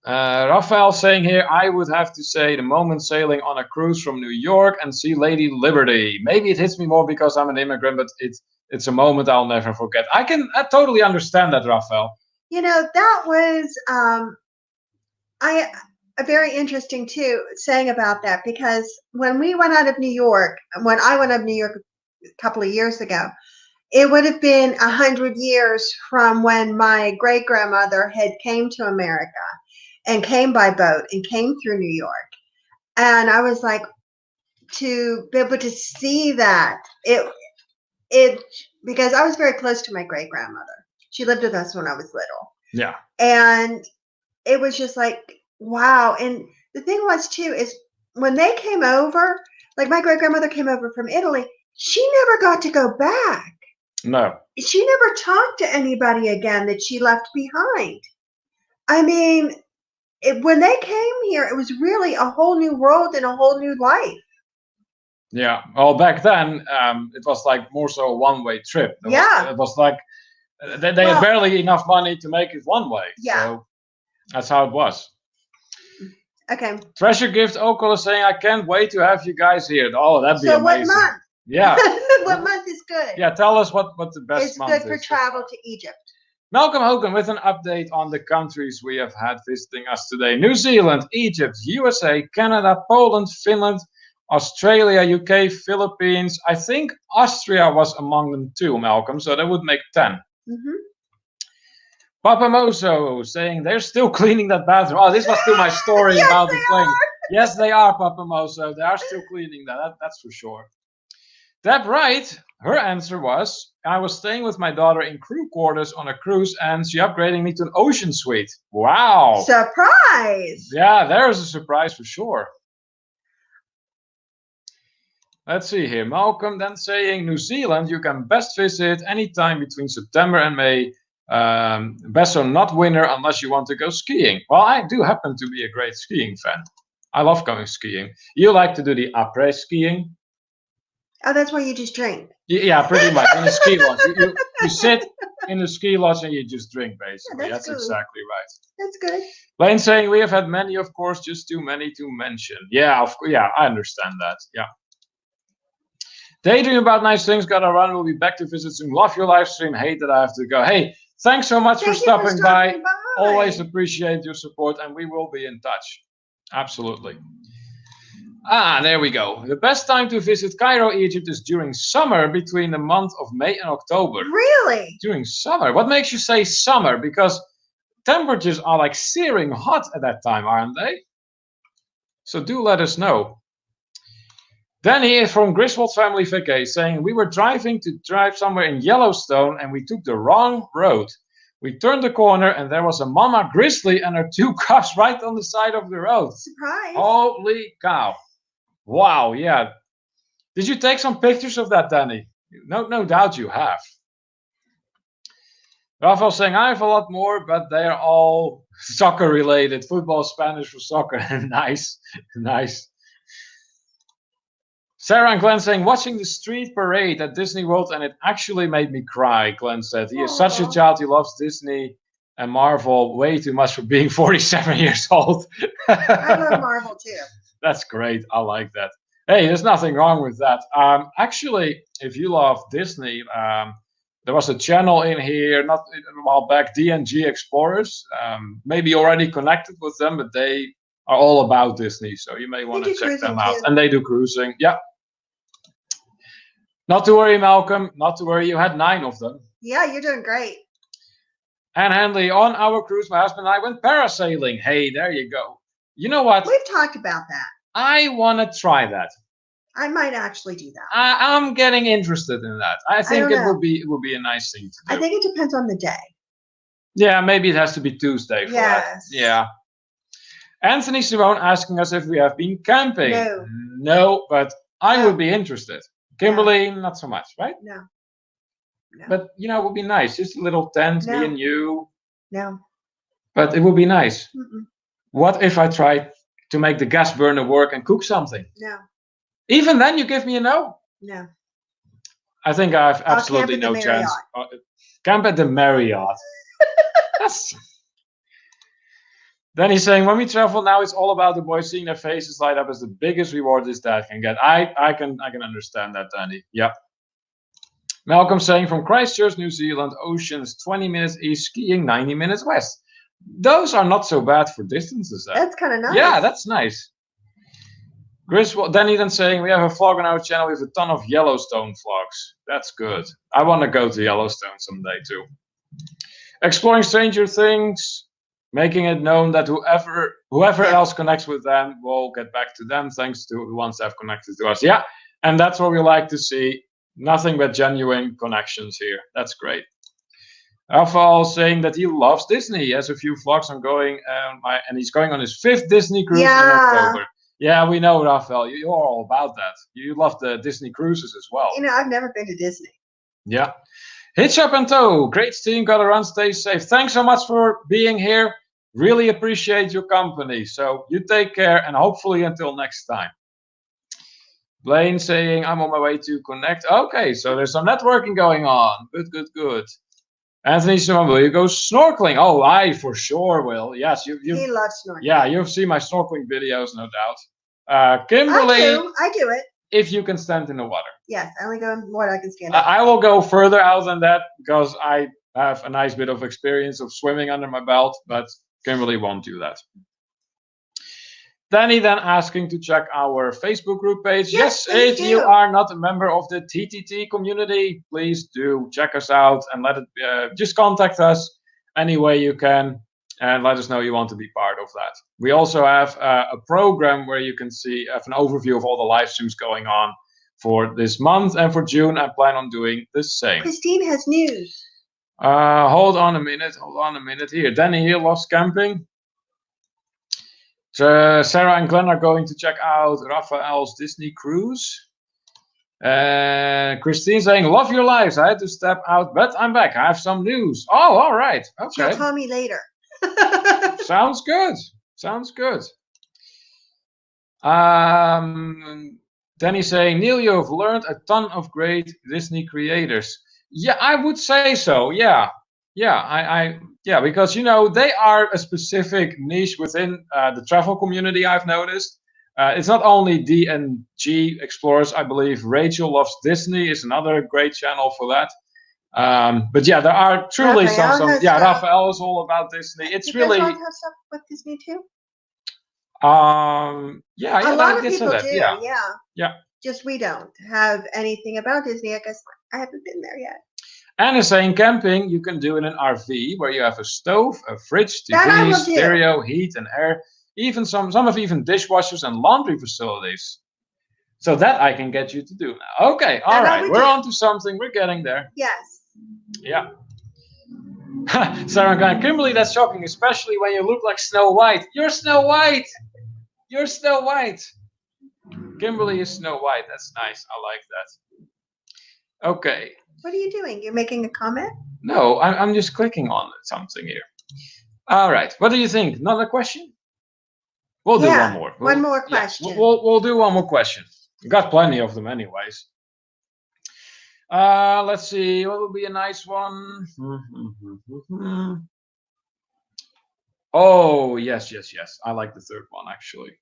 Raphael saying here, I would have to say the moment sailing on a cruise from New York and see Lady Liberty. Maybe it hits me more because I'm an immigrant, but it's a moment I'll never forget. I totally understand that, Raphael. You know, that was very interesting too, saying about that, because when we went out of New York, when I went out of New York a couple of years ago, it would have been 100 years from when my great grandmother had came to America and came by boat and came through New York. And I was like, to be able to see that it because I was very close to my great grandmother. She lived with us when I was little. Yeah. And it was just like, wow. And the thing was too, is when they came over, like my great grandmother came over from Italy, she never got to go back. No. She never talked to anybody again that she left behind. I mean, when they came here, it was really a whole new world and a whole new life. Yeah. Well, back then, it was like more so a one-way trip. It was like they had barely enough money to make it one way. Yeah. So that's how it was. Okay. Treasure Gift Okol is saying, I can't wait to have you guys here. Oh, that'd be amazing. So what month? Yeah. What month is good? Yeah, tell us what the best month is. It's good for travel to Egypt. Malcolm Hogan with an update on the countries we have had visiting us today. New Zealand, Egypt, USA, Canada, Poland, Finland, Australia, UK, Philippines. I think Austria was among them too, Malcolm, so that would make 10. Mm-hmm. Papa Moso saying they're still cleaning that bathroom. Oh, this was still my story about the plane. Yes, they are, Papa Moso. They are still cleaning that's for sure. Deb Wright, her answer was, I was staying with my daughter in crew quarters on a cruise and she upgraded me to an ocean suite. Wow. Surprise. Yeah, there's a surprise for sure. Let's see here. Malcolm then saying New Zealand, you can best visit anytime between September and May. Best so not winter unless you want to go skiing. Well, I do happen to be a great skiing fan. I love going skiing. You like to do the après skiing? Oh, that's where you just drink. Yeah, pretty much. In a ski lodge. You sit in the ski lodge and you just drink, basically. Yeah, that's exactly right. That's good. Lane saying we have had many, of course, just too many to mention. Yeah, I understand that. Yeah. Daydream about nice things. Gotta run. We'll be back to visit soon. Love your live stream. Hate that I have to go. Hey, thanks so much for stopping by. Always appreciate your support, and we will be in touch. Absolutely. There we go. The best time to visit Cairo, Egypt is during summer between the month of May and October. Really? During summer. What makes you say summer? Because temperatures are like searing hot at that time, aren't they? So do let us know. Danny is from Griswold Family Vacay saying, we were driving to drive somewhere in Yellowstone and we took the wrong road. We turned the corner and there was a mama grizzly and her 2 cubs right on the side of the road. Surprise. Holy cow. Wow, yeah. Did you take some pictures of that, Danny? No doubt you have. Rafael saying, I have a lot more, but they're all soccer related. Football, Spanish for soccer. Nice, nice. Sarah and Glenn saying, watching the street parade at Disney World, and it actually made me cry, Glenn said. He is such a child. He loves Disney and Marvel way too much for being 47 years old. I love Marvel too. That's great. I like that. Hey, there's nothing wrong with that. Actually, if you love Disney, there was a channel in here not a while back, DNG Explorers. Maybe already connected with them, but they are all about Disney, so you may want to check them out. And they do cruising. Yeah. Not to worry, Malcolm. Not to worry. You had 9 of them. Yeah, you're doing great. And Handley, on our cruise, my husband and I went parasailing. Hey, there you go. You know what? We've talked about that. I want to try that. I might actually do that. I'm getting interested in that. I think it would be a nice thing to do. I think it depends on the day. Yeah, maybe it has to be Tuesday for that. Yeah. Anthony Simone asking us if we have been camping. No, but I would be interested. Kimberly, not so much, right? No. But, it would be nice. Just a little tent, me and you. No. But it would be nice. Mm-mm. What if I tried to make the gas burner work and cook something? No. Even then, you give me a no? No. I think I have absolutely no chance. Camp at the Marriott. Then he's saying, when we travel now, it's all about the boys seeing their faces light up as the biggest reward this dad can get. I can understand that, Danny. Yeah. Malcolm saying, from Christchurch, New Zealand, oceans 20 minutes east, skiing 90 minutes west. Those are not so bad for distances. That's kind of nice. Yeah, that's nice. Danny then saying, we have a vlog on our channel with a ton of Yellowstone vlogs. That's good. I want to go to Yellowstone someday too. Exploring Stranger Things. Making it known that whoever else connects with them will get back to them thanks to the ones that have connected to us. Yeah, and that's what we like to see. Nothing but genuine connections here. That's great. Rafael saying that he loves Disney. He has a few vlogs ongoing, and he's going on his 5th Disney cruise in October. Yeah, we know, Rafael. You're all about that. You love the Disney cruises as well. I've never been to Disney. Yeah. Hitch up and tow. Great team. Gotta run. Stay safe. Thanks so much for being here. Really appreciate your company. So you take care, and hopefully until next time. Blaine saying, I'm on my way to connect. Okay, so there's some networking going on. Good. Anthony Simon, will you go snorkeling? Oh, I for sure will. Yes, he loves snorkeling. Yeah, you've seen my snorkeling videos, no doubt. Kimberly, I do it. If you can stand in the water. Yes, I only go in water I can stand up. I will go further out than that because I have a nice bit of experience of swimming under my belt, but Kimberly won't do that. Danny then asking to check our Facebook group page. Yes, if you are not a member of the TTT community, please do check us out and just contact us any way you can and let us know you want to be part of that. We also have a program where you can have an overview of all the live streams going on for this month, and for June I plan on doing the same. Christine has news. Hold on a minute here. Danny here loves camping. So Sarah and Glenn are going to check out Raphael's Disney cruise. Christine saying, love your lives. I had to step out, but I'm back. I have some news. Oh, all right. Okay. She'll tell me later. Sounds good. Danny saying, Neil, you have learned a ton of great Disney creators. Yeah, I would say so. Yeah, because they are a specific niche within the travel community. I've noticed it's not only DNG Explorers. I believe Rachel Loves Disney is another great channel for that. But yeah, there are truly some. Yeah, Raphael is all about Disney. It's really. You guys have stuff with Disney too. Yeah, a lot of people do. Yeah. Just we don't have anything about Disney. I guess I haven't been there yet. And is saying camping you can do in an RV where you have a stove, a fridge, TV, stereo, heat and air, even some have even dishwashers and laundry facilities. So that I can get you to do now. Okay, all right, we're on to something. We're getting there. Yes. Yeah. Sarah and Kimberly, that's shocking, especially when you look like Snow White. You're Snow White. You're Snow White. Kimberly is Snow White. That's nice. I like that. Okay. What are you doing? You're making a comment? No, I'm just clicking on something here. All right. What do you think? Another question? We'll do one more. One more question. Yeah, we'll do one more question. We got plenty of them anyways. Let's see. What would be a nice one? Oh, yes. I like the third one, actually.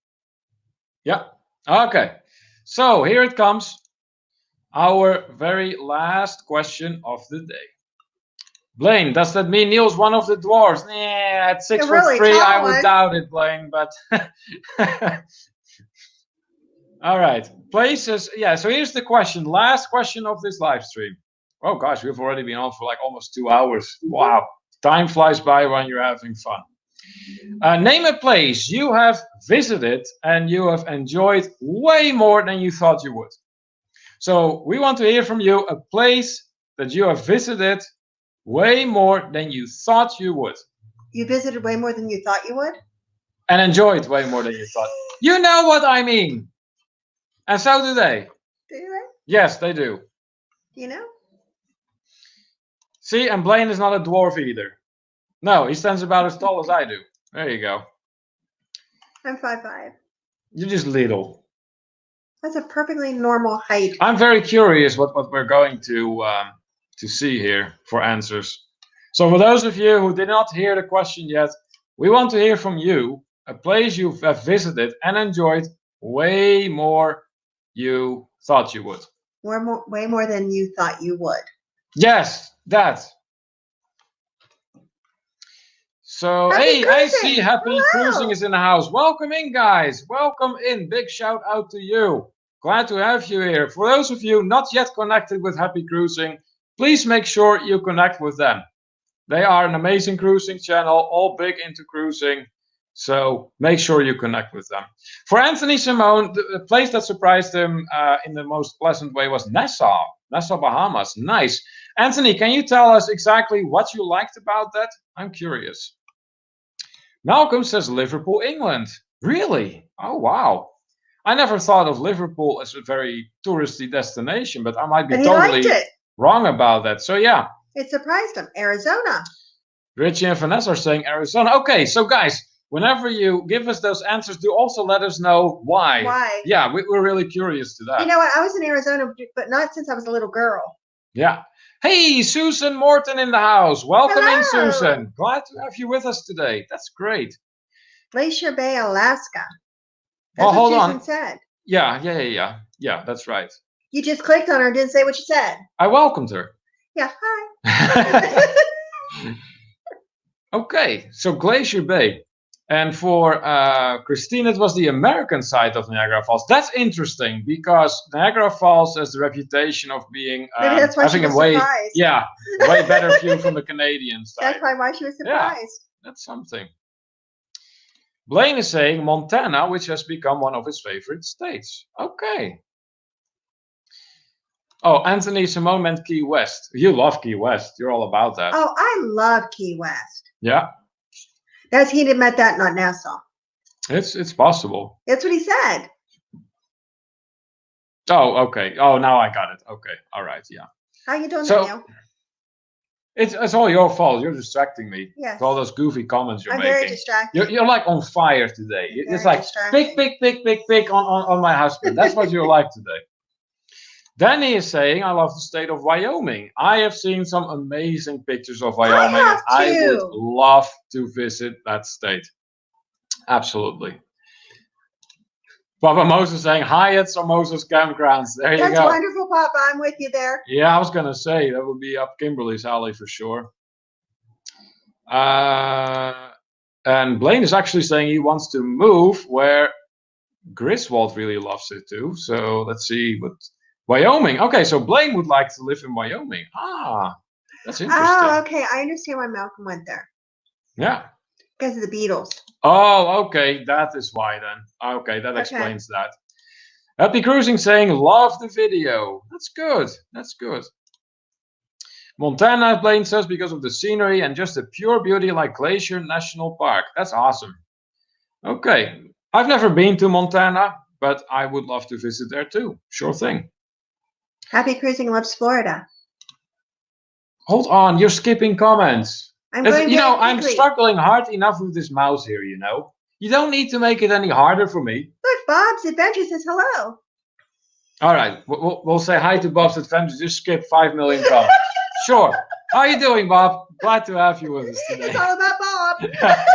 Yeah. Okay. So here it comes. Our very last question of the day. Blaine, does that mean Neil's one of the dwarves? Nah, at 6'3", really I would doubt it, Blaine, but all right. Places. Yeah, so here's the question. Last question of this live stream. Oh gosh, we've already been on for like almost 2 hours. Wow. Time flies by when you're having fun. Name a place you have visited and you have enjoyed way more than you thought you would. So we want to hear from you a place that you have visited way more than you thought you would. You visited way more than you thought you would? And enjoyed way more than you thought. You know what I mean. And so do they. Do they? Yes, they do. Do you know? See, and Blaine is not a dwarf either. No, he stands about as tall as I do. There you go. I'm 5'5". You're just little. That's a perfectly normal height. I'm very curious what we're going to see here for answers. So for those of you who did not hear the question yet, we want to hear from you a place you have visited and enjoyed way more you thought you would. Way more than you thought you would. Yes, that. So, hey, I see Happy Cruising is in the house. Welcome in, guys. Welcome in. Big shout out to you. Glad to have you here. For those of you not yet connected with Happy Cruising, please make sure you connect with them. They are an amazing cruising channel, all big into cruising. So make sure you connect with them. For Anthony Simone, the place that surprised him in the most pleasant way was Nassau, Bahamas. Nice. Anthony, can you tell us exactly what you liked about that? I'm curious. Malcolm says Liverpool, England. Really? Oh, wow. I never thought of Liverpool as a very touristy destination, but I might be totally wrong about that. So, yeah. It surprised him. Arizona. Richie and Vanessa are saying Arizona. Okay, so guys, whenever you give us those answers, do also let us know why. Why? Yeah, we're really curious to that. You know what? I was in Arizona, but not since I was a little girl. Yeah. Hey, Susan Morton in the house. Welcome in, Susan. Glad to have you with us today. That's great. Glacier Bay, Alaska. That's what hold Susan said. Yeah, that's right. You just clicked on her and didn't say what you said. I welcomed her. Yeah, hi. Okay, so Glacier Bay. And for Christine, it was the American side of Niagara Falls. That's interesting because Niagara Falls has the reputation of being having a way better view from the Canadian side. That's probably why she was surprised. Yeah, that's something. Blaine is saying Montana, which has become one of his favorite states. Okay. Oh, Anthony Simone meant Key West. You love Key West. You're all about that. Oh, I love Key West. Yeah. He meant that, not Nassau. It's possible. That's what he said. Oh, okay. Oh, now I got it. Okay. All right. Yeah. How you doing, Daniel? It's all your fault. You're distracting me. Yes. With all those goofy comments you're making. I'm very distracted. You're like on fire today. It's like pick on my husband. That's what you're like today. Danny is saying, I love the state of Wyoming. I have seen some amazing pictures of Wyoming. I would love to visit that state. Absolutely. Papa Moses saying, Hyatt's or Moses campgrounds. There you go. That's wonderful, Papa. I'm with you there. Yeah, I was going to say, that would be up Kimberly's alley for sure. And Blaine is actually saying he wants to move where Griswold really loves it too. So let's see what... Wyoming. Okay, so Blaine would like to live in Wyoming. Ah, that's interesting. Oh, okay. I understand why Malcolm went there. Yeah. Because of the Beatles. Oh, okay. That is why then. Okay, that explains that. Happy Cruising saying, love the video. That's good. That's good. Montana, Blaine says, because of the scenery and just the pure beauty like Glacier National Park. That's awesome. Okay. I've never been to Montana, but I would love to visit there too. Sure thing. Happy Cruising loves Florida. Hold on, you're skipping comments. I'm going very I'm quickly. struggling hard enough with this mouse here, You don't need to make it any harder for me. Look, Bob's Adventure says hello. All right, we'll say hi to Bob's Adventure. Just skip 5 million comments. Sure. How are you doing, Bob? Glad to have you with us today. It's all about Bob.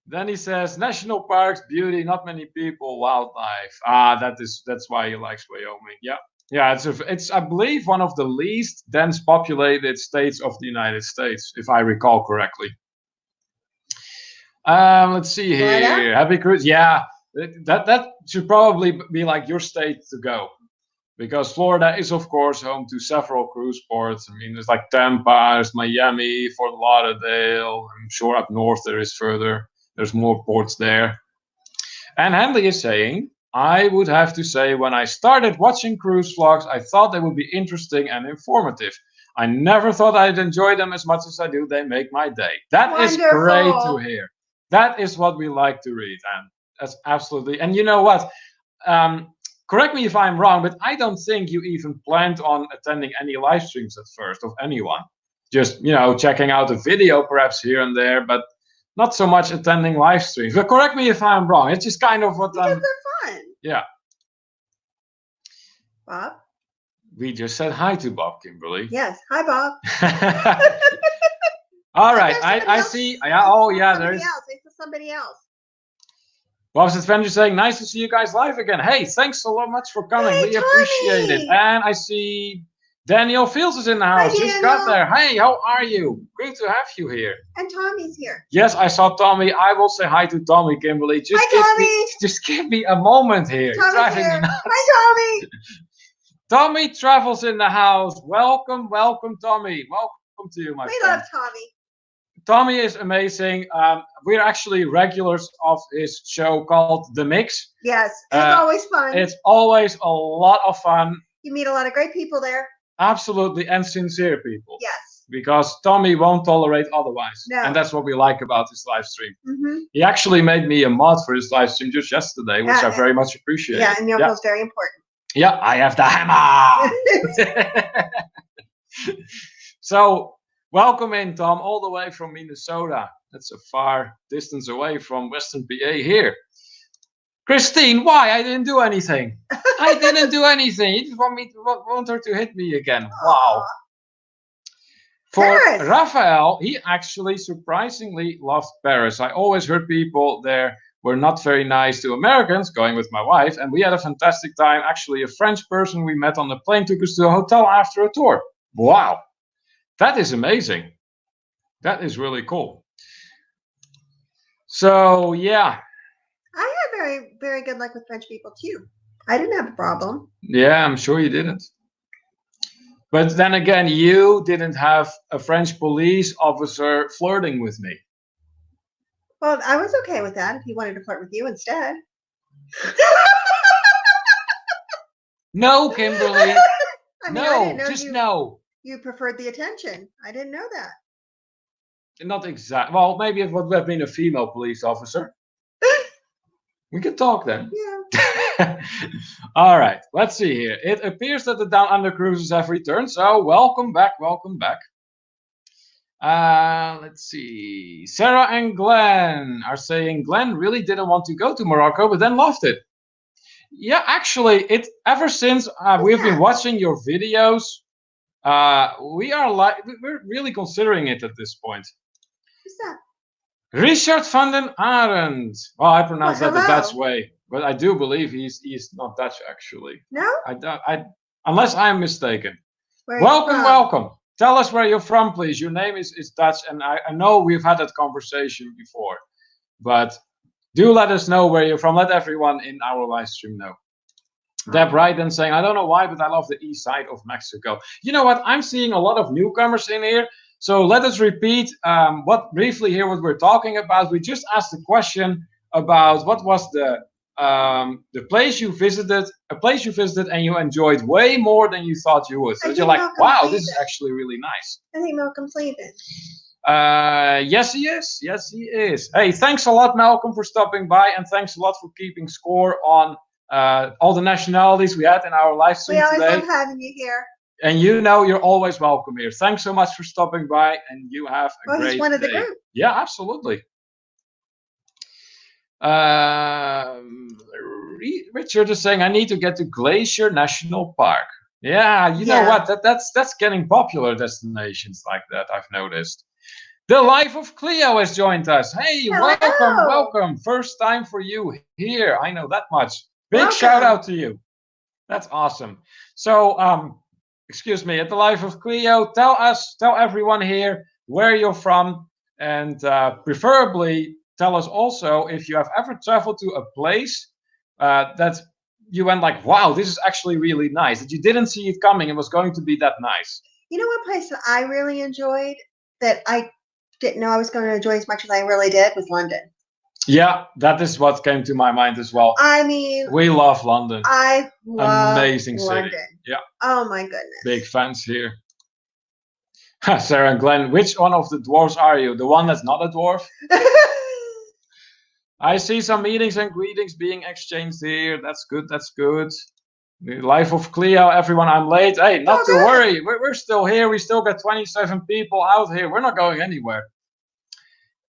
Then he says, national parks, beauty, not many people, wildlife. That's why he likes Wyoming. Yeah. It's I believe one of the least dense populated states of the United States, if I recall correctly. Let's see here. Happy cruise. Yeah, that should probably be like your state to go, because Florida is of course home to several cruise ports. I mean, there's like Tampa, there's Miami, Fort Lauderdale. I'm sure up north there is further. There's more ports there. And Henley is saying, I would have to say, when I started watching cruise vlogs, I thought they would be interesting and informative. I never thought I'd enjoy them as much as I do. They make my day. That is great to hear. That is what we like to read. And that's absolutely. And you know what? Correct me if I'm wrong, but I don't think you even planned on attending any live streams at first of anyone. Just, checking out a video perhaps here and there, but not so much attending live streams. But correct me if I'm wrong. It's just kind of what because they're fun. Yeah. Bob? We just said hi to Bob, Kimberly. Yes. Hi, Bob. All right. I see. There's somebody else. Bob's Adventure saying, nice to see you guys live again. Hey, thanks so much for coming. Hey, we appreciate it. And I see Daniel Fields is in the house. Hi, just got there. Hey, how are you? Great to have you here. And Tommy's here. Yes, I saw Tommy. I will say hi to Tommy, Kimberly. Just give me a moment here. Tommy's here. Hi, Tommy. Tommy Travels in the house. Welcome, Tommy. Welcome to you, my friend. We love Tommy. Tommy is amazing. We're actually regulars of his show called The Mix. Yes, it's always fun. It's always a lot of fun. You meet a lot of great people there. Absolutely, and sincere people. Yes. Because Tommy won't tolerate otherwise. No. And that's what we like about his live stream. Mm-hmm. He actually made me a mod for his live stream just yesterday, which I very much appreciate. Yeah, and Yoko's very important. Yeah, I have the hammer. So, welcome in, Tom, all the way from Minnesota. That's a far distance away from Western PA here. Christine, why? I didn't do anything. I didn't do anything. You just want her to hit me again. Wow. For Paris. Raphael, he actually surprisingly loved Paris. I always heard people there were not very nice to Americans, going with my wife, and we had a fantastic time. Actually, a French person we met on the plane took us to a hotel after a tour. Wow. That is amazing. That is really cool. So, yeah. I had very, very good luck with French people, too. I didn't have a problem. Yeah, I'm sure you didn't. But then again, you didn't have a French police officer flirting with me. Well, I was okay with that if he wanted to flirt with you instead. No, Kimberly. I mean, no, just no. You preferred the attention. I didn't know that. Not exactly. Well, maybe it would have been a female police officer. We could talk then. Yeah. All right. Let's see here. It appears that the Down Under cruises have returned. So welcome back. Welcome back. Let's see. Sarah and Glenn are saying Glenn really didn't want to go to Morocco, but then loved it. Yeah, actually, ever since we've been watching your videos, we're really considering it at this point. Who's that? Richard van den Arend. Well, I pronounce that the Dutch way, but I do believe he's not Dutch actually. No? Unless I'm mistaken. Welcome. Welcome. Tell us where you're from, please. Your name is Dutch, and I know we've had that conversation before, but do let us know where you're from. Let everyone in our live stream know. Deb Ryden saying, I don't know why, but I love the east side of Mexico. You know what? I'm seeing a lot of newcomers in here. So let us repeat what we're talking about. We just asked a question about what was the place you visited, and you enjoyed way more than you thought you would. So you're like, wow, this is actually really nice. I think Malcolm's leaving. Yes, he is. Yes, he is. Hey, thanks a lot, Malcolm, for stopping by, and thanks a lot for keeping score on all the nationalities we had in our live stream We always today. love having you here. And you know you're always welcome here. Thanks so much for stopping by, and you have a great day. He's one of the group. Yeah, absolutely. Richard is saying I need to get to Glacier National Park. Yeah, you know what? That's getting popular destinations like that. I've noticed. The Life of Cleo has joined us. Hey, Hello. welcome. First time for you here. I know that much. Big shout out to you. That's awesome. So, excuse me, at the Life of Cleo, tell everyone here where you're from, and preferably tell us also if you have ever traveled to a place that you went like, wow, this is actually really nice, that you didn't see it coming. It was going to be that nice. You know what place that I really enjoyed that I didn't know I was going to enjoy as much as I really did was London. Yeah, that is what came to my mind as well. I mean, we love London. I love amazing London. city. Yeah. Oh my goodness. Big fans here. Sarah and Glenn, which one of the dwarves are you? The one that's not a dwarf? I see some meetings and greetings being exchanged here. That's good. That's good. The Life of Cleo, everyone. I'm late. Hey, not to worry. We're still here. We still got 27 people out here. We're not going anywhere.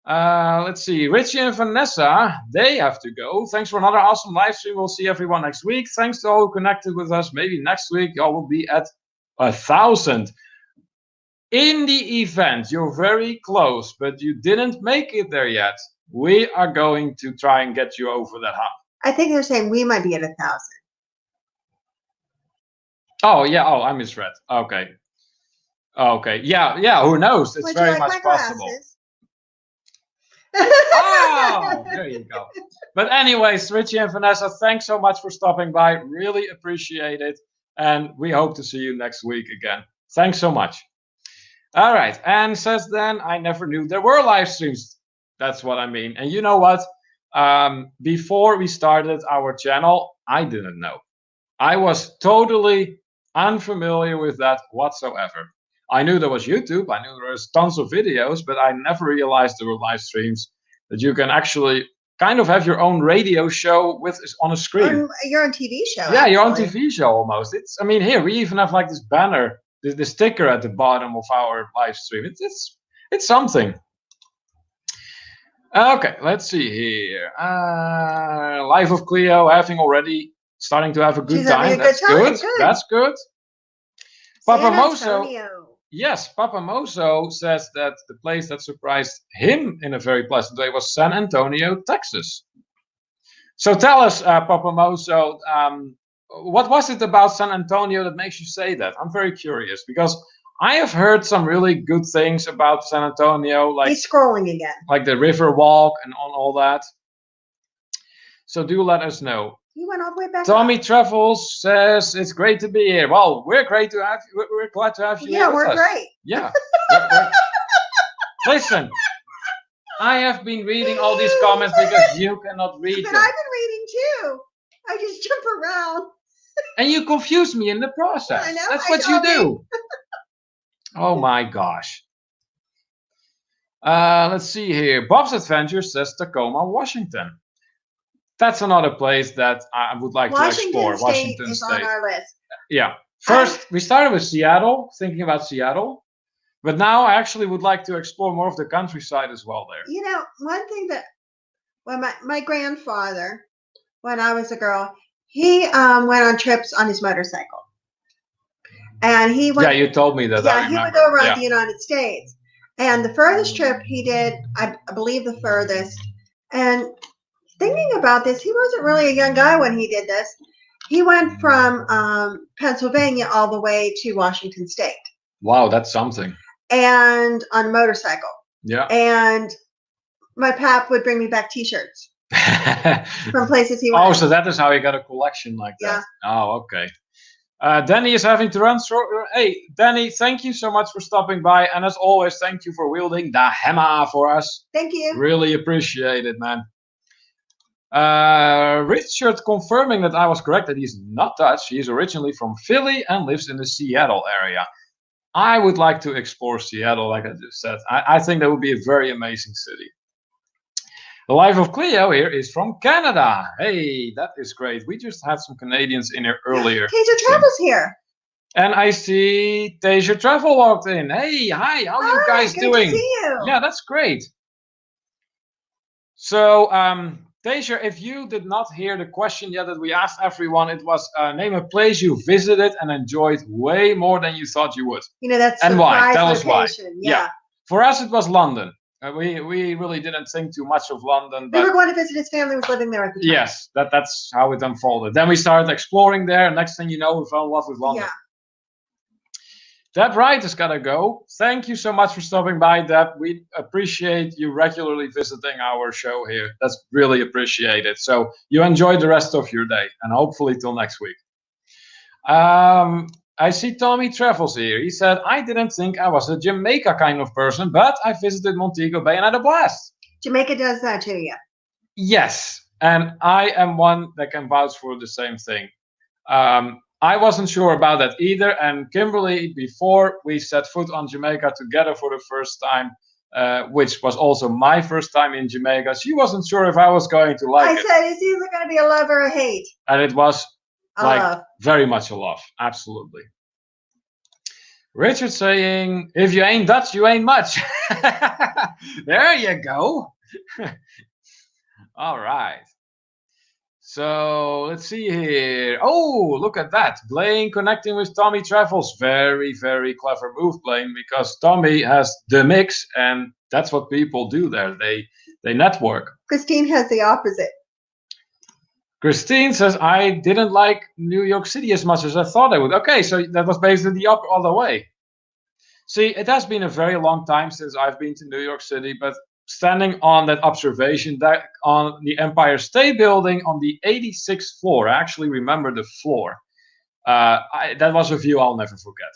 Let's see. Richie and Vanessa, they have to go. Thanks for another awesome live stream. We'll see everyone next week. Thanks to all who connected with us. Maybe next week y'all will be at 1,000. In the event, you're very close, but you didn't make it there yet. We are going to try and get you over that hump. I think they're saying we might be at 1,000. Oh, yeah. Oh, I misread. Okay. Okay. Yeah. Who knows? It's very much possible. Oh, there you go. But anyways, Richie and Vanessa, thanks so much for stopping by. Really appreciate it. And we hope to see you next week again. Thanks so much. All right. And says then, I never knew there were live streams. That's what I mean. And you know what? Before we started our channel, I didn't know. I was totally unfamiliar with that whatsoever. I knew there was YouTube. I knew there was tons of videos, but I never realized there were live streams that you can actually kind of have your own radio show with on a screen. Your own TV show. Yeah, your own TV show almost. I mean, here we even have like this banner, the sticker at the bottom of our live stream. It's something. Okay, let's see here. Life of Cleo having starting to have a good time. That's good. That's good. Papa Moso. Yes, Papa Moso says that the place that surprised him in a very pleasant way was San Antonio, Texas. So tell us, Papa Moso, what was it about San Antonio that makes you say that? I'm very curious because I have heard some really good things about San Antonio. Like he's scrolling again. Like the river walk and on all that. So do let us know. You went all the way back. Tommy Travels says it's great to be here. Well, we're great to have you. We're glad to have you here. Yeah, we're great. Yeah. Listen, I have been reading all these comments because you cannot read them. But I've been reading too. I just jump around. And you confuse me in the process. I know. That's what you do. Oh my gosh. Let's see here. Bob's Adventure says Tacoma, Washington. That's another place that I would like to explore. Washington is State on our list. Yeah. First, we started with Seattle, thinking about Seattle. But now I actually would like to explore more of the countryside as well there. You know, one thing that, well, my grandfather, when I was a girl, he went on trips on his motorcycle. And he went. Yeah, you told me that. Yeah, he would go around the United States. And the furthest trip he did, I believe the furthest, and thinking about this, he wasn't really a young guy when he did this. He went from Pennsylvania all the way to Washington State. Wow, that's something. And on a motorcycle. Yeah. And my pap would bring me back T-shirts from places he went. Oh, so that is how you got a collection like that. Yeah. Oh, okay. Danny is having to run. Hey, Danny, thank you so much for stopping by. And as always, thank you for wielding the hammer for us. Thank you. Really appreciate it, man. Richard confirming that I was correct, that he's not Dutch. He's originally from Philly and lives in the Seattle area. I would like to explore Seattle, like I just said. I think that would be a very amazing city. The Life of Cleo here is from Canada. Hey, that is great. We just had some Canadians in here earlier. Taser Travel's here. And I see Taser Travel walked in. Hey, hi, how are you guys good doing? to see you. Yeah, that's great. So, Taser, if you did not hear the question yet that we asked everyone, it was name a place you visited and enjoyed way more than you thought you would. You know, that's and why? Tell us location. why. Yeah. For us, it was London. We really didn't think too much of London. But we were going to visit his family, was living there at the time. Yes, that's how it unfolded. Then we started exploring there. And next thing you know, we fell in love with London. Yeah. Deb Wright has got to go. Thank you so much for stopping by, Deb. We appreciate you regularly visiting our show here. That's really appreciated. So you enjoy the rest of your day, and hopefully till next week. I see Tommy Travels here. He said, I didn't think I was a Jamaica kind of person, but I visited Montego Bay and had a blast. Jamaica does that to you. Yes, and I am one that can vouch for the same thing. I wasn't sure about that either. And Kimberly, before we set foot on Jamaica together for the first time, which was also my first time in Jamaica, she wasn't sure if I was going to like it. I said, is either going to be a love or a hate? And it was love. Very much a love. Absolutely. Richard saying, if you ain't Dutch, you ain't much. There you go. All right. So let's see here. Oh, look at that. Blaine connecting with Tommy Travels. Very, very clever move, Blaine, because Tommy has the mix, and that's what people do there. They network. Christine has the opposite. Christine says, I didn't like New York City as much as I thought I would. Okay, so that was basically the other way. See, it has been a very long time since I've been to New York City, but standing on that observation deck on the Empire State Building on the 86th floor, I actually remember the floor. That was a view I'll never forget.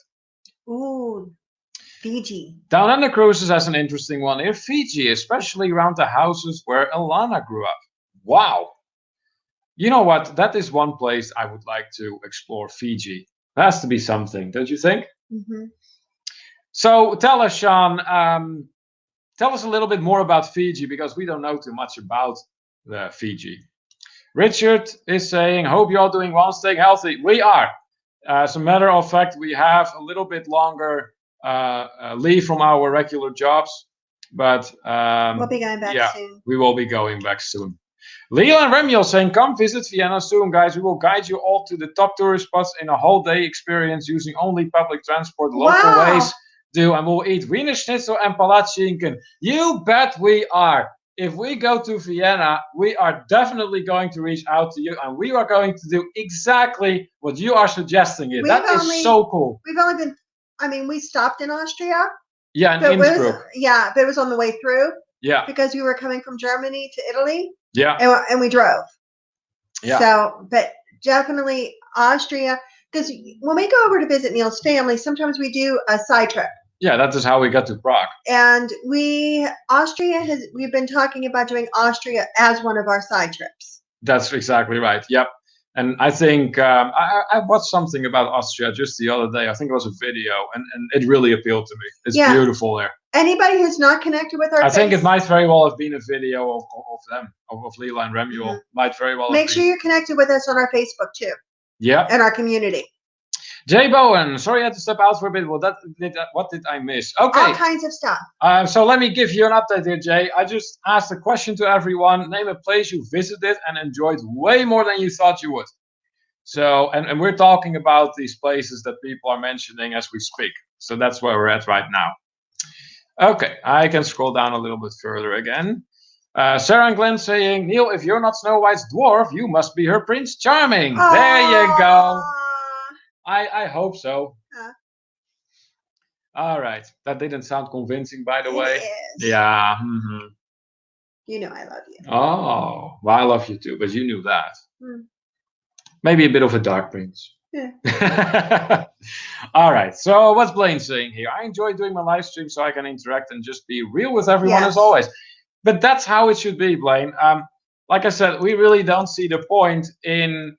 Ooh, Fiji. Down Under Cruises has an interesting one here. Fiji, especially around the houses where Alana grew up. Wow. You know what? That is one place I would like to explore, Fiji. That has to be something, don't you think? Mm-hmm. So tell us, Sean, tell us a little bit more about Fiji, because we don't know too much about Fiji. Richard is saying, hope you're all doing well, staying healthy. We are. As a matter of fact, we have a little bit longer leave from our regular jobs, but we'll be going back soon. We will be going back soon. Leo and Remiel saying, come visit Vienna soon, guys. We will guide you all to the top tourist spots in a whole day experience using only public transport. Local ways do, and we'll eat Wiener Schnitzel and Palatschinken. You bet we are. If we go to Vienna, we are definitely going to reach out to you, and we are going to do exactly what you are suggesting here. That is so cool. We've only been, we stopped in Austria. Yeah, in Innsbruck. But it was on the way through. Yeah. Because we were coming from Germany to Italy. Yeah. And we drove. Yeah. So, but definitely Austria, because when we go over to visit Neil's family, sometimes we do a side trip. Yeah, that is how we got to Prague. And we've been talking about doing Austria as one of our side trips. That's exactly right. Yep. And I think I watched something about Austria just the other day. I think it was a video, and it really appealed to me. It's beautiful there. Anybody who's not connected with our I think it might very well have been a video of them, of Leela and Remuel. Mm-hmm. Might very well Make sure you're connected with us on our Facebook too. Yeah. And our community. Jay Bowen, sorry I had to step out for a bit. Well, what did I miss? Okay. All kinds of stuff. So let me give you an update here, Jay. I just asked a question to everyone. Name a place you visited and enjoyed way more than you thought you would. So, and we're talking about these places that people are mentioning as we speak. So that's where we're at right now. Okay, I can scroll down a little bit further again. Sarah and Glenn saying, Neil, if you're not Snow White's dwarf, you must be her Prince Charming. Aww. There you go. I hope so. All right. That didn't sound convincing, by the way. It is. Yeah. Mm-hmm. You know I love you. Oh, well, I love you too, but you knew that. Maybe a bit of a dark prince. Yeah. All right. So what's Blaine saying here? I enjoy doing my live stream so I can interact and just be real with everyone as always. But that's how it should be, Blaine. Like I said, we really don't see the point in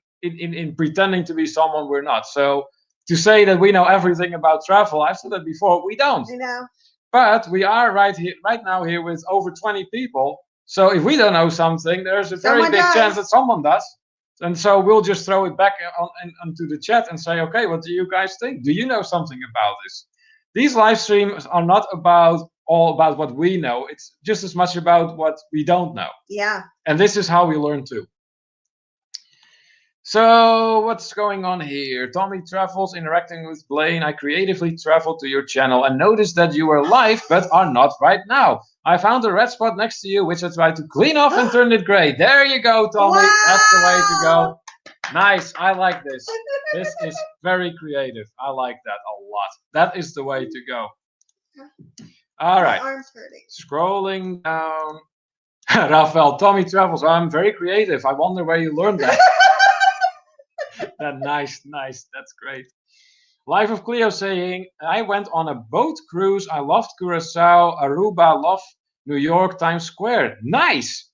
pretending to be someone we're not. So to say that we know everything about travel, I've said that before, we don't. I know. But we are right now here with over 20 people So if we don't know something, there's a very big chance that someone does. And so we'll just throw it back onto the chat and say, okay, what do you guys think? Do you know something about this? These live streams are not all about what we know. It's just as much about what we don't know. Yeah. And this is how we learn too. So what's going on here? Tommy Travels interacting with Blaine. I creatively traveled to your channel and noticed that you were live but are not right now. I found a red spot next to you, which I tried to clean off and turn it gray. There you go, Tommy. Wow! That's the way to go. Nice. I like this. This is very creative. I like that a lot. That is the way to go. All right. My arm's hurting. Scrolling down. Rafael, Tommy Travels. I'm very creative. I wonder where you learned that. Nice. That's great. Life of Cleo saying, I went on a boat cruise. I loved Curacao, Aruba, love New York, Times Square. Nice.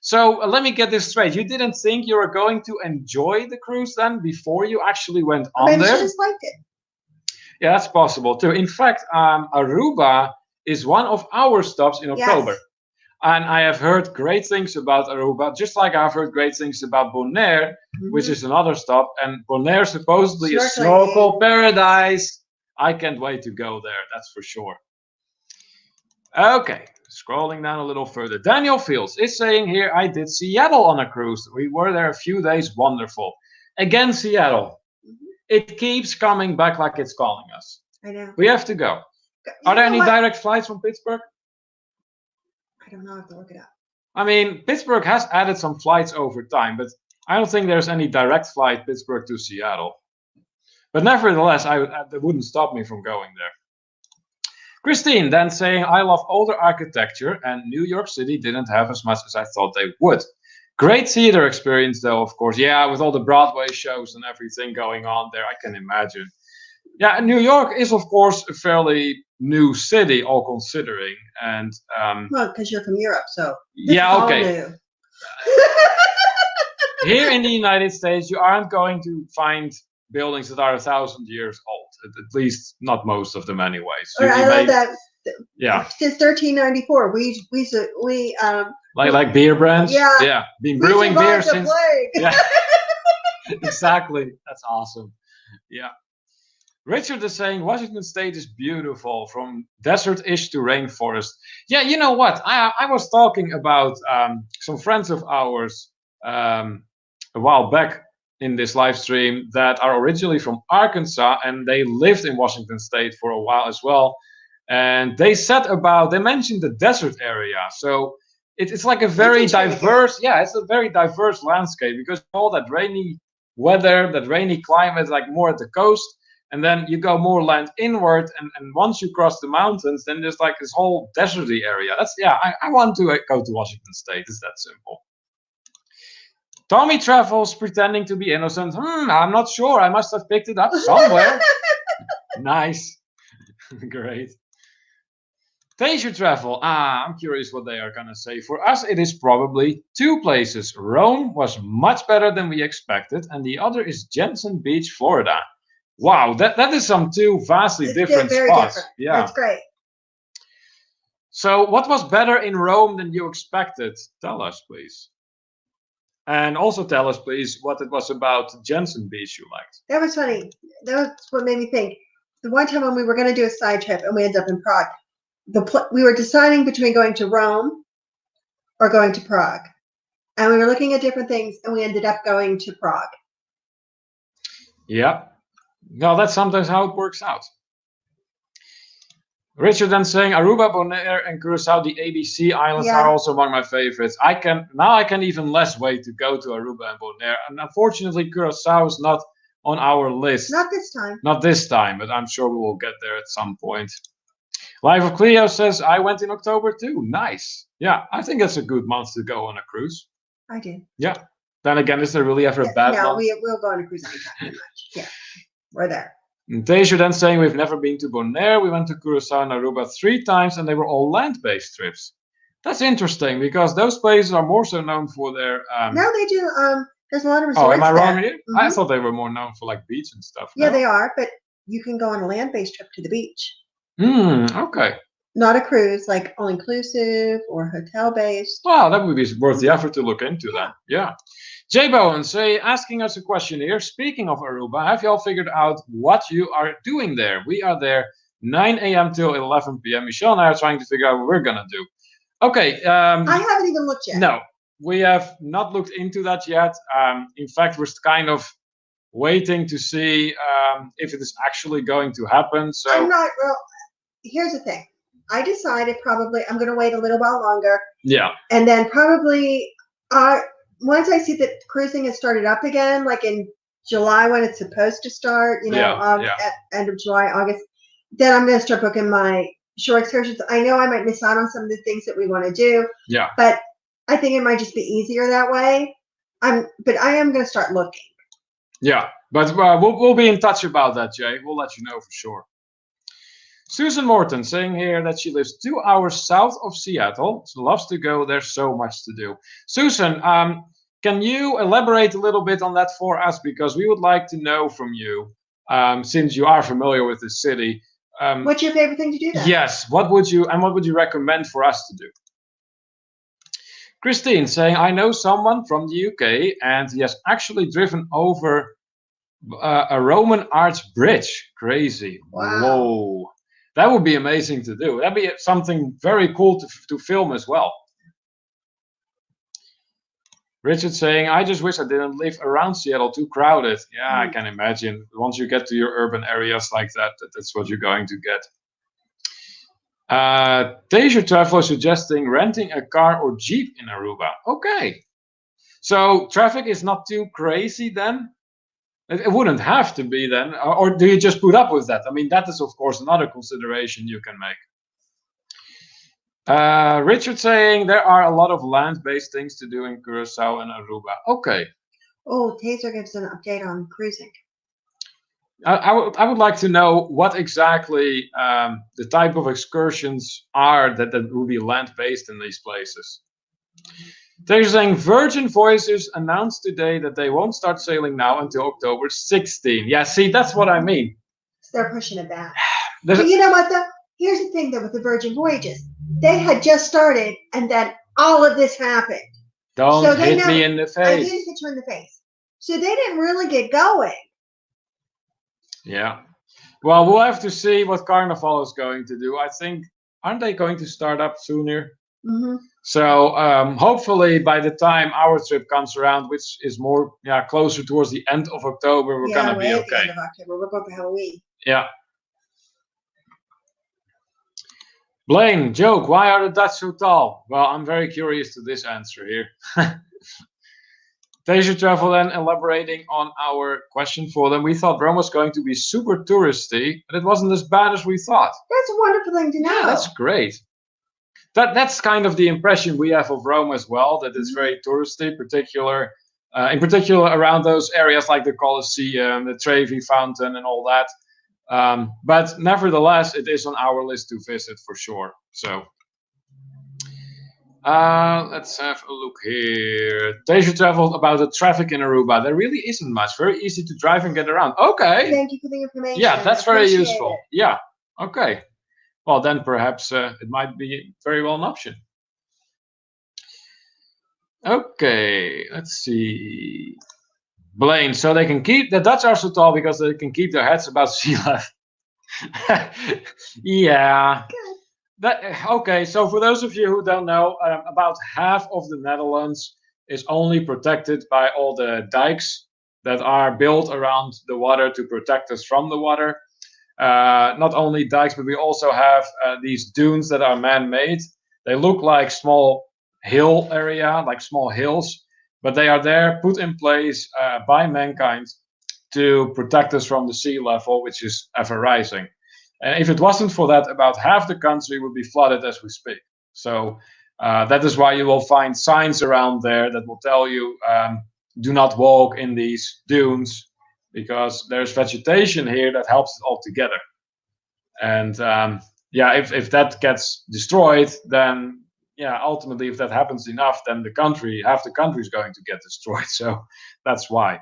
So let me get this straight. You didn't think you were going to enjoy the cruise then before you actually went on maybe there? Maybe she just liked it. Yeah, that's possible too. In fact, Aruba is one of our stops in October. Yes. And I have heard great things about Aruba, just like I've heard great things about Bonaire, which is another stop. And Bonaire supposedly is snorkel paradise. I can't wait to go there, that's for sure. Okay, scrolling down a little further. Daniel Fields is saying here, I did Seattle on a cruise. We were there a few days, wonderful. Again, Seattle. It keeps coming back like it's calling us. I know. We have to go. Are there any direct flights from Pittsburgh? I don't know. I have to look it up. I mean, Pittsburgh has added some flights over time, but I don't think there's any direct flight Pittsburgh to Seattle. But nevertheless, that wouldn't stop me from going there. Christine then saying, I love older architecture, and New York City didn't have as much as I thought they would. Great theater experience, though, of course. Yeah, with all the Broadway shows and everything going on there, I can imagine. Yeah, and New York is, of course, a fairly new city, all considering. And well, because you're from Europe, so yeah, okay. Here in the United States, you aren't going to find buildings that are 1,000 years old. At least not most of them, anyways. I love that. Yeah. Since 1394, we like beer brands. Yeah. Been brewing beer since. Yeah. Exactly. That's awesome. Yeah. Richard is saying Washington State is beautiful, from desert-ish to rainforest. Yeah, you know what? I was talking about some friends of ours a while back in this live stream that are originally from Arkansas, and they lived in Washington State for a while as well. And they mentioned the desert area. So it's like a very diverse, it's a very diverse landscape, because all that rainy weather, that rainy climate, like more at the coast. And then you go more land inward, and once you cross the mountains, then there's like this whole deserty area. I want to go to Washington State. It's that simple. Tommy Travels pretending to be innocent. I'm not sure. I must have picked it up somewhere. Nice. Great. Leisure travel. I'm curious what they are going to say. For us, it is probably two places. Rome was much better than we expected, and the other is Jensen Beach, Florida. Wow, that is some two vastly different spots. Different. Yeah, that's great. So, what was better in Rome than you expected? Tell us, please. And also tell us, please, what it was about Jensen Beach you liked. That was funny. That was what made me think. The one time when we were going to do a side trip and we ended up in Prague, we were deciding between going to Rome or going to Prague. And we were looking at different things, and we ended up going to Prague. Yeah. Well, that's sometimes how it works out. Richard then saying Aruba, Bonaire, and Curacao, the ABC Islands, are also among my favorites. I can even less wait to go to Aruba and Bonaire. And unfortunately, Curacao is not on our list. Not this time. Not this time, but I'm sure we will get there at some point. Life of Cleo says, I went in October too. Nice. Yeah, I think that's a good month to go on a cruise. I did. Yeah. Then again, is there really ever a bad month? No, we'll go on a cruise anytime. Yeah. We're there. Teja then saying we've never been to Bonaire. We went to Curacao and Aruba 3 times, and they were all land-based trips. That's interesting, because those places are more so known for their. No, they do. There's a lot of resorts. Oh, am I wrong here? Mm-hmm. I thought they were more known for like beach and stuff. Yeah, they are, but you can go on a land-based trip to the beach. Okay. not a cruise, like all inclusive or hotel based. Well, that would be worth the effort to look into that. Yeah. Jay Bowen asking us a question here. Speaking of Aruba, have you all figured out what you are doing there? We are there 9 a.m. till 11 p.m. Michelle and I are trying to figure out what we're gonna do. Okay. I haven't even looked yet. No, we have not looked into that yet. In fact, we're kind of waiting to see if it is actually going to happen. So I'm not. Well, here's the thing. I decided probably I'm going to wait a little while longer. Yeah. And then probably once I see that cruising has started up again, like in July when it's supposed to start, at end of July, August, then I'm going to start booking my shore excursions. I know I might miss out on some of the things that we want to do. Yeah. But I think it might just be easier that way. But I am going to start looking. Yeah, but we'll be in touch about that, Jay. We'll let you know for sure. Susan Morton saying here that she lives 2 hours south of Seattle. She loves to go. There's so much to do. Susan, can you elaborate a little bit on that for us? Because we would like to know from you, since you are familiar with the city. What's your favorite thing to do there? Yes. What would you recommend for us to do? Christine saying, I know someone from the UK and he has actually driven over a Roman arch bridge. Crazy. Wow. Whoa. That would be amazing to do. That'd be something very cool to film as well. Richard saying, I just wish I didn't live around Seattle, too crowded. Yeah, I can imagine. Once you get to your urban areas like that, that's what you're going to get. Glacier Traveler suggesting renting a car or Jeep in Aruba. Okay. So traffic is not too crazy then? It wouldn't have to be then. Or do you just put up with that? I mean, that is, of course, another consideration you can make. Richard saying there are a lot of land-based things to do in Curacao and Aruba. Okay. Oh, Taser gives an update on cruising. I would like to know what exactly the type of excursions are that will be land-based in these places. They're saying Virgin Voyages announced today that they won't start sailing now until October 16. Yeah, see, that's what I mean. So they're pushing it back. But you know what, though? Here's the thing, though, with the Virgin Voyages. They had just started, and then all of this happened. Don't hit me in the face. I didn't hit you in the face. So they didn't really get going. Yeah. Well, we'll have to see what Carnival is going to do. I think, aren't they going to start up sooner? Mm-hmm. So hopefully by the time our trip comes around, which is more closer towards the end of October, we're gonna be okay. At the end of October. We're going for Halloween. Yeah. Blaine, joke, why are the Dutch so tall? Well, I'm very curious to this answer here. Glacier Travel then elaborating on our question for them. We thought Rome was going to be super touristy, but it wasn't as bad as we thought. That's a wonderful thing to know. Yeah, that's great. That's kind of the impression we have of Rome as well, that it's very touristy, in particular around those areas like the Colosseum, the Trevi Fountain and all that. But nevertheless, it is on our list to visit for sure. So let's have a look here. Glacier Travel about the traffic in Aruba. There really isn't much. Very easy to drive and get around. Okay. Thank you for the information. Yeah, that's very useful. Yeah. Okay. Well, then perhaps it might be very well an option. Okay, let's see. Blaine, so they can keep the Dutch are so tall because they can keep their heads above sea level. Yeah. Okay, so for those of you who don't know, about half of the Netherlands is only protected by all the dikes that are built around the water to protect us from the water. Not only dikes, but we also have these dunes that are man-made. They look like small hill area, like small hills, but they are there put in place by mankind to protect us from the sea level, which is ever rising. And if it wasn't for that, about half the country would be flooded as we speak. So that is why you will find signs around there that will tell you do not walk in these dunes, because there's vegetation here that helps it all together. And if that gets destroyed, then ultimately, if that happens enough, then half the country is going to get destroyed. So that's why.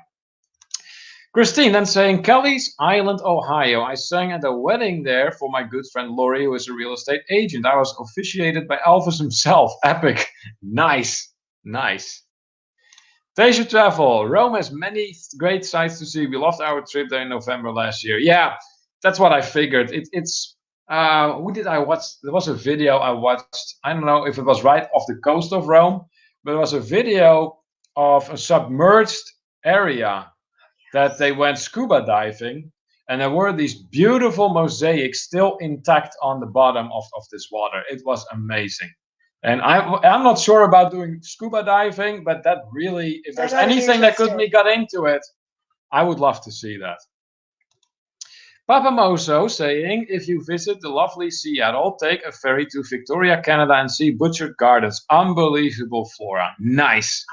Christine then saying, Kelly's Island, Ohio. I sang at a wedding there for my good friend Laurie, who is a real estate agent. I was officiated by Elvis himself. Epic. Nice. Nice. Glacier Travel. Rome has many great sights to see. We loved our trip there in November last year. Yeah, that's what I figured. It's who did I watch? There was a video I watched. I don't know if it was right off the coast of Rome, but it was a video of a submerged area that they went scuba diving, and there were these beautiful mosaics still intact on the bottom of this water. It was amazing. And I'm not sure about doing scuba diving, but that really, if there's anything that could me got into it, I would love to see that. Papa Moso saying, if you visit the lovely Seattle, take a ferry to Victoria, Canada and see Butchered Gardens. Unbelievable flora. Nice.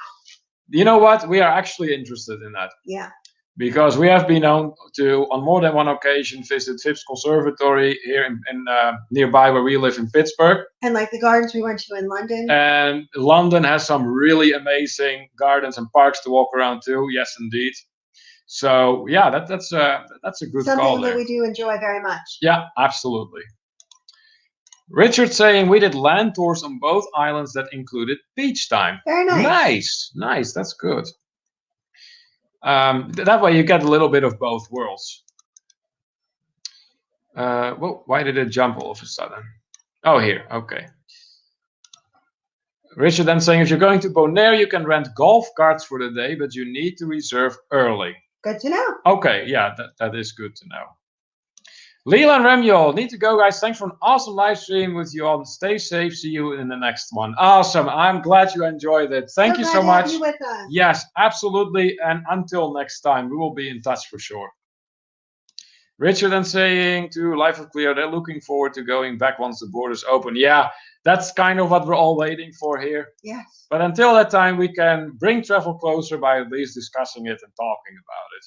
You know what? We are actually interested in that. Yeah. Because we have been known to, on more than one occasion, visit Phipps Conservatory here in nearby where we live in Pittsburgh. And like the gardens we went to in London. And London has some really amazing gardens and parks to walk around too. Yes, indeed. So yeah, that's a good something call there. That we do enjoy very much. Yeah, absolutely. Richard saying we did land tours on both islands that included beach time. Very nice. Nice. That's good. That way you get a little bit of both worlds. Well, why did it jump all of a sudden? Oh, here. Okay. Richard then saying, if you're going to Bonaire, you can rent golf carts for the day, but you need to reserve early. Good to know. Okay, yeah, that is good to know. Leela and Remuel, need to go, guys. Thanks for an awesome live stream with you all. Stay safe. See you in the next one. Awesome. I'm glad you enjoyed it. Thank you so much. You with us. Yes, absolutely. And until next time, we will be in touch for sure. Richard then saying to Life of Cleo, they're looking forward to going back once the borders open. Yeah, that's kind of what we're all waiting for here. Yes. But until that time, we can bring travel closer by at least discussing it and talking about it.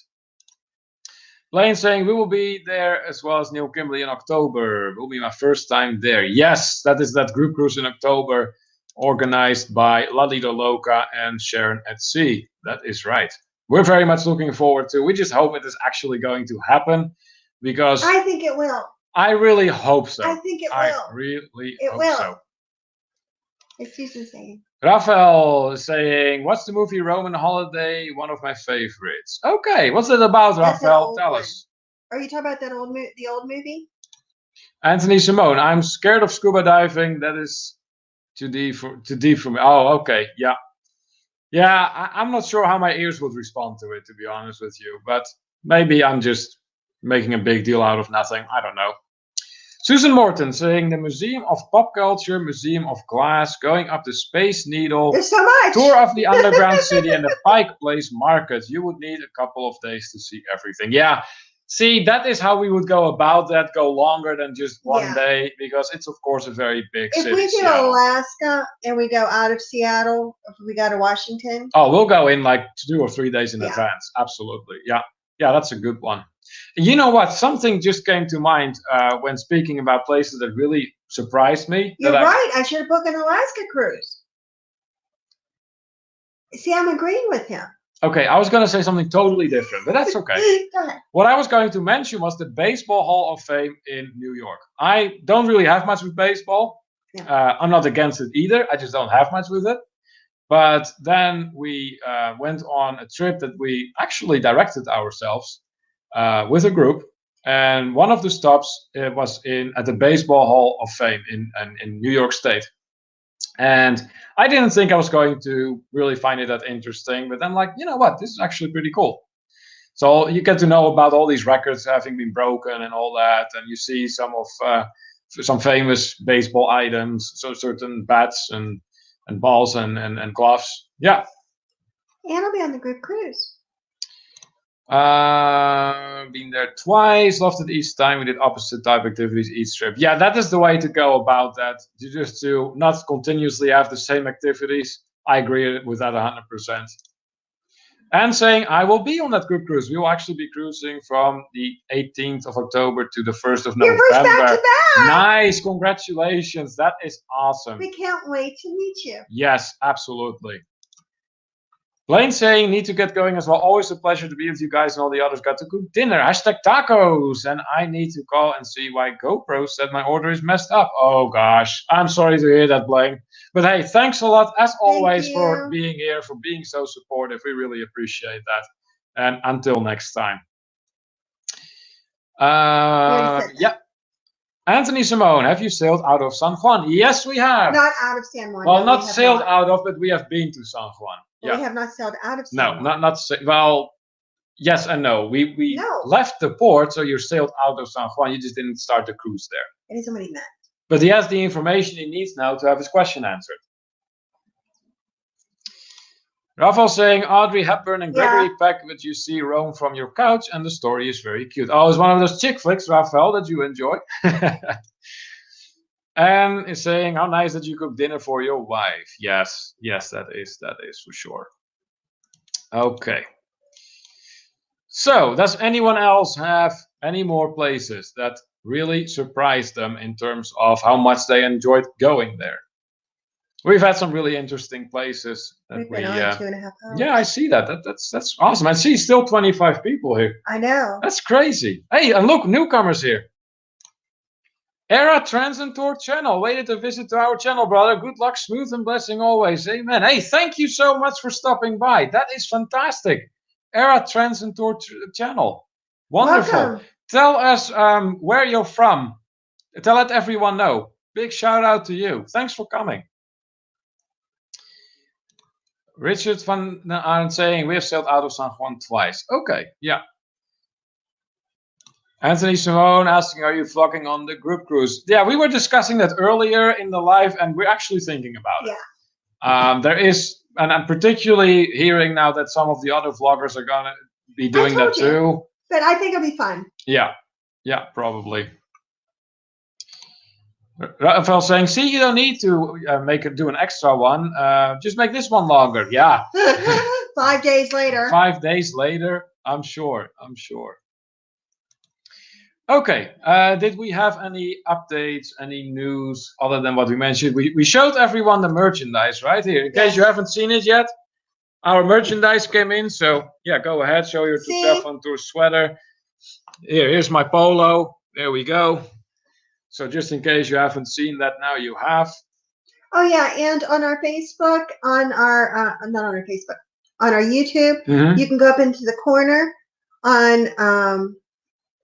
Blaine saying, we will be there as well as Neil Kimberley in October. It will be my first time there. Yes, that is that group cruise in October organized by Ladida Loca and Sharon at Sea. That is right. We're very much looking forward to. We just hope it is actually going to happen because I think it will. I really hope so. I think it will. I really hope so. It's Susan saying. Raphael is saying, what's the movie Roman Holiday? One of my favorites. Okay, what's it about, Raphael? Tell us. Are you talking about that the old movie? Anthony Simone, I'm scared of scuba diving. That is too deep for me. Oh, okay, yeah. Yeah, I'm not sure how my ears would respond to it, to be honest with you. But maybe I'm just making a big deal out of nothing. I don't know. Susan Morton saying the Museum of Pop Culture, Museum of Glass, going up the Space Needle. There's so much. Tour of the Underground City and the Pike Place Market. You would need a couple of days to see everything. Yeah, see, that is how we would go about that. Go longer than just one day because it's, of course, a very big city. If we do Alaska and we go out of Seattle, if we go to Washington. Oh, we'll go in like 2 or 3 days in advance. Absolutely. Yeah, that's a good one. You know what? Something just came to mind when speaking about places that really surprised me. You're right. I should book an Alaska cruise. See, I'm agreeing with him. Okay, I was going to say something totally different, but that's okay. Go ahead. What I was going to mention was the Baseball Hall of Fame in New York. I don't really have much with baseball. Yeah. I'm not against it either. I just don't have much with it. But then we went on a trip that we actually directed ourselves. With a group, and one of the stops was at the Baseball Hall of Fame in New York State. And I didn't think I was going to really find it that interesting, but I'm like, you know what, this is actually pretty cool. So you get to know about all these records having been broken and all that, and you see some famous baseball items, so certain bats and balls and gloves. Yeah. And I'll be on the group cruise. Been there twice, loved it each time. We did opposite type activities each trip. Yeah, that is the way to go about that. Just to not continuously have the same activities. I agree with that 100%. And saying I will be on that group cruise. We will actually be cruising from the 18th of October to the 1st of November. Your first back-to-back. Nice, congratulations. That is awesome. We can't wait to meet you. Yes, absolutely. Blaine saying, need to get going as well. Always a pleasure to be with you guys, and all the others got to cook dinner. Hashtag tacos. And I need to call and see why GoPro said my order is messed up. Oh, gosh. I'm sorry to hear that, Blaine. But hey, thanks a lot, as always, for being here, for being so supportive. We really appreciate that. And until next time. Yeah. Anthony Simone, have you sailed out of San Juan? Yes, we have. Not out of San Juan. Well, not sailed out of, but we have been to San Juan. Yeah. We have not sailed out of San Juan. Not well, yes and no. We left the port, so you sailed out of San Juan. You just didn't start the cruise there. It is what he meant. But he has the information he needs now to have his question answered. Raphael saying, Audrey Hepburn and Gregory Peck, which you see roam from your couch, and the story is very cute. Oh, it's one of those chick flicks, Raphael, that you enjoy. And is saying, how nice that you cook dinner for your wife. Yes, that is for sure. Okay. So, does anyone else have any more places that really surprised them in terms of how much they enjoyed going there? We've had some really interesting places. We've been on 2.5 hours. Yeah, I see that. That's awesome. I see still 25 people here. I know. That's crazy. Hey, and look, newcomers here. Era Transitor channel. Waited to visit to our channel, brother. Good luck, smooth and blessing always. Amen. Hey, thank you so much for stopping by. That is fantastic. Era Transitor channel. Wonderful. Welcome. Tell us where you're from. Let everyone know. Big shout out to you. Thanks for coming. Richard van Arend saying, we have sailed out of San Juan twice. Okay, yeah. Anthony Simone asking, are you vlogging on the group cruise? Yeah, we were discussing that earlier in the live, and we're actually thinking about it. There is, and I'm particularly hearing now that some of the other vloggers are going to be doing that too. But I think it'll be fun. Yeah, probably. Raphael saying, see, you don't need to do an extra one. Just make this one longer. Yeah. 5 days later. 5 days later, I'm sure. Okay. Did we have any updates, any news other than what we mentioned? We showed everyone the merchandise right here. In case you haven't seen it yet, our merchandise came in. So yeah, go ahead, show your Teflon Tour sweater. Here's my polo. There we go. So just in case you haven't seen that, now you have. Oh yeah, and on our Facebook, on our not on our Facebook, on our YouTube, you can go up into the corner on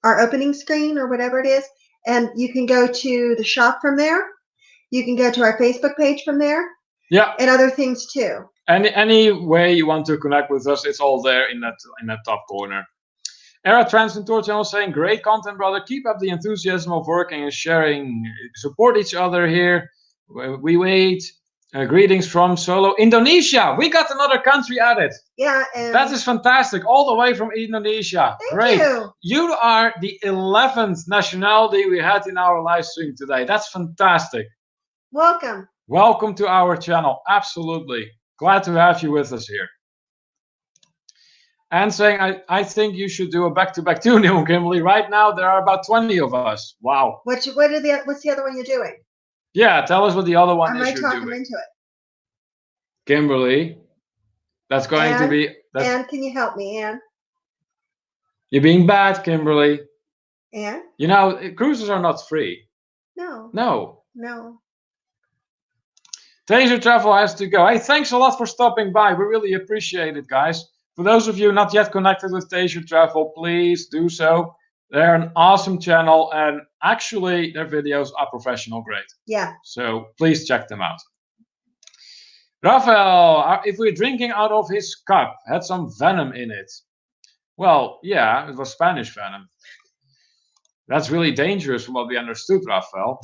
our opening screen or whatever it is, and you can go to the shop from there. You can go to our Facebook page from there. Yeah. And other things too. Any way you want to connect with us, it's all there in that top corner. Era Transitor channel saying, great content, brother. Keep up the enthusiasm of working and sharing. Support each other here. We wait. Greetings from Solo, Indonesia. We got another country added. Yeah. That is fantastic. All the way from Indonesia. Thank you. You are the 11th nationality we had in our live stream today. That's fantastic. Welcome. Welcome to our channel. Absolutely. Glad to have you with us here. And saying, I think you should do a back-to-back too, Neil Kimberly. Right now, there are about 20 of us. Wow. What's the other one you're doing? Yeah, tell us what the other one is you're doing. I might talk them into it. Kimberly, that's going to be... Anne, can you help me, Anne? You're being bad, Kimberly. Anne? You know, cruises are not free. No. Taser Travel has to go. Hey, thanks a lot for stopping by. We really appreciate it, guys. For those of you not yet connected with Taser Travel, please do so. They're an awesome channel, and actually their videos are professional grade. Yeah. So please check them out. Raphael, if we're drinking out of his cup, had some venom in it. Well, yeah, it was Spanish venom. That's really dangerous from what we understood, Raphael.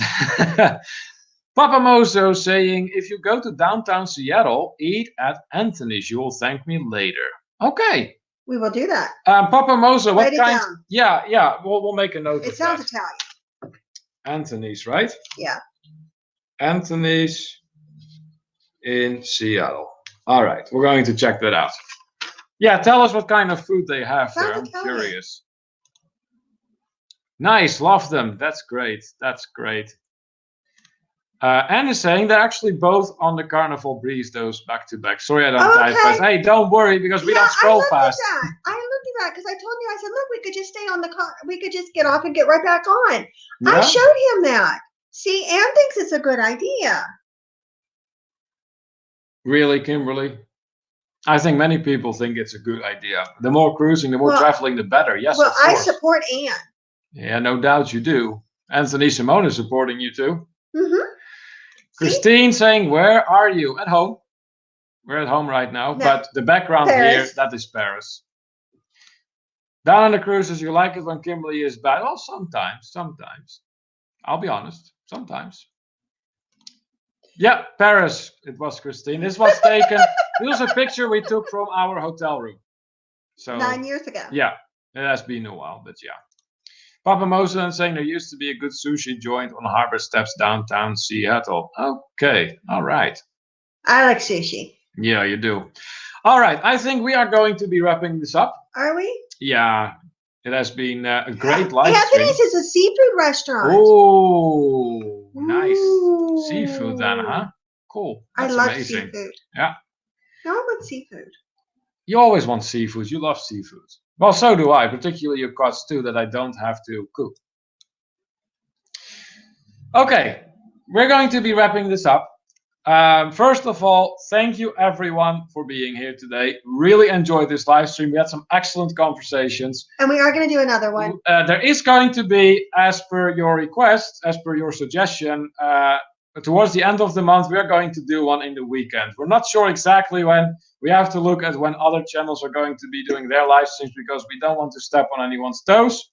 Papa Mozo saying, if you go to downtown Seattle, eat at Anthony's. You will thank me later. Okay. We will do that. Papa Mozo, what Write it kind? down. Yeah. We'll make a note. It sounds Italian. Anthony's, right? Yeah. Anthony's in Seattle. All right, we're going to check that out. Yeah, tell us what kind of food they have there. I'm curious. Nice, love them. That's great. Anne is saying they're actually both on the Carnival Breeze, those back to back. Sorry, I don't type Okay. fast. Hey, don't worry because we don't scroll fast. I looked at that because I told you, I said, look, we could just stay on the car. We could just get off and get right back on. Yeah. I showed him that. See, Anne thinks it's a good idea. Really, Kimberly? I think many people think it's a good idea. The more cruising, the more traveling, the better. Yes, well, of course. I support Anne. Yeah, no doubt you do. Anthony Simone is supporting you too. Mm-hmm. Christine saying, where are you? At home. We're at home right now, but the background here, that is Paris. Down on the cruises, you like it when Kimberly is bad? Well, sometimes. I'll be honest, sometimes. Yeah, Paris, it was Christine. This was taken, this was a picture we took from our hotel room. So 9 years ago. Yeah, it has been a while, but yeah. Papa Mosen saying there used to be a good sushi joint on Harbor Steps downtown Seattle. Okay, all right. I like sushi. Yeah, you do. All right, I think we are going to be wrapping this up. Are we? Yeah, it has been a great live stream. Anthony's is a seafood restaurant. Oh, nice. Seafood then, huh? Cool. That's I love amazing. Seafood. Yeah. No, I want seafood. You always want seafood. You love seafood. Well, so do I, particularly your cuts too, that I don't have to cook. Okay, we're going to be wrapping this up. First of all, thank you everyone for being here today. Really enjoyed this live stream. We had some excellent conversations. And we are going to do another one. There is going to be, as per your request, as per your suggestion, towards the end of the month, we are going to do one in the weekend. We're not sure exactly when. We have to look at when other channels are going to be doing their live streams because we don't want to step on anyone's toes.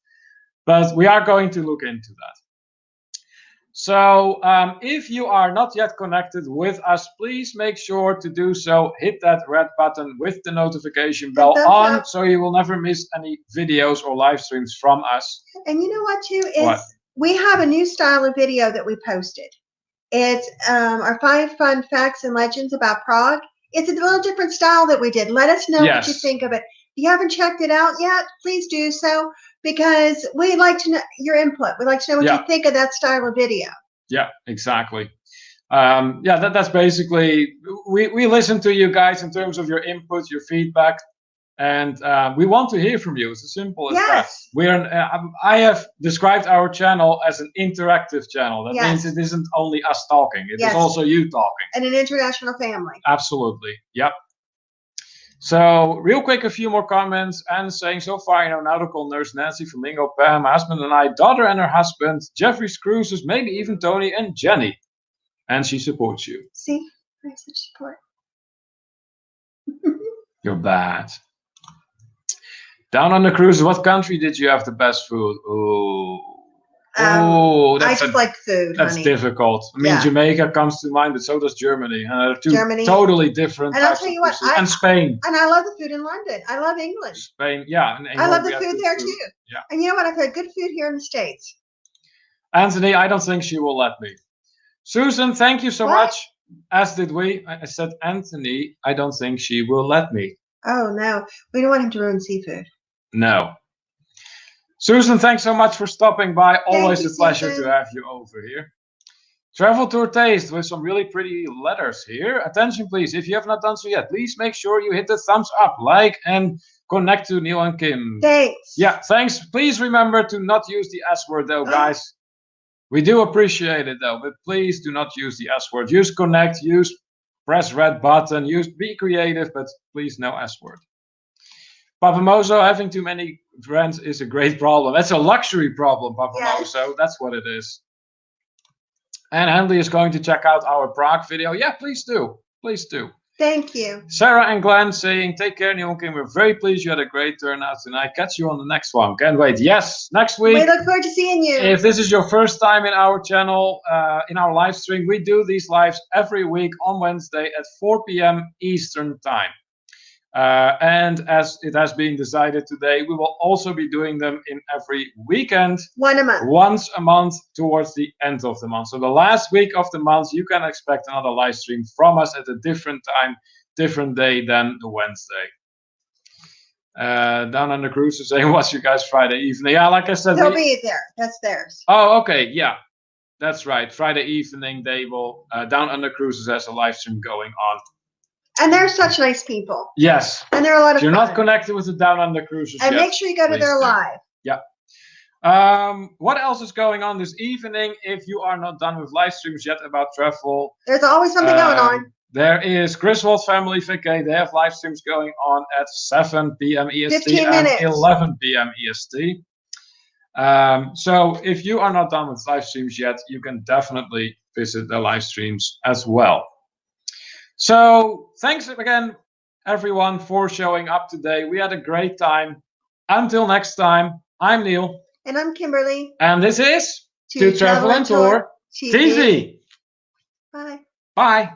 But we are going to look into that. So if you are not yet connected with us, please make sure to do so. Hit that red button with the notification bell on so you will never miss any videos or live streams from us. And you know what, too? We have a new style of video that we posted. It's our 5 fun facts and legends about Prague. It's a little different style that we did. Let us know what you think of it. If you haven't checked it out yet, please do so because we'd like to know your input. We'd like to know what you think of that style of video. Yeah, exactly. That's basically, we listen to you guys in terms of your input, your feedback, and we want to hear from you. It's as simple as that. I have described our channel as an interactive channel. That means it isn't only us talking. It is also you talking. And an international family. Absolutely. Yep. So real quick, a few more comments. And saying so far, nautical nurse Nancy, Flamingo, Pam, husband and I, daughter and her husband, Jeffrey's Cruises, maybe even Tony and Jenny. And she supports you. See, there's such support. You're bad. Down on the cruise, what country did you have the best food? I just like food. That's difficult. I mean, Jamaica comes to mind, but so does Germany. Two totally different. And I'll tell you what, and Spain. And I love the food in London. I love England. Spain, yeah. And I love the food there too. Yeah. And you know what? I've had good food here in the States. Anthony, I don't think she will let me. Susan, thank you so much. As did we. I said, Anthony, I don't think she will let me. Oh no, we don't want him to ruin seafood. No. Susan, thanks so much for stopping by. Always a pleasure to have you over here. Travel Tour Taste with some really pretty letters here. Attention, please. If you have not done so yet, please make sure you hit the thumbs up, like, and connect to Neil and Kim. Thanks. Yeah, thanks. Please remember to not use the S word, though, guys. We do appreciate it, though, but please do not use the S word. Use connect, use press red button, be creative, but please no S word. Papa Mozo, having too many friends is a great problem. That's a luxury problem, Papa Mozo. That's what it is. And Handley is going to check out our Prague video. Yeah, please do. Please do. Thank you. Sarah and Glenn saying, take care, Neil and Kim. We're very pleased you had a great turnout tonight. Catch you on the next one. Can't wait. Yes, next week. We look forward to seeing you. If this is your first time in our channel, in our live stream, we do these lives every week on Wednesday at 4 p.m. Eastern Time. And as it has been decided today, we will also be doing them in every weekend. Once a month towards the end of the month. So the last week of the month, you can expect another live stream from us at a different time, different day than the Wednesday. Down on the cruise is saying, what's your guys Friday evening? Yeah, like I said. They'll be there. That's theirs. Oh, okay. Yeah. That's right. Friday evening, they will Down Under Cruises has a live stream going on. And they're such nice people. Yes. And they're a lot of If you're fun. not connected with the Down Under Cruises and yet, make sure you go to their live. Yeah. What else is going on this evening? If you are not done with live streams yet about travel, there's always something going on. There is Griswold Family Vacay. They have live streams going on at 7 p.m. EST and 11 p.m. EST. So if you are not done with live streams yet, you can definitely visit the live streams as well. So thanks again, everyone, for showing up today. We had a great time. Until next time, I'm Neil. And I'm Kimberly. And this is To Travel and Tour TV. Bye. Bye.